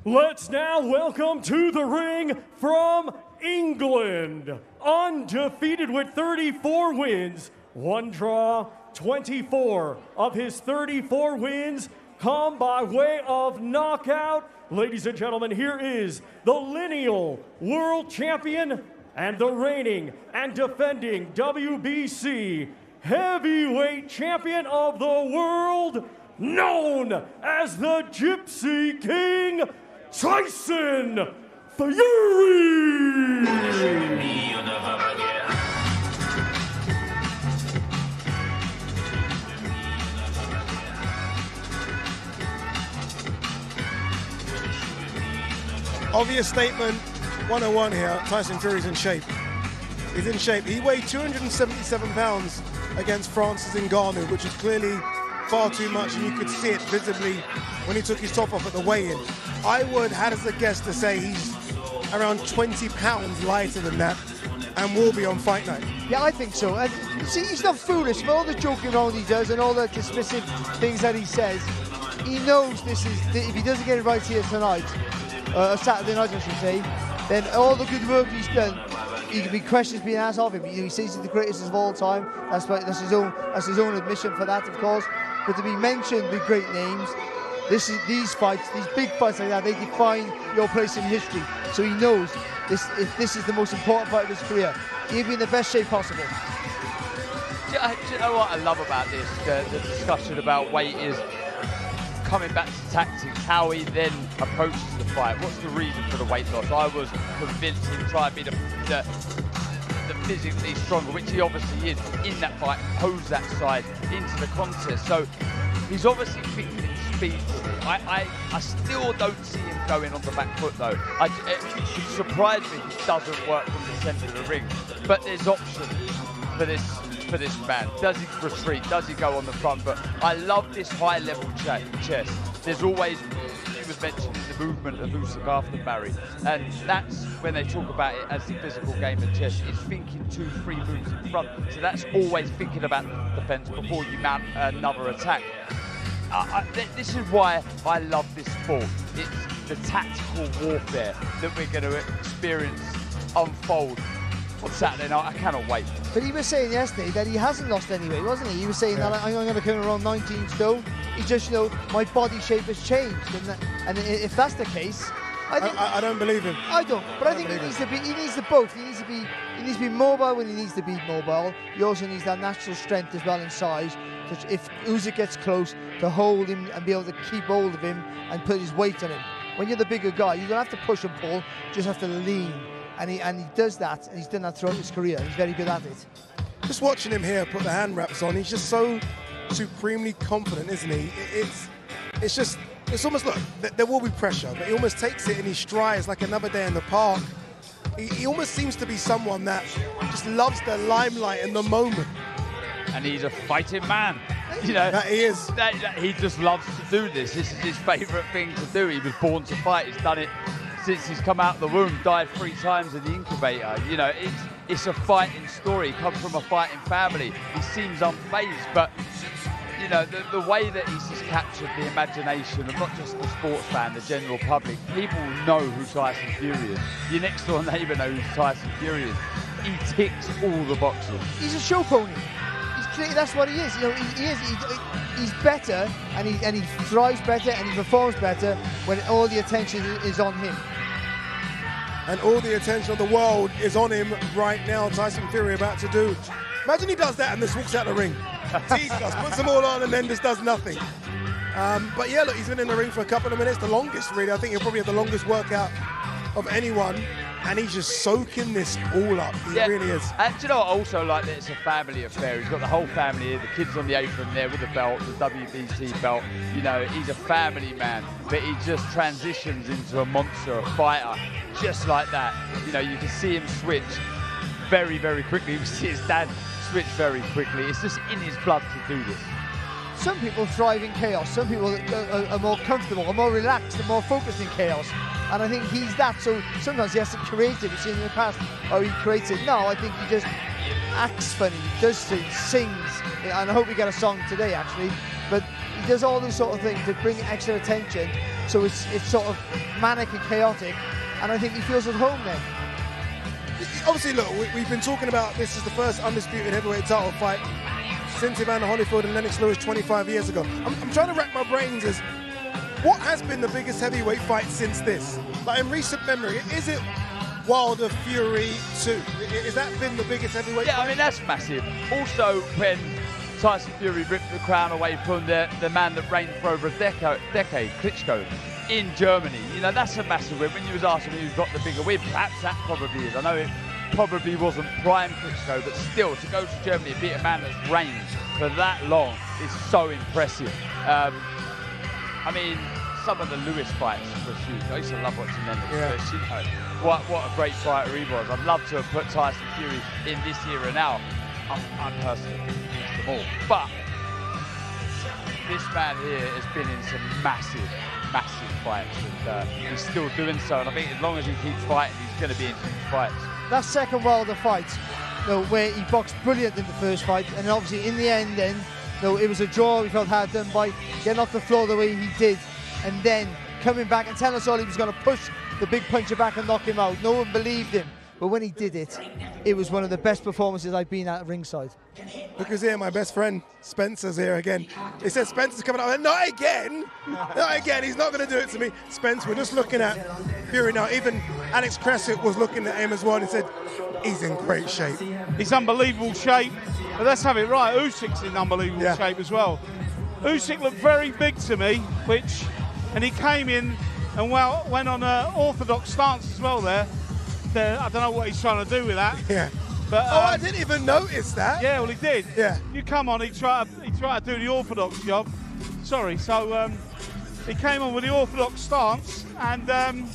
Let's now welcome to the ring from England, undefeated with 34 wins, one draw, 24 of his 34 wins come by way of knockout. Ladies and gentlemen, here is the lineal world champion and the reigning and defending WBC heavyweight champion of the world, known as the Gypsy King, Tyson Fury! Obvious statement, 101 here. Tyson Fury's in shape. He's in shape. He weighed 277 pounds against Francis Ngannou, which is clearly far too much, and you could see it visibly when he took his top off at the weigh-in. I would hazard a guess to say he's around 20 pounds lighter than that and will be on fight night. Yeah, I think so. And see, he's not foolish. For all the joking around he does and all the dismissive things that he says, he knows this is, if he doesn't get it right here tonight, Saturday night I should say, then all the good work he's done, he can be questions being asked of him. He says he's the greatest of all time. That's his own admission for that, of course. But to be mentioned with great names, these fights, these big fights like that, they define your place in history. So he knows this is the most important part of his career. He'll be in the best shape possible. Do you know what I love about this? The discussion about weight is coming back to tactics, how he then approaches the fight. What's the reason for the weight loss? I was convinced he'd try and be the physically stronger, which he obviously is in that fight, pose that side into the contest. So he's obviously thinking speed. I still don't see him going on the back foot though. It surprised me he doesn't work from the centre of the ring. But there's options for this man. Does he retreat? Does he go on the front foot? I love this high level chess. There's always, it was mentioned, the movement of Usyk after Barry, and that's when they talk about it as the physical game of chess. It's thinking 2-3 moves in front. So that's always thinking about the defence before you mount another attack. This is why I love this sport. It's the tactical warfare that we're going to experience unfold on Saturday night. I cannot wait. But he was saying yesterday that he hasn't lost any weight, wasn't he? He was saying that I'm going to come around 19 stone. He just, my body shape has changed. And if that's the case, I don't believe him. I don't. But I think he needs the both. He needs to be mobile when he needs to be mobile. He also needs that natural strength as well in size. So if Usyk gets close, to hold him and be able to keep hold of him and put his weight on him. When you're the bigger guy, you don't have to push and pull, you just have to lean. And he does that, and he's done that throughout his career. He's very good at it. Just watching him here put the hand wraps on, he's just so supremely confident, isn't he? It's almost, look, there will be pressure, but he almost takes it in his strides like another day in the park. He almost seems to be someone that just loves the limelight and the moment. And he's a fighting man. That he is. He just loves to do this. This is his favourite thing to do. He was born to fight. He's done it since he's come out of the womb, died 3 times in the incubator. It's a fighting story. He comes from a fighting family. He seems unfazed, but the way that he's just captured the imagination of not just the sports fan, the general public. People know who Tyson Fury is. Your next door neighbour knows who Tyson Fury is. He ticks all the boxes. He's a show pony. That's what he is. He's better, and he thrives better, and he performs better when all the attention is on him. And all the attention of the world is on him right now. Tyson Fury about to do. Imagine he does that and just walks out the ring. Teases us, puts them all on, and then just does nothing. But yeah, look, he's been in the ring for a couple of minutes, the longest really. I think he'll probably have the longest workout of anyone. And he's just soaking this all up. He really is. And do you know what I also like? That it's a family affair. He's got the whole family here. The kids on the apron there with the belt, the WBC belt. He's a family man. But he just transitions into a monster, a fighter, just like that. You can see him switch very, very quickly. You can see his dad switch very quickly. It's just in his blood to do this. Some people thrive in chaos. Some people are more comfortable, are more relaxed, and more focused in chaos. And I think he's that. So sometimes he has to create it. We've seen in the past how he creates it. No, I think he just acts funny, does things, sings. And I hope we get a song today, actually. But he does all these sort of things to bring extra attention. So it's sort of manic and chaotic. And I think he feels at home then. Obviously, look, we've been talking about this is the first undisputed heavyweight title fight since Evander Holyfield and Lennox Lewis 25 years ago. I'm trying to rack my brains as what has been the biggest heavyweight fight since this? Like in recent memory, is it Wilder Fury 2? Has that been the biggest heavyweight fight? I mean, that's massive. Also, when Tyson Fury ripped the crown away from the man that reigned for over a decade, Klitschko. in Germany. You know, that's a massive win. When you was asking me who's got the bigger win, perhaps that probably is. I know it probably wasn't prime Klitschko, but still, to go to Germany and beat a man that's reigned for that long is so impressive. I mean, some of the Lewis fights were huge. I used to love watching them. You know, what a great fighter he was. I'd love to have put Tyson Fury in this era now. I'm personally against them all. But this man here has been in some massive fights, and he's still doing so. And I think as long as he keeps fighting, he's going to be in huge fights. That second Wilder fight, where he boxed brilliant in the first fight, and obviously in the end then, it was a draw. We felt hard done by getting off the floor the way he did, and then coming back and telling us all he was going to push the big puncher back and knock him out. No one believed him, but when he did it, it was one of the best performances I've been at ringside. Look who's here, my best friend Spencer's here again. He said Spencer's coming up. Not again! Not again, he's not going to do it to me. Spence, we're just looking at Fury now. Even Alex Cressett was looking at him as well and he said, he's in great shape. He's unbelievable shape, but let's have it right. Usyk's in unbelievable shape as well. Usyk looked very big to me, and he came in and went on an orthodox stance as well there. I don't know what he's trying to do with that. Yeah. But, I didn't even notice that. Yeah, well he did. Yeah. You come on, he tried to do the orthodox job. Sorry, so he came on with the orthodox stance, and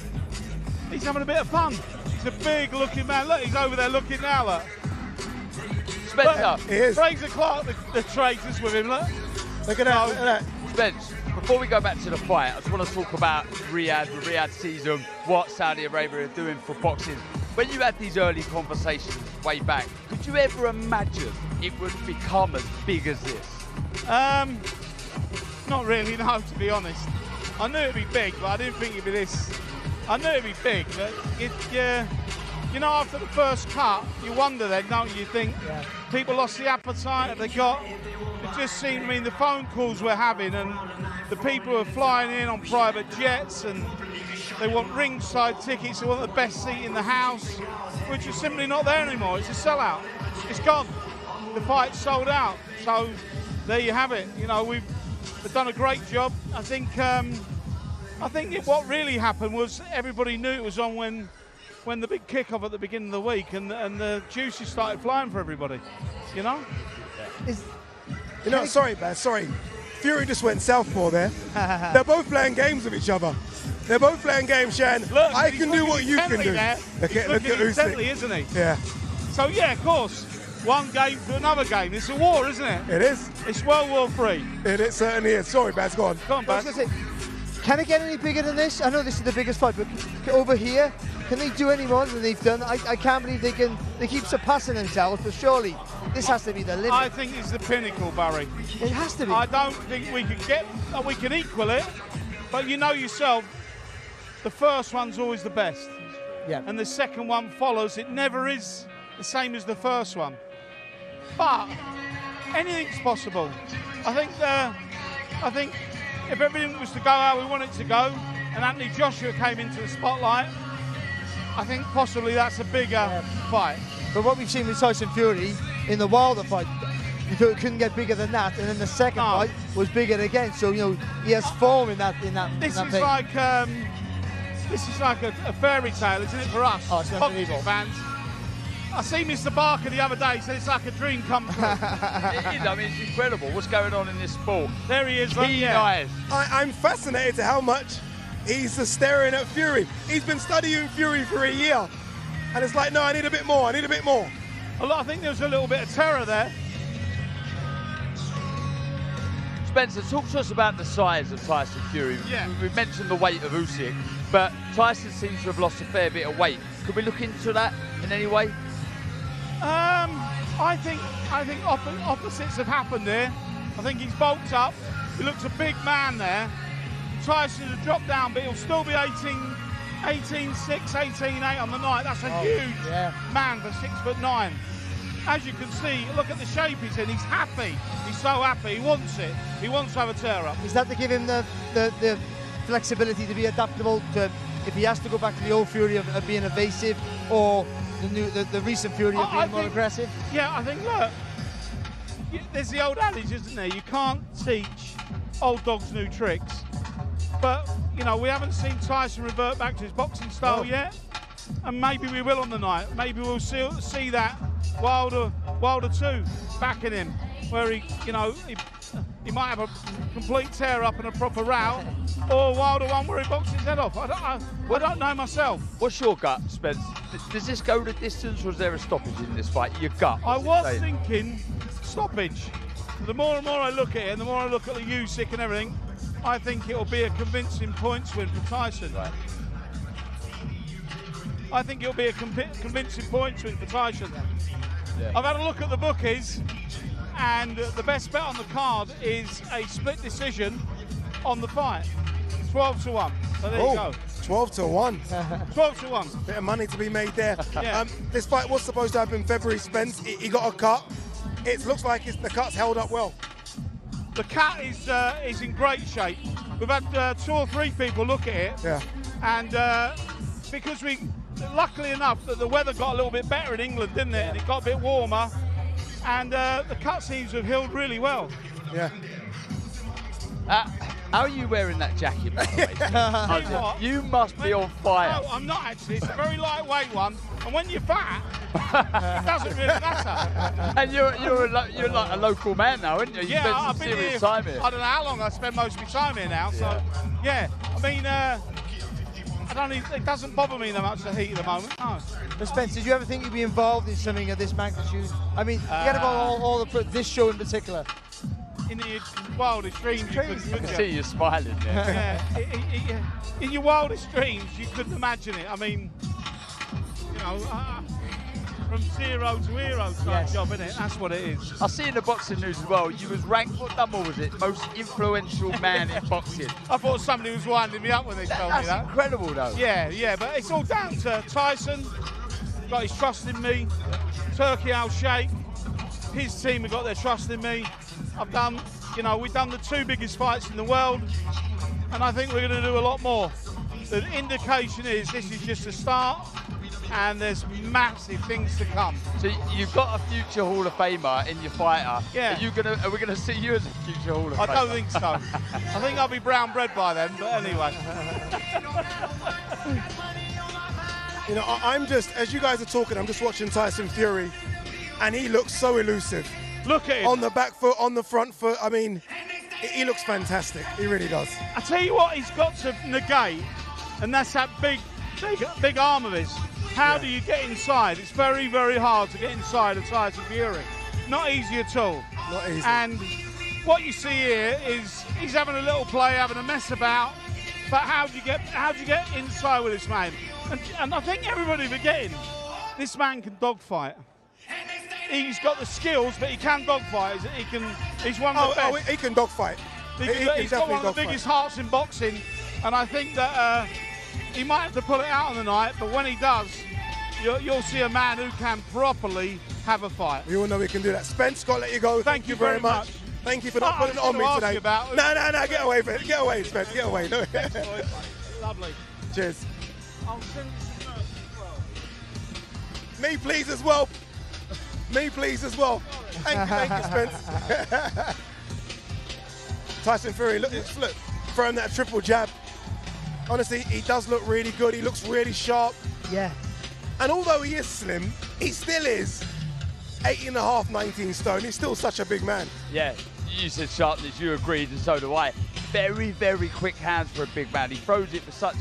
he's having a bit of fun. He's a big looking man. Look, he's over there looking now, look. Spencer. He is. Fraser Clark, the traitors with him, look. Look at that, look at that. Spence, before we go back to the fight, I just want to talk about Riyadh, the Riyadh season, what Saudi Arabia are doing for boxing. When you had these early conversations way back, could you ever imagine it would become as big as this? Not really, no, to be honest. I knew it'd be big, but I didn't think it'd be this. I knew it'd be big, but you know, after the first cut, you wonder then, don't you? Think people lost the appetite that they got. It just seemed, I mean, the phone calls we're having and the people who are flying in on private jets and they want ringside tickets, they want the best seat in the house, which is simply not there anymore. It's a sellout. It's gone. The fight's sold out. So there you have it. You know, we've done a great job. I think what really happened was everybody knew it was on when the big kickoff at the beginning of the week and the juices started flying for everybody, you know? Sorry, Baz, sorry. Fury just went southpaw there. They're both playing games with each other. They're both playing games, Shan. Look, I can do what you can do. Look at Usyk, Usyk, isn't he? Yeah. So yeah, of course, one game to another game. It's a war, isn't it? It is. It's World War III. It certainly is. Sorry, Baz, go on. Go on, Baz. Can it get any bigger than this? I know this is the biggest fight, but over here, can they do any more than they've done? I can't believe they keep surpassing themselves, but surely this has to be the limit. I think it's the pinnacle, Barry. It has to be. I don't think we can equal it, but you know yourself, the first one's always the best. Yeah. And the second one follows. It never is the same as the first one. But anything's possible. I think if everything was to go how we want it to go, and Anthony Joshua came into the spotlight, I think possibly that's a bigger fight. But what we've seen with Tyson Fury in the Wilder fight, you thought it couldn't get bigger than that, and then the second fight was bigger again. So he has form in that. This is like a fairy tale, isn't it, for us? Oh, it's unbelievable. Fans. I see Mr. Barker the other day, he said it's like a dream come true. It is, I mean, it's incredible what's going on in this sport. There he is. Eyes. I'm fascinated to how much he's staring at Fury. He's been studying Fury for a year. And it's like, no, I need a bit more, I need a bit more. I think there was a little bit of terror there. Spencer, talk to us about the size of Tyson Fury. Yeah. We've mentioned the weight of Usyk, but Tyson seems to have lost a fair bit of weight. Could we look into that in any way? I think opposites have happened here. I think he's bulked up. He looks a big man there. Tyson has dropped down, but he'll still be 18'6", 18'8" on the night. That's a huge man for 6'9". As you can see, look at the shape he's in. He's happy. He's so happy. He wants it. He wants to have a tear-up. Is that to give him the flexibility to be adaptable to, if he has to go back to the old Fury of being evasive, or the recent Fury of being more aggressive? Yeah, I think, look, there's the old adage, isn't there? You can't teach old dogs new tricks. But, you know, we haven't seen Tyson revert back to his boxing style yet, and maybe we will on the night. Maybe we'll see that Wilder 2 back in him, where he, you know, he might have a complete tear up and a proper row, or Wilder 1 where he boxes his head off. I don't know myself. What's your gut, Spence? Does this go the distance, or is there a stoppage in this fight? Your gut. I was thinking stoppage. The more and more I look at it, and the more I look at the Usyk and everything, I think it'll be a convincing points win for Tyson. Right. I think it'll be a convincing points win for Tyson. Yeah. I've had a look at the bookies, and the best bet on the card is a split decision on the fight. 12-1. So there you go. 12-1. 12-1. Bit of money to be made there. Yeah. This fight was supposed to happen in February, Spence. He got a cut. It looks like the cut's held up well. The cat is in great shape. We've had 2 or 3 people look at it. Yeah. And because luckily enough, that the weather got a little bit better in England, didn't it? And it got a bit warmer. And the cut seems to have healed really well. Yeah. How are you wearing that jacket, by the way? You must be on fire. No, I'm not actually. It's a very lightweight one. And when you're fat, it doesn't really matter. And you're like a local man now, aren't you? You spent some serious time here. I don't know how long I spend most of my time here now. So, yeah. I mean, it doesn't bother me that much, the heat at the moment. No. But Spence, did you ever think you'd be involved in something of this magnitude? I mean, forget about all this show in particular. In the wildest dreams, you couldn't, I can see you smiling there. Yeah, in your wildest dreams, you couldn't imagine it. I mean, you know, from zero to hero type job, isn't it? That's what it is. I see in the boxing news as well, you was ranked, what number was it? Most influential man in boxing. I thought somebody was winding me up when they told me that. That's incredible, though. Yeah, but it's all down to Tyson, got his trust in me, Turkey Al-Sheikh, his team have got their trust in me. We've done the 2 biggest fights in the world, and I think we're going to do a lot more. The indication is this is just a start, and there's massive things to come. So you've got a future Hall of Famer in your fighter. Yeah. Are we going to see you as a future Hall of Famer? I don't think so. I think I'll be brown bread by then, but anyway. You know, I'm just, as you guys are talking, I'm just watching Tyson Fury, and he looks so elusive. Look at him. On the back foot, on the front foot. I mean, he looks fantastic. He really does. I tell you what he's got to negate, and that's that big arm of his. How do you get inside? It's very, very hard to get inside of Tyson Fury. Not easy at all. Not easy. And what you see here is he's having a little play, having a mess about. But how do you get inside with this man? And I think everybody forgetting, this man can dogfight. He's got the skills, but he can dogfight. He's one of the best. He can dogfight. He's got one of the biggest hearts in boxing, and I think that he might have to pull it out on the night, but when he does, you'll see a man who can properly have a fight. We all know he can do that. Spence, got to let you go. Thank you very much. Thank you for not putting it on me today. No, get away, Spence. Get away, Spence. Get away. No. Lovely. Cheers. I'll send you some merch as well. Me, please, as well. Me, please, as well. Thank you, Spence. Tyson Fury, look, throwing that triple jab. Honestly, he does look really good. He looks really sharp. Yeah. And although he is slim, he still is 18.5, 19 stone. He's still such a big man. Yeah, you said sharpness, you agreed, and so do I. Very, very quick hands for a big man. He throws it with such,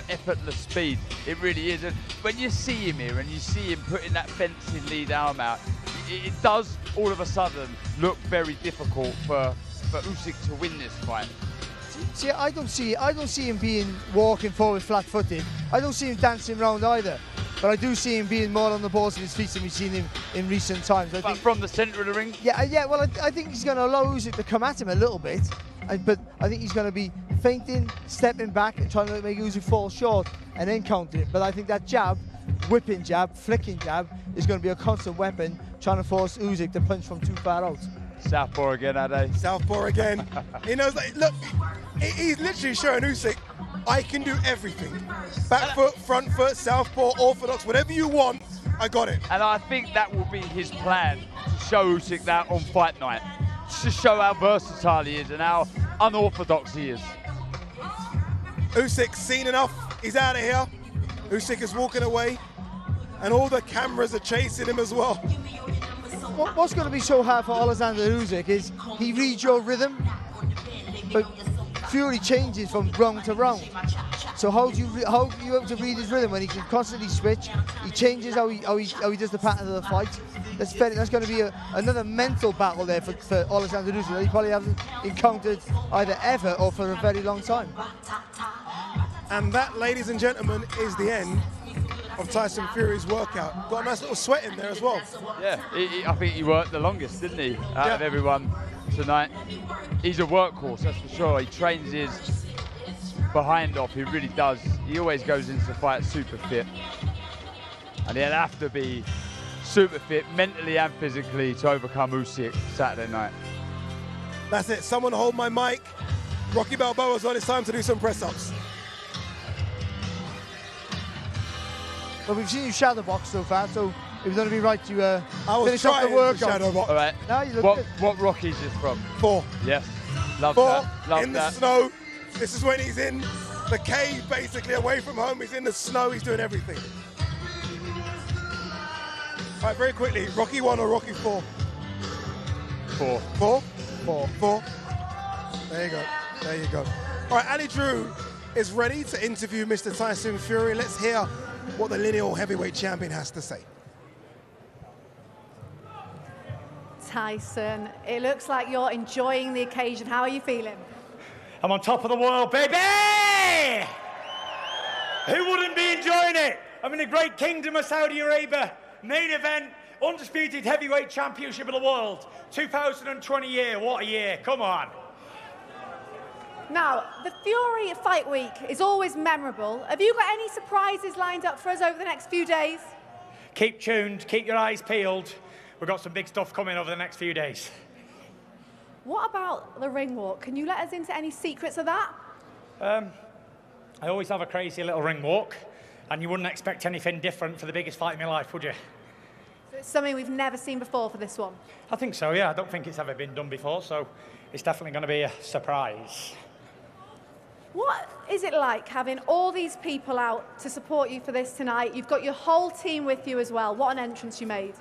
effortless speed. It really is. And when you see him here and you see him putting that fencing lead arm out, it does all of a sudden look very difficult for Usyk to win this fight. See, I don't see him walking forward flat-footed. I don't see him dancing around either. But I do see him being more on the balls of his feet than we've seen him in recent times. I think from the centre of the ring? Yeah. Well, I think he's going to allow Usyk to come at him a little bit. But I think he's going to be feinting, stepping back, and trying to make Usyk fall short and then counter it. But I think that jab, whipping jab, flicking jab, is going to be a constant weapon, trying to force Usyk to punch from too far out. Southpaw again, Ade. Southpaw again. He knows, look, he's literally showing Usyk, I can do everything. Back foot, front foot, southpaw, orthodox, whatever you want, I got it. And I think that will be his plan, to show Usyk that on fight night. To show how versatile he is and how unorthodox he is. Usyk's seen enough. He's out of here. Usyk is walking away, and all the cameras are chasing him as well. What's going to be so hard for Oleksandr Usyk is he reads your rhythm, but Fury changes from round to round. So how are you able to read his rhythm when he can constantly switch? He changes how he does the pattern of the fight. That's going to be another mental battle there for Oleksandr Usyk that he probably hasn't encountered either ever or for a very long time. And that, ladies and gentlemen, is the end of Tyson Fury's workout. Got a nice little sweat in there as well. Yeah, I think he worked the longest, didn't he, out of everyone tonight. He's a workhorse, that's for sure. He trains his behind off, he really does. He always goes into the fight super fit. And he'll have to be super fit, mentally and physically, to overcome Usyk Saturday night. That's it, someone hold my mic. Rocky Balboa's on, it's time to do some press-ups. Well, we've seen you shadow box so far, so it was going to be right to finish off the workout. Shadow box. All right. No, you look good. What Rocky's is from? 4. Yes. Love 4 that. Love in that. the snow. This is when he's in the cave, basically away from home. He's in the snow. He's doing everything. All right, very quickly. Rocky 1 or Rocky 4? 4. 4? 4. There you go. There you go. All right, Ali Drew is ready to interview Mr. Tyson Fury. Let's hear what the lineal heavyweight champion has to say. Tyson, it looks like you're enjoying the occasion. How are you feeling? I'm on top of the world, baby! Who wouldn't be enjoying it? I'm in the great kingdom of Saudi Arabia. Main event, undisputed heavyweight championship of the world. 2020 year, what a year, come on. Now, the Fury Fight Week is always memorable. Have you got any surprises lined up for us over the next few days? Keep tuned, keep your eyes peeled. We've got some big stuff coming over the next few days. What about the ring walk? Can you let us into any secrets of that? I always have a crazy little ring walk, and you wouldn't expect anything different for the biggest fight in my life, would you? So it's something we've never seen before for this one. I think so, yeah. I don't think it's ever been done before, so it's definitely going to be a surprise. What is it like having all these people out to support you for this tonight? You've got your whole team with you as well. What an entrance you made.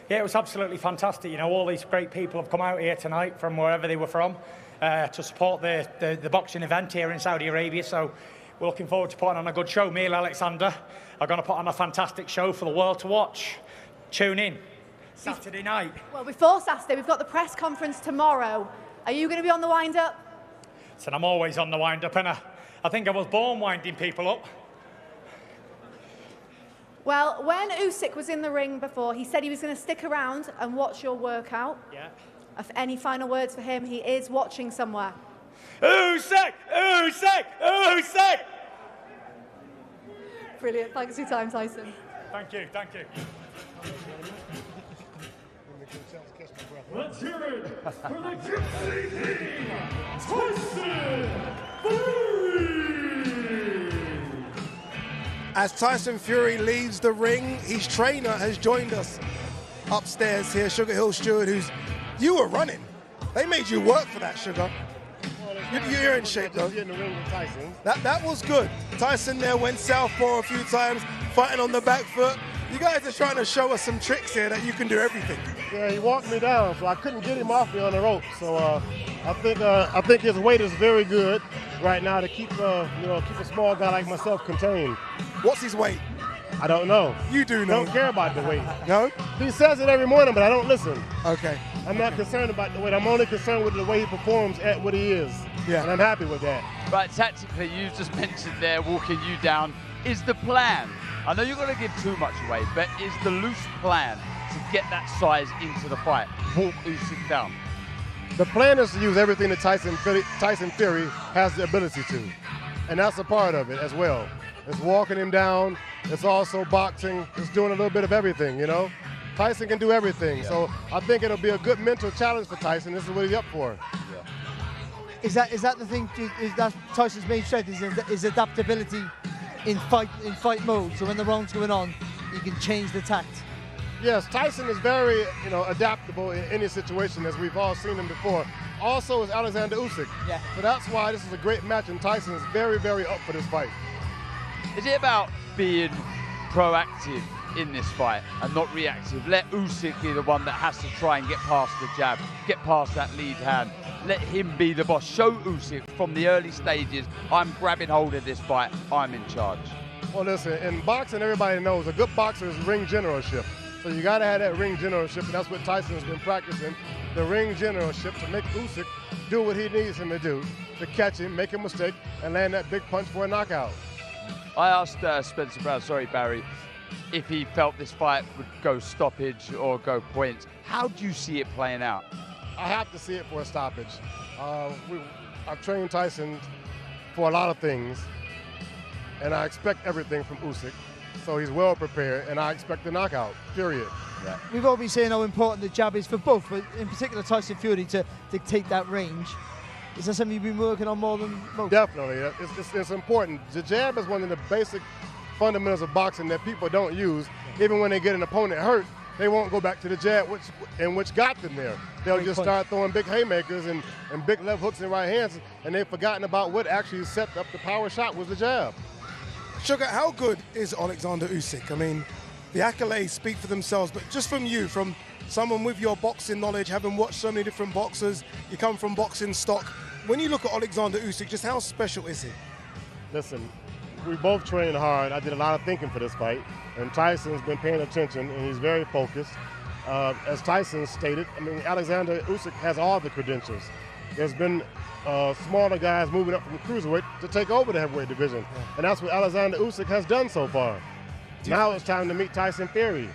Yeah, it was absolutely fantastic. You know, all these great people have come out here tonight from wherever they were from to support the boxing event here in Saudi Arabia. So we're looking forward to putting on a good show. Me and Oleksandr are going to put on a fantastic show for the world to watch. Tune in Saturday night. Well, before Saturday, we've got the press conference tomorrow. Are you going to be on the wind-up? So I'm always on the wind-up, and I think I was born winding people up. Well, when Usyk was in the ring before, he said he was going to stick around and watch your workout. Yeah. Any final words for him? He is watching somewhere. Usyk! Usyk! Usyk! Brilliant. Thanks for your time, Tyson. Thank you. Thank you. Let's hear it for the Gypsy King, Tyson Fury! As Tyson Fury leaves the ring, his trainer has joined us upstairs here, Sugar Hill Stewart, you were running. They made you work for that, Sugar. You're in shape, though. In the ring with Tyson. That was good. Tyson there went southpaw a few times, fighting on the back foot. You guys are trying to show us some tricks here that you can do everything. Yeah, he walked me down, so I couldn't get him off me on the rope. So I think his weight is very good right now to keep keep a small guy like myself contained. What's his weight? I don't know. You do know. Don't care about the weight. No? He says it every morning, but I don't listen. Okay. I'm not concerned about the weight. I'm only concerned with the way he performs at what he is. Yeah. And I'm happy with that. Right, tactically, you just mentioned there, walking you down, is the plan. I know you're going to give too much away, but is the loose plan to get that size into the fight? Walk Usyk down. The plan is to use everything that Tyson Fury has the ability to. And that's a part of it as well. It's walking him down. It's also boxing. It's doing a little bit of everything, you know? Tyson can do everything. Yeah. So I think it'll be a good mental challenge for Tyson. This is what he's up for. Yeah. Is that the thing? Is that Tyson's main strength is adaptability in fight mode? So when the round's going on, you can change the tact. Yes, Tyson is very adaptable in any situation, as we've all seen him before. also is Oleksandr Usyk. Yeah. So that's why this is a great match, and Tyson is very, very up for this fight. Is it about being proactive in this fight and not reactive? Let Usyk be the one that has to try and get past the jab, get past that lead hand. Let him be the boss. Show Usyk from the early stages, I'm grabbing hold of this fight, I'm in charge. Well, listen, in boxing, everybody knows a good boxer is ring generalship. So you got to have that ring generalship, and that's what Tyson's been practicing, the ring generalship, to make Usyk do what he needs him to do, to catch him, make a mistake, and land that big punch for a knockout. I asked Spencer Brown, Barry, if he felt this fight would go stoppage or go points. How do you see it playing out? I have to see it for a stoppage. I've trained Tyson for a lot of things, and I expect everything from Usyk. So he's well prepared, and I expect a knockout, period. Yeah. We've all been saying how important the jab is for both, but in particular Tyson Fury to dictate that range. Is that something you've been working on more than most? Definitely. It's important. The jab is one of the basic fundamentals of boxing that people don't use. Even when they get an opponent hurt, they won't go back to the jab, which got them there. They'll just start throwing big haymakers and big left hooks and right hands, and they've forgotten about what actually set up the power shot was the jab. Sugar, how good is Oleksandr Usyk? I mean, the accolades speak for themselves, but just from you, from someone with your boxing knowledge, having watched so many different boxers, you come from boxing stock. When you look at Oleksandr Usyk, just how special is he? Listen, we both trained hard. I did a lot of thinking for this fight, and Tyson's been paying attention, and he's very focused. As Tyson stated, I mean, Oleksandr Usyk has all the credentials. There's been smaller guys moving up from cruiserweight to take over the heavyweight division, and that's what Oleksandr Usyk has done so far. Now it's time to meet Tyson Fury.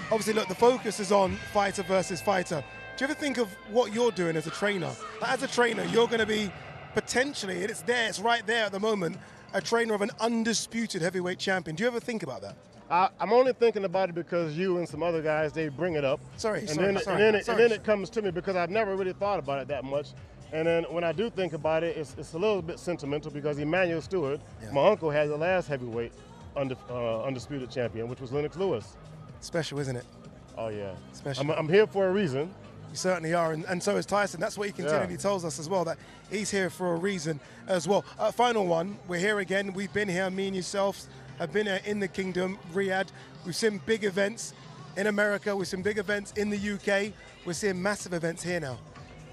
Obviously, look, the focus is on fighter versus fighter. Do you ever think of what you're doing as a trainer? As a trainer, you're going to be potentially, and it's right there at the moment, a trainer of an undisputed heavyweight champion. Do you ever think about that? I'm only thinking about it because you and some other guys, they bring it up. And then it comes to me because I've never really thought about it that much. And then when I do think about it, it's a little bit sentimental because Emmanuel Stewart, my uncle, had the last heavyweight undisputed champion, which was Lennox Lewis. Special, isn't it? Oh, yeah. Special. I'm here for a reason. You certainly are, and so is Tyson. That's what he continually tells us as well, that he's here for a reason as well. Final one, we're here again. We've been here, me and yourselves have been here in the Kingdom, Riyadh. We've seen big events in America. We've seen big events in the UK. We're seeing massive events here now.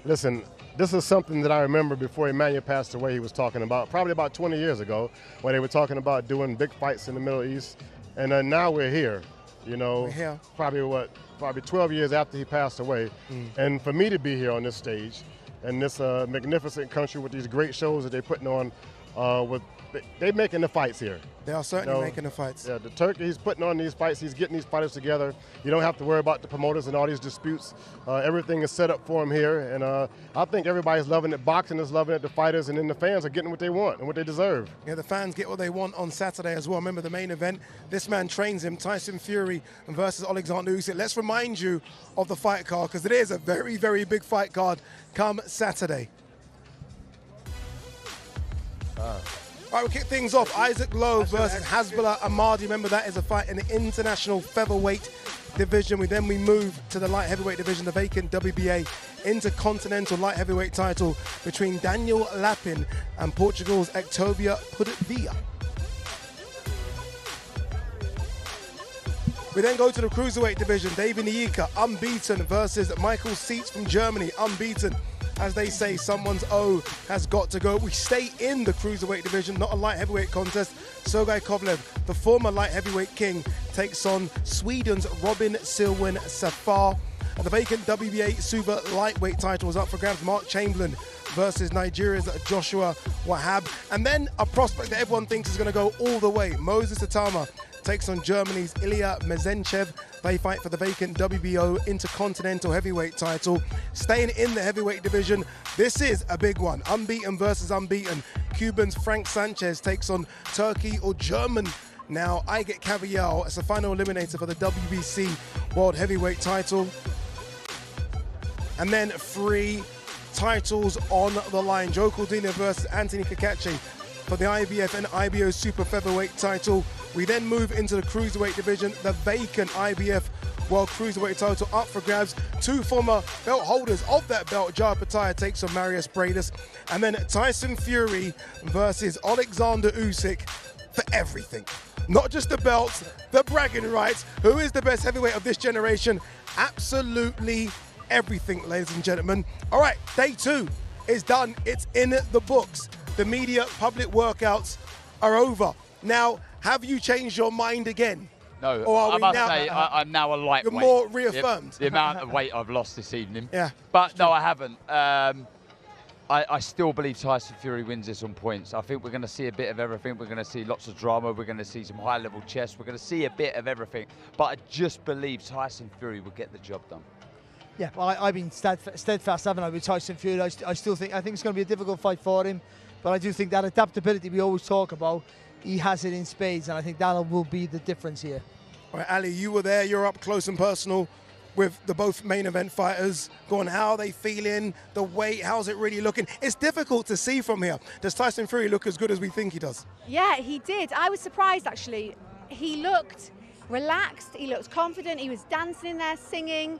Listen, this is something that I remember before Emmanuel passed away. He was talking about, probably about 20 years ago, when they were talking about doing big fights in the Middle East. And now we're here, you know, probably 12 years after he passed away. And for me to be here on this stage, in this magnificent country with these great shows that they're putting on, they're making the fights here. They are certainly making the fights. Yeah, the Turkey, he's putting on these fights, he's getting these fighters together. You don't have to worry about the promoters and all these disputes. Everything is set up for him here, and I think everybody's loving it. Boxing is loving it, the fighters, and then the fans are getting what they want and what they deserve. Yeah, the fans get what they want on Saturday as well. Remember the main event, this man trains him, Tyson Fury versus Oleksandr Usyk. Let's remind you of the fight card, because it is a very, very big fight card come Saturday. All right, we'll kick things off. Isaac Lowe versus Hasbullah Ahmadi. Remember, that is a fight in the international featherweight division. We move to the light heavyweight division, the vacant WBA intercontinental light heavyweight title between Daniel Lapin and Portugal's Octavio Pudvia. We then go to the cruiserweight division. David Nyika, unbeaten, versus Michael Seitz from Germany, unbeaten. As they say, someone's O has got to go. We stay in the cruiserweight division, not a light heavyweight contest. Sergei Kovalev, the former light heavyweight king, takes on Sweden's Robin Silwin Safar. The vacant WBA super lightweight title is up for grabs. Mark Chamberlain versus Nigeria's Joshua Wahab. And then a prospect that everyone thinks is going to go all the way. Moses Atama takes on Germany's Ilya Mezenchev. They fight for the vacant WBO Intercontinental Heavyweight title. Staying in the heavyweight division, this is a big one. Unbeaten versus unbeaten. Cuban's Frank Sanchez takes on Turkey or German. Now, I get Cavial as the final eliminator for the WBC World Heavyweight title. And then 3 titles on the line. Joe Cordina versus Anthony Kakachi for the IBF and IBO Super Featherweight title. We then move into the cruiserweight division, the vacant IBF World Cruiserweight title up for grabs. 2 former belt holders of that belt. Opetaia takes on Briedis. And then Tyson Fury versus Oleksandr Usyk for everything. Not just the belts, the bragging rights. Who is the best heavyweight of this generation? Absolutely everything, ladies and gentlemen. All right, day 2 is done. It's in the books. The media public workouts are over. Now, have you changed your mind again? No, or I must say I'm now a lightweight. You're more reaffirmed. The amount of weight I've lost this evening. Yeah. But no, I haven't. I still believe Tyson Fury wins this on points. I think we're going to see a bit of everything. We're going to see lots of drama. We're going to see some high-level chess. We're going to see a bit of everything. But I just believe Tyson Fury will get the job done. Yeah, well, I've been steadfast, haven't I, with Tyson Fury. I think it's going to be a difficult fight for him. But I do think that adaptability we always talk about, he has it in spades. And I think that will be the difference here. All right, Ali, you were there. You're up close and personal with the both main event fighters. Go on, how are they feeling? The weight, how's it really looking? It's difficult to see from here. Does Tyson Fury look as good as we think he does? Yeah, he did. I was surprised, actually. He looked relaxed. He looked confident. He was dancing in there, singing.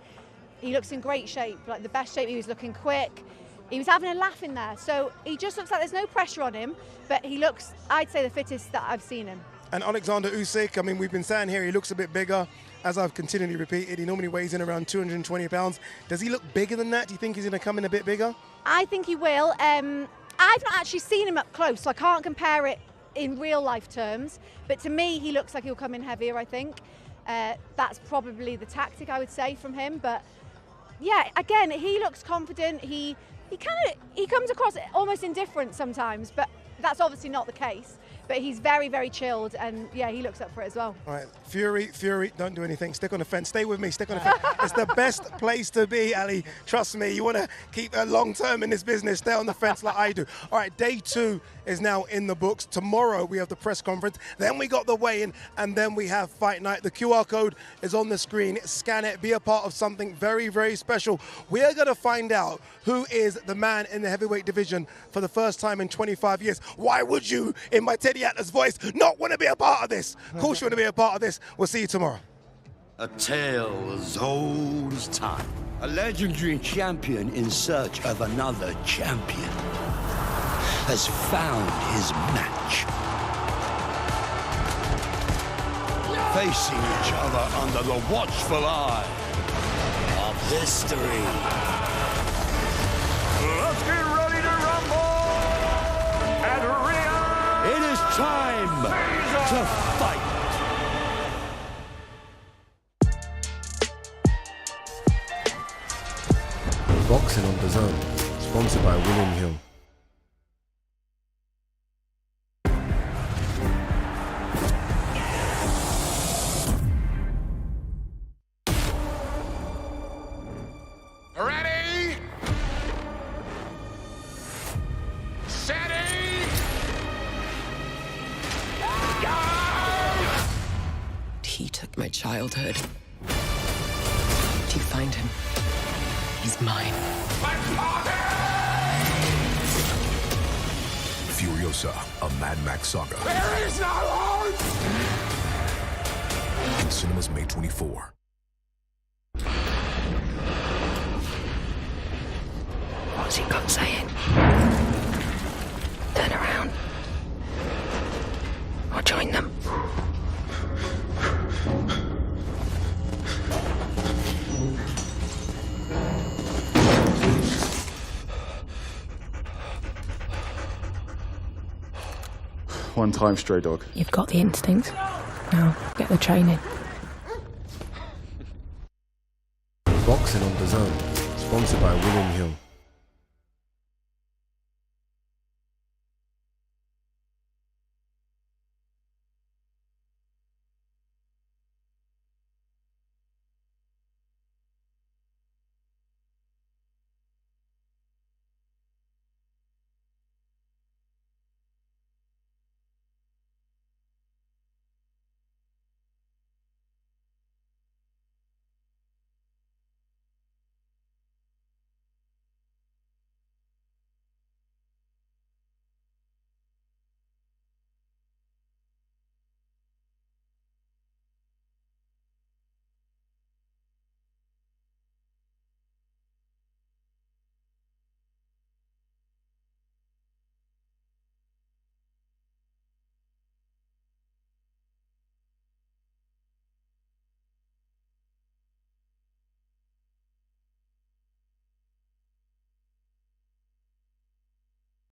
He looks in great shape, like the best shape. He was looking quick. He was having a laugh in there. So he just looks like there's no pressure on him, but he looks, I'd say, the fittest that I've seen him. And Oleksandr Usyk, I mean, we've been saying here he looks a bit bigger. As I've continually repeated, he normally weighs in around 220 pounds. Does he look bigger than that? Do you think he's going to come in a bit bigger? I think he will. I've not actually seen him up close, so I can't compare it in real life terms. But to me, he looks like he'll come in heavier, I think. That's probably the tactic, I would say, from him. But yeah, again, he looks confident. He comes across almost indifferent sometimes, but that's obviously not the case. But he's very, very chilled, and yeah, he looks up for it as well. All right, Fury, don't do anything. Stick on the fence. Stay with me. Stick on the fence. It's the best place to be, Ali. Trust me. You want to keep a long term in this business. Stay on the fence like I do. All right, day 2 is now in the books. Tomorrow we have the press conference. Then we got the weigh-in, and then we have fight night. The QR code is on the screen. Scan it. Be a part of something very, very special. We are going to find out who is the man in the heavyweight division for the first time in 25 years. Why would you, in my Teddy Atlas voice, not want to be a part of this? Of course you want to be a part of this. We'll see you tomorrow. A tale as old as time. A legendary champion in search of another champion has found his match. Facing each other under the watchful eye of history. Let's get ready to rumble! And it is time to fight. Boxing on DAZN, sponsored by William Hill. ready, steady, go! He took my childhood. Do you find him? He's mine. Furiosa, a Mad Max saga. There is no hope! In cinemas May 24. What's he got saying? Turn around. Or join them. One time, stray dog. You've got the instinct. Now, get the training. Boxing on DAZN, sponsored by William Hill.